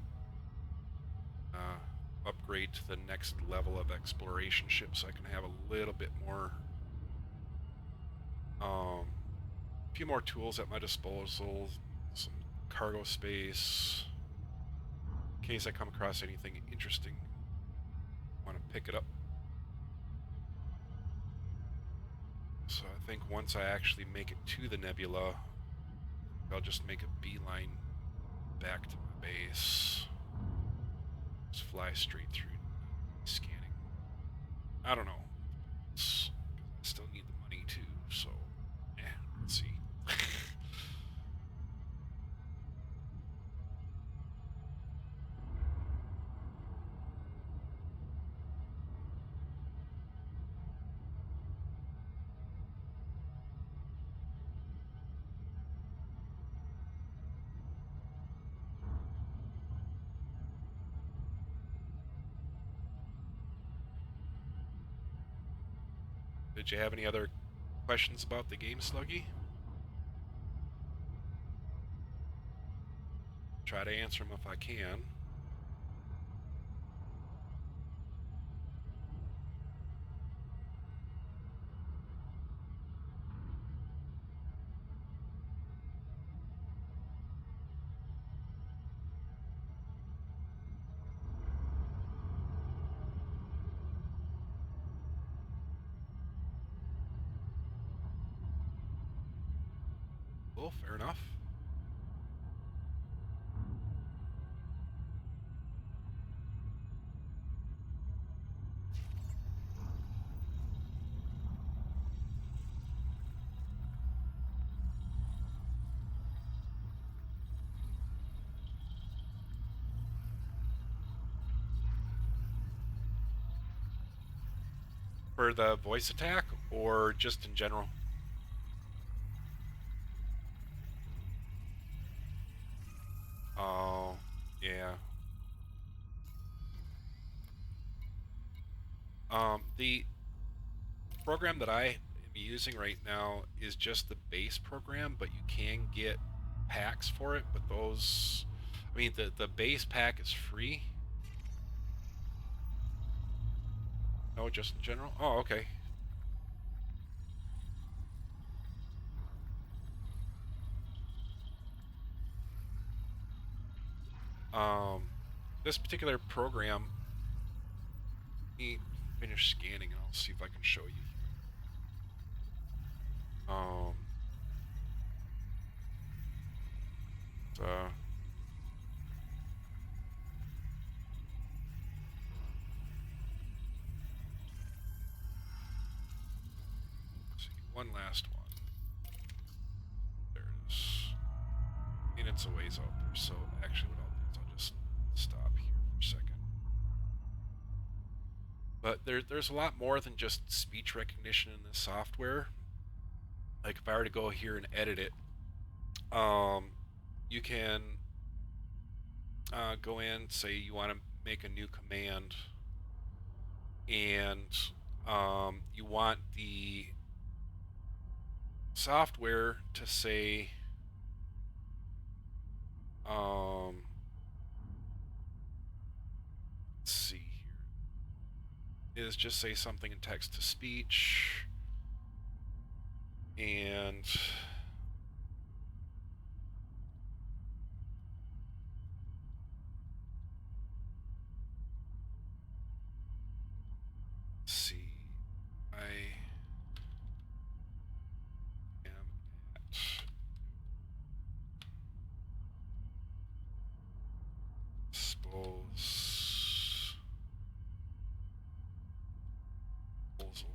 upgrade to the next level of exploration ship, so I can have a little bit more, a few more tools at my disposal, some cargo space, in case I come across anything interesting. I want to pick it up. So I think once I actually make it to the nebula, I'll just make a beeline back to my base. Just fly straight through scanning. I don't know. I still need the money too, so let's see. Did you have any other questions about the game, Sluggy? Try to answer them if I can. Cool, fair enough. For the voice attack, or just in general? Oh, yeah. The program that I am using right now is just the base program, but you can get packs for it, but those... I mean, the base pack is free. No, just in general? Oh, okay. This particular program, let me finish scanning and I'll see if I can show you. So one last one. There it is. And it's a ways out there, so actually what I'll do is I'll just stop here for a second. But there's a lot more than just speech recognition in this software. Like if I were to go here and edit it, you can go in, say you want to make a new command, and you want the software to say, let's see here, is just say something in text to speech, and let's see, I am at disposal as I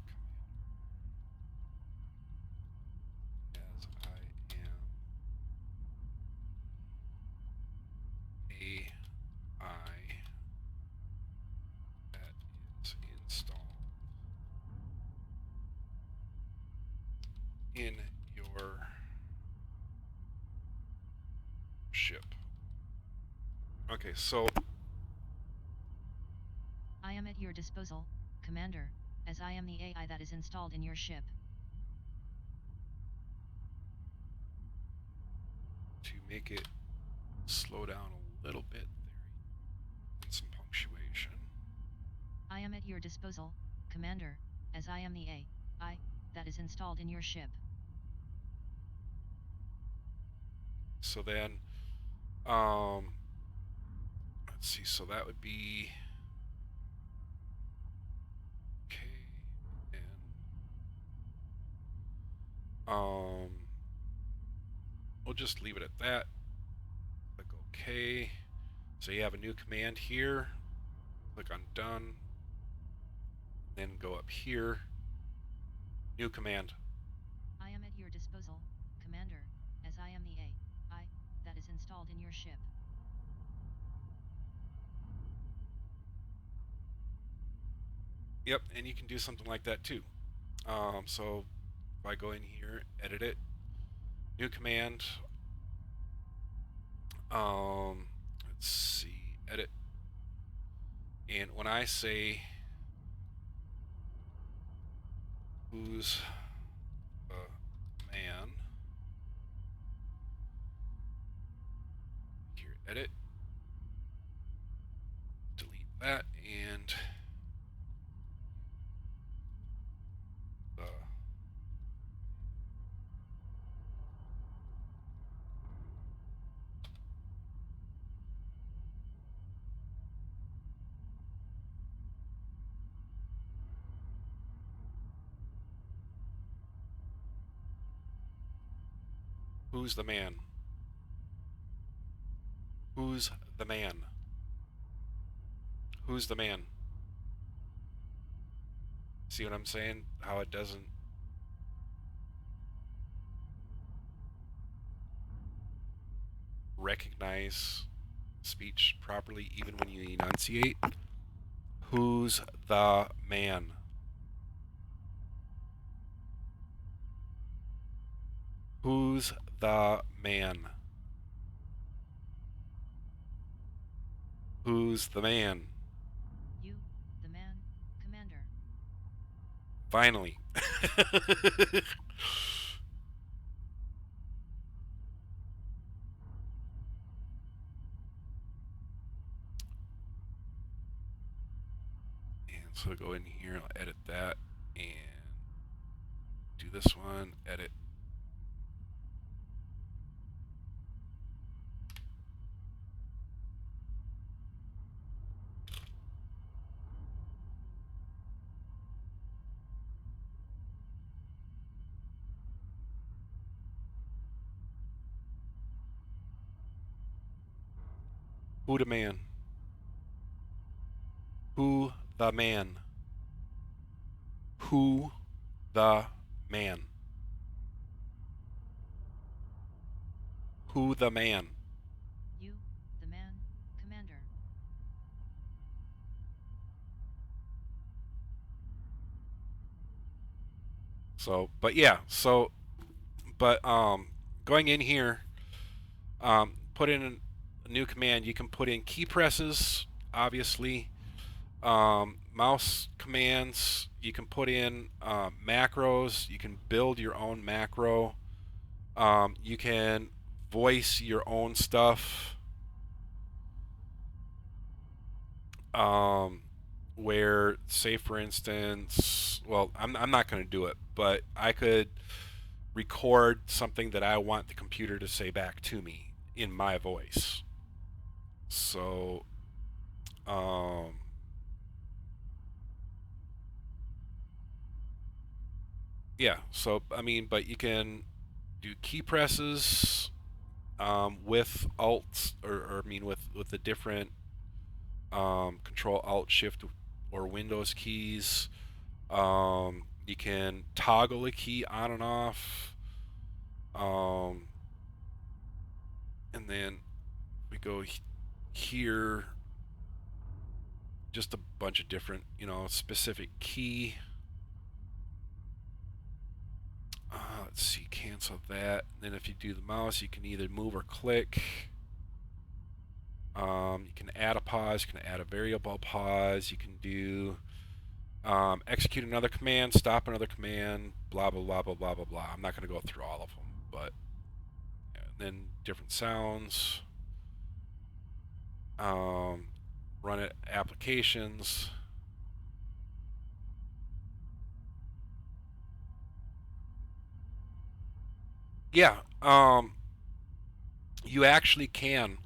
am AI that is installed in your ship. Okay, so I am at your disposal, Commander, as I am the AI that is installed in your ship. to make it slow down a little bit there and some punctuation. I am at your disposal, Commander, as I am the AI that is installed in your ship. So then, let's see, so that would be okay, and we'll just leave it at that. Click OK. So you have a new command here. Click on Done. Then go up here. New command. I am at your disposal, Commander, as I am the AI that is installed in your ship. Yep, and you can do something like that too. So if I go in here, edit it, new command. Let's see, edit. And when I say who's the man, here, edit, delete that, and who's the man? Who's the man? Who's the man? See what I'm saying? How it doesn't recognize speech properly even when you enunciate. Who's the man? Who's the man? Who's the man? You, the man, Commander. Finally. And so go in here, I'll edit that and do this one, edit. Who the man? Who the man? Who the man? Who the man? You, the man, Commander. So, but yeah, so, but going in here, put in a new command. You can put in key presses, obviously. Mouse commands. You can put in macros. You can build your own macro. You can voice your own stuff. Um, where, say, for instance, well, I'm not going to do it, but I could record something that I want the computer to say back to me in my voice. So, um, yeah. So, I mean, but you can do key presses with Alt, or I mean, with the different Control Alt Shift or Windows keys. You can toggle a key on and off. Um, and then we go here, just a bunch of different, specific key. Let's see, cancel that. And then if you do the mouse, you can either move or click. You can add a pause, you can add a variable pause, you can do execute another command, stop another command, blah, blah, blah, blah, blah, blah, blah. I'm not going to go through all of them, but yeah, then different sounds. Run it applications. Yeah, you actually can.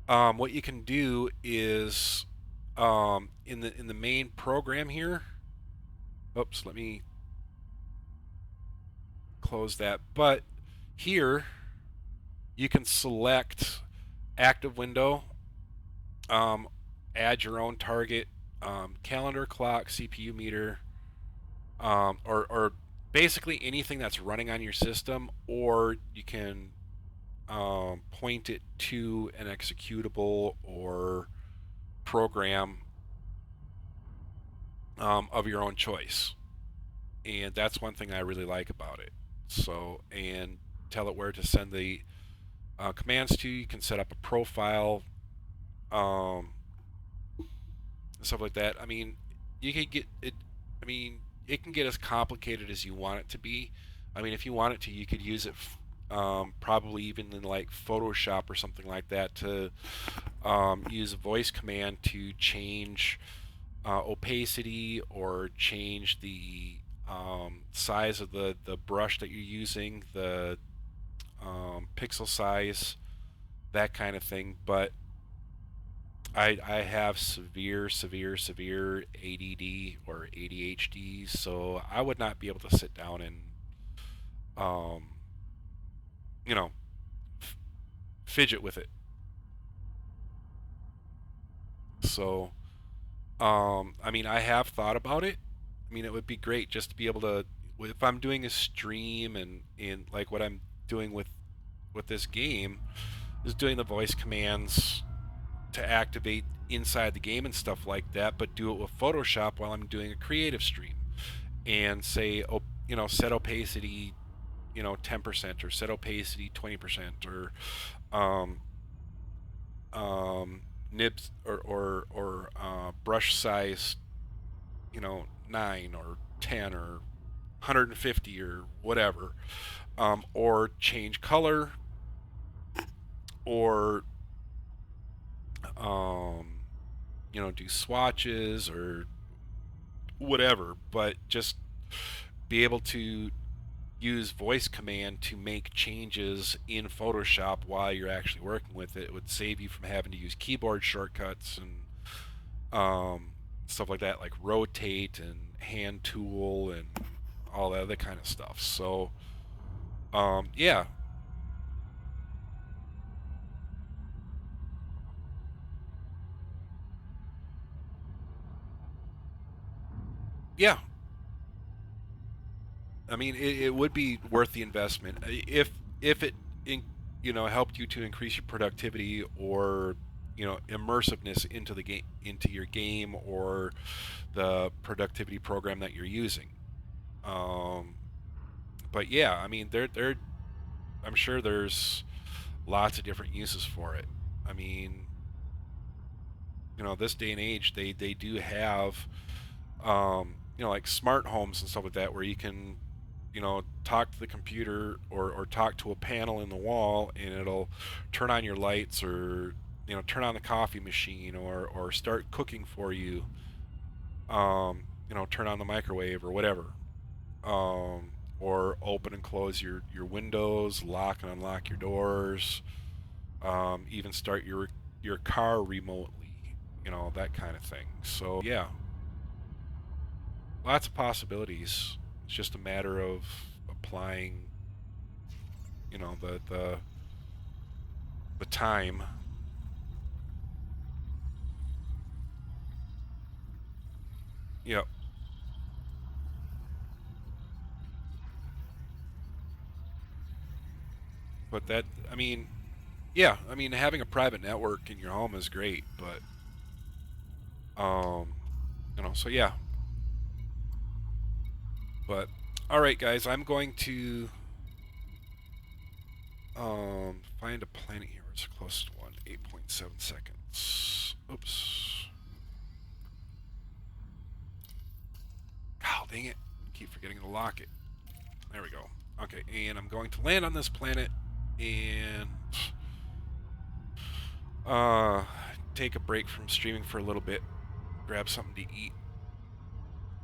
What you can do is in the main program here. Oops, let me close that. But here you can select active window, um, add your own target, calendar, clock, CPU meter, or basically anything that's running on your system, or you can point it to an executable or program of your own choice. And that's one thing I really like about it. So, and tell it where to send the commands to. You can set up a profile, um, stuff like that. I mean, you can get it. I mean, it can get as complicated as you want it to be. I mean, if you want it to, you could use it probably even in like Photoshop or something like that to use a voice command to change opacity or change the size of the brush that you're using, the pixel size, that kind of thing. But I have severe ADD or ADHD, so I would not be able to sit down and um, you know f- fidget with it. So I mean, I have thought about it. I mean, it would be great just to be able to, if I'm doing a stream and like what I'm doing with this game, is doing the voice commands to activate inside the game and stuff like that, but do it with Photoshop while I'm doing a creative stream, and say, set opacity, 10%, or set opacity 20%, or um, nibs or brush size, 9 or 10 or 150 or whatever, or change color, or um, do swatches or whatever, but just be able to use voice command to make changes in Photoshop while you're actually working with it. It would save you from having to use keyboard shortcuts and stuff like that, like rotate and hand tool and all that other kind of stuff. So, yeah, yeah. I mean, it would be worth the investment if it in, helped you to increase your productivity or immersiveness into the game, into your game, or the productivity program that you're using. Um, but yeah, I mean, I'm sure there's lots of different uses for it. I mean, this day and age, they do have, like smart homes and stuff like that, where you can, talk to the computer or talk to a panel in the wall, and it'll turn on your lights, or turn on the coffee machine, or start cooking for you. Turn on the microwave or whatever. Or open and close your windows, lock and unlock your doors, even start your car remotely, that kind of thing. So yeah, lots of possibilities. It's just a matter of applying, the time. Yep. But that, I mean, yeah, I mean, having a private network in your home is great, but um, so yeah. But all right, guys, I'm going to find a planet here. Where's the closest one? 8.7 seconds. Oops. Oh, dang it. Keep forgetting to lock it. There we go. Okay, and I'm going to land on this planet and uh, take a break from streaming for a little bit, grab something to eat.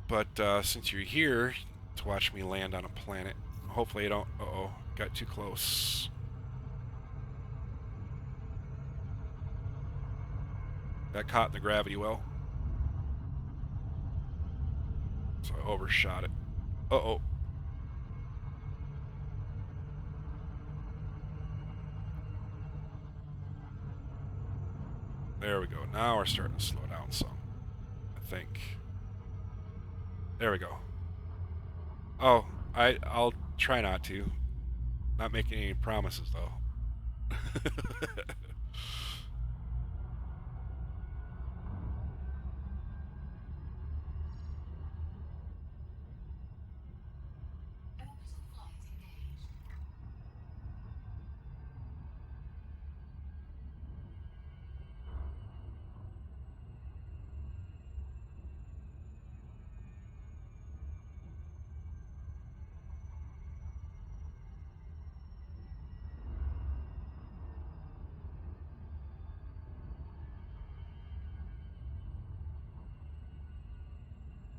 But since you're here to watch me land on a planet, hopefully I don't. Uh-oh, got too close. Got caught in the gravity well, so I overshot it. Uh-oh. There we go. Now we're starting to slow down some, I think. There we go. Oh, I'll try not to. Not making any promises though.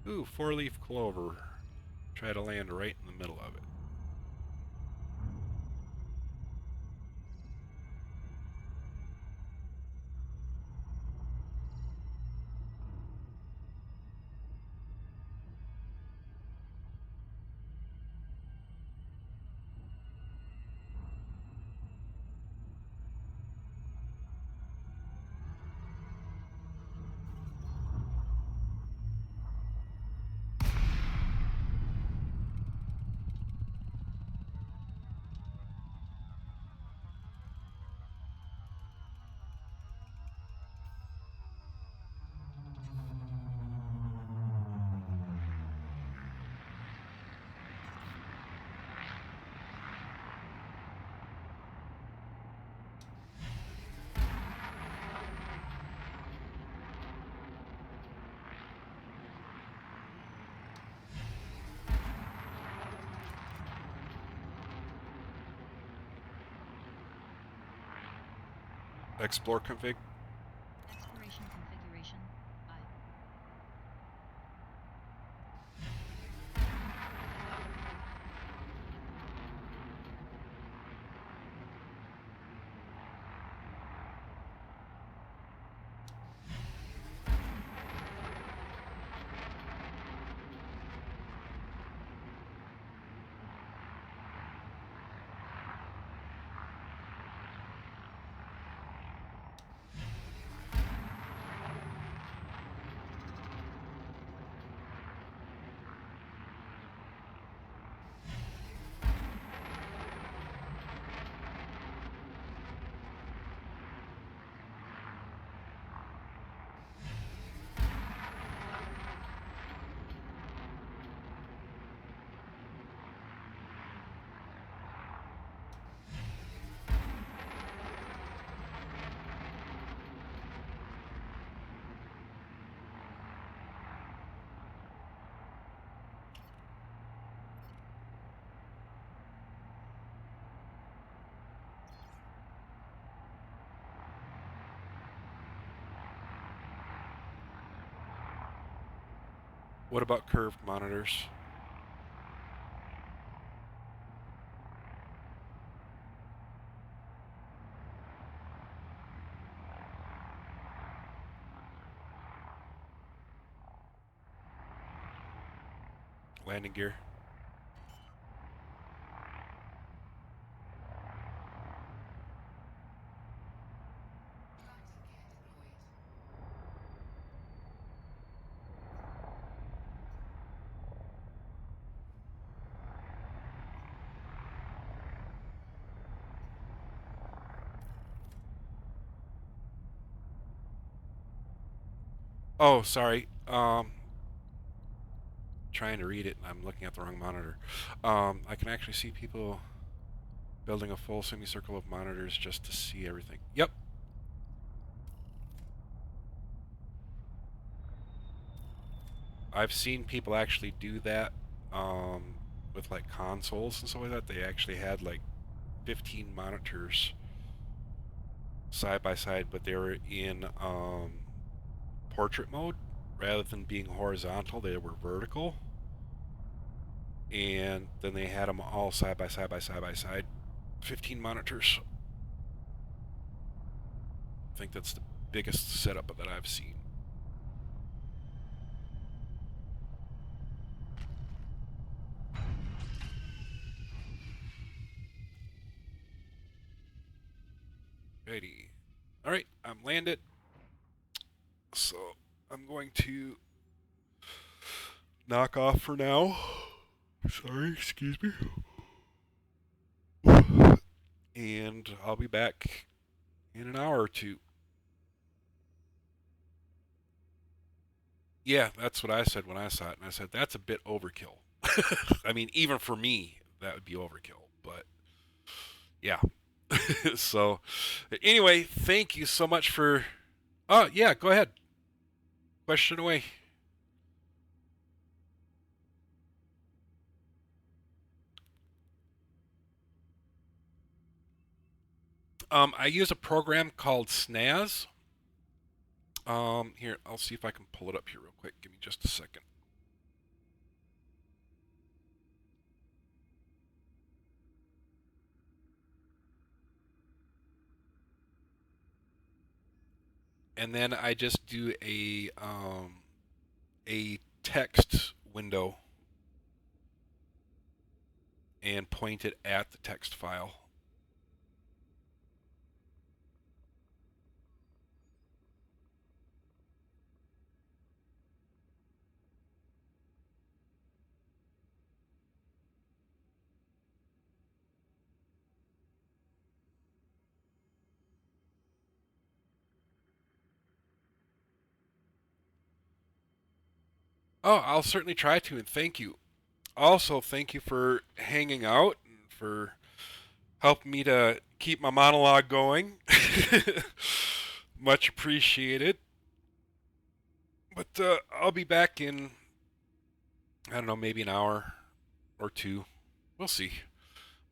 Ooh, four-leaf clover. Try to land right in the middle of it. Explore config. Exploration configuration. I. What about curved monitors? Landing gear. Oh, sorry. Trying to read it and I'm looking at the wrong monitor. I can actually see people building a full semicircle of monitors just to see everything. Yep. I've seen people actually do that with like consoles and stuff like that. They actually had like 15 monitors side by side, but they were in portrait mode rather than being horizontal. They were vertical, and then they had them all side by side by side by side. 15 monitors. I think that's the biggest setup that I've seen. Righty. Alright, I'm landed. So I'm going to knock off for now. Sorry, excuse me. And I'll be back in an hour or two. Yeah, that's what I said when I saw it. And I said, that's a bit overkill. I mean, even for me, that would be overkill. But yeah. So anyway, thank you so much for. Oh, yeah, go ahead. Question away. I use a program called Snaz. Here, I'll see if I can pull it up here real quick. Give me just a second. And then I just do a text window and point it at the text file. Oh, I'll certainly try to, and thank you. Also, thank you for hanging out and for helping me to keep my monologue going. Much appreciated. But I'll be back in, I don't know, maybe an hour or two. We'll see.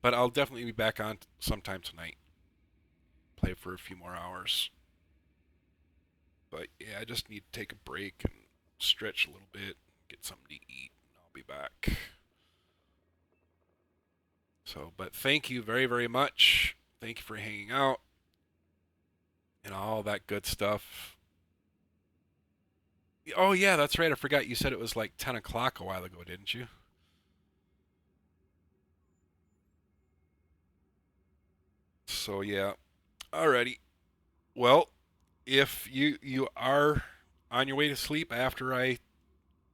But I'll definitely be back on sometime tonight. Play for a few more hours. But yeah, I just need to take a break and stretch a little bit, get something to eat, and I'll be back. So, but thank you very, very much. Thank you for hanging out and all that good stuff. Oh, yeah, that's right. I forgot you said it was like 10 o'clock a while ago, didn't you? So, yeah. Alrighty. Well, if you are on your way to sleep after I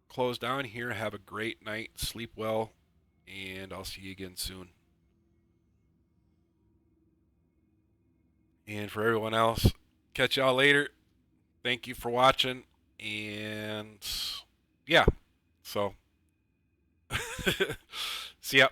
close down here, have a great night. Sleep well. And I'll see you again soon. And for everyone else, catch y'all later. Thank you for watching. And yeah, so see ya.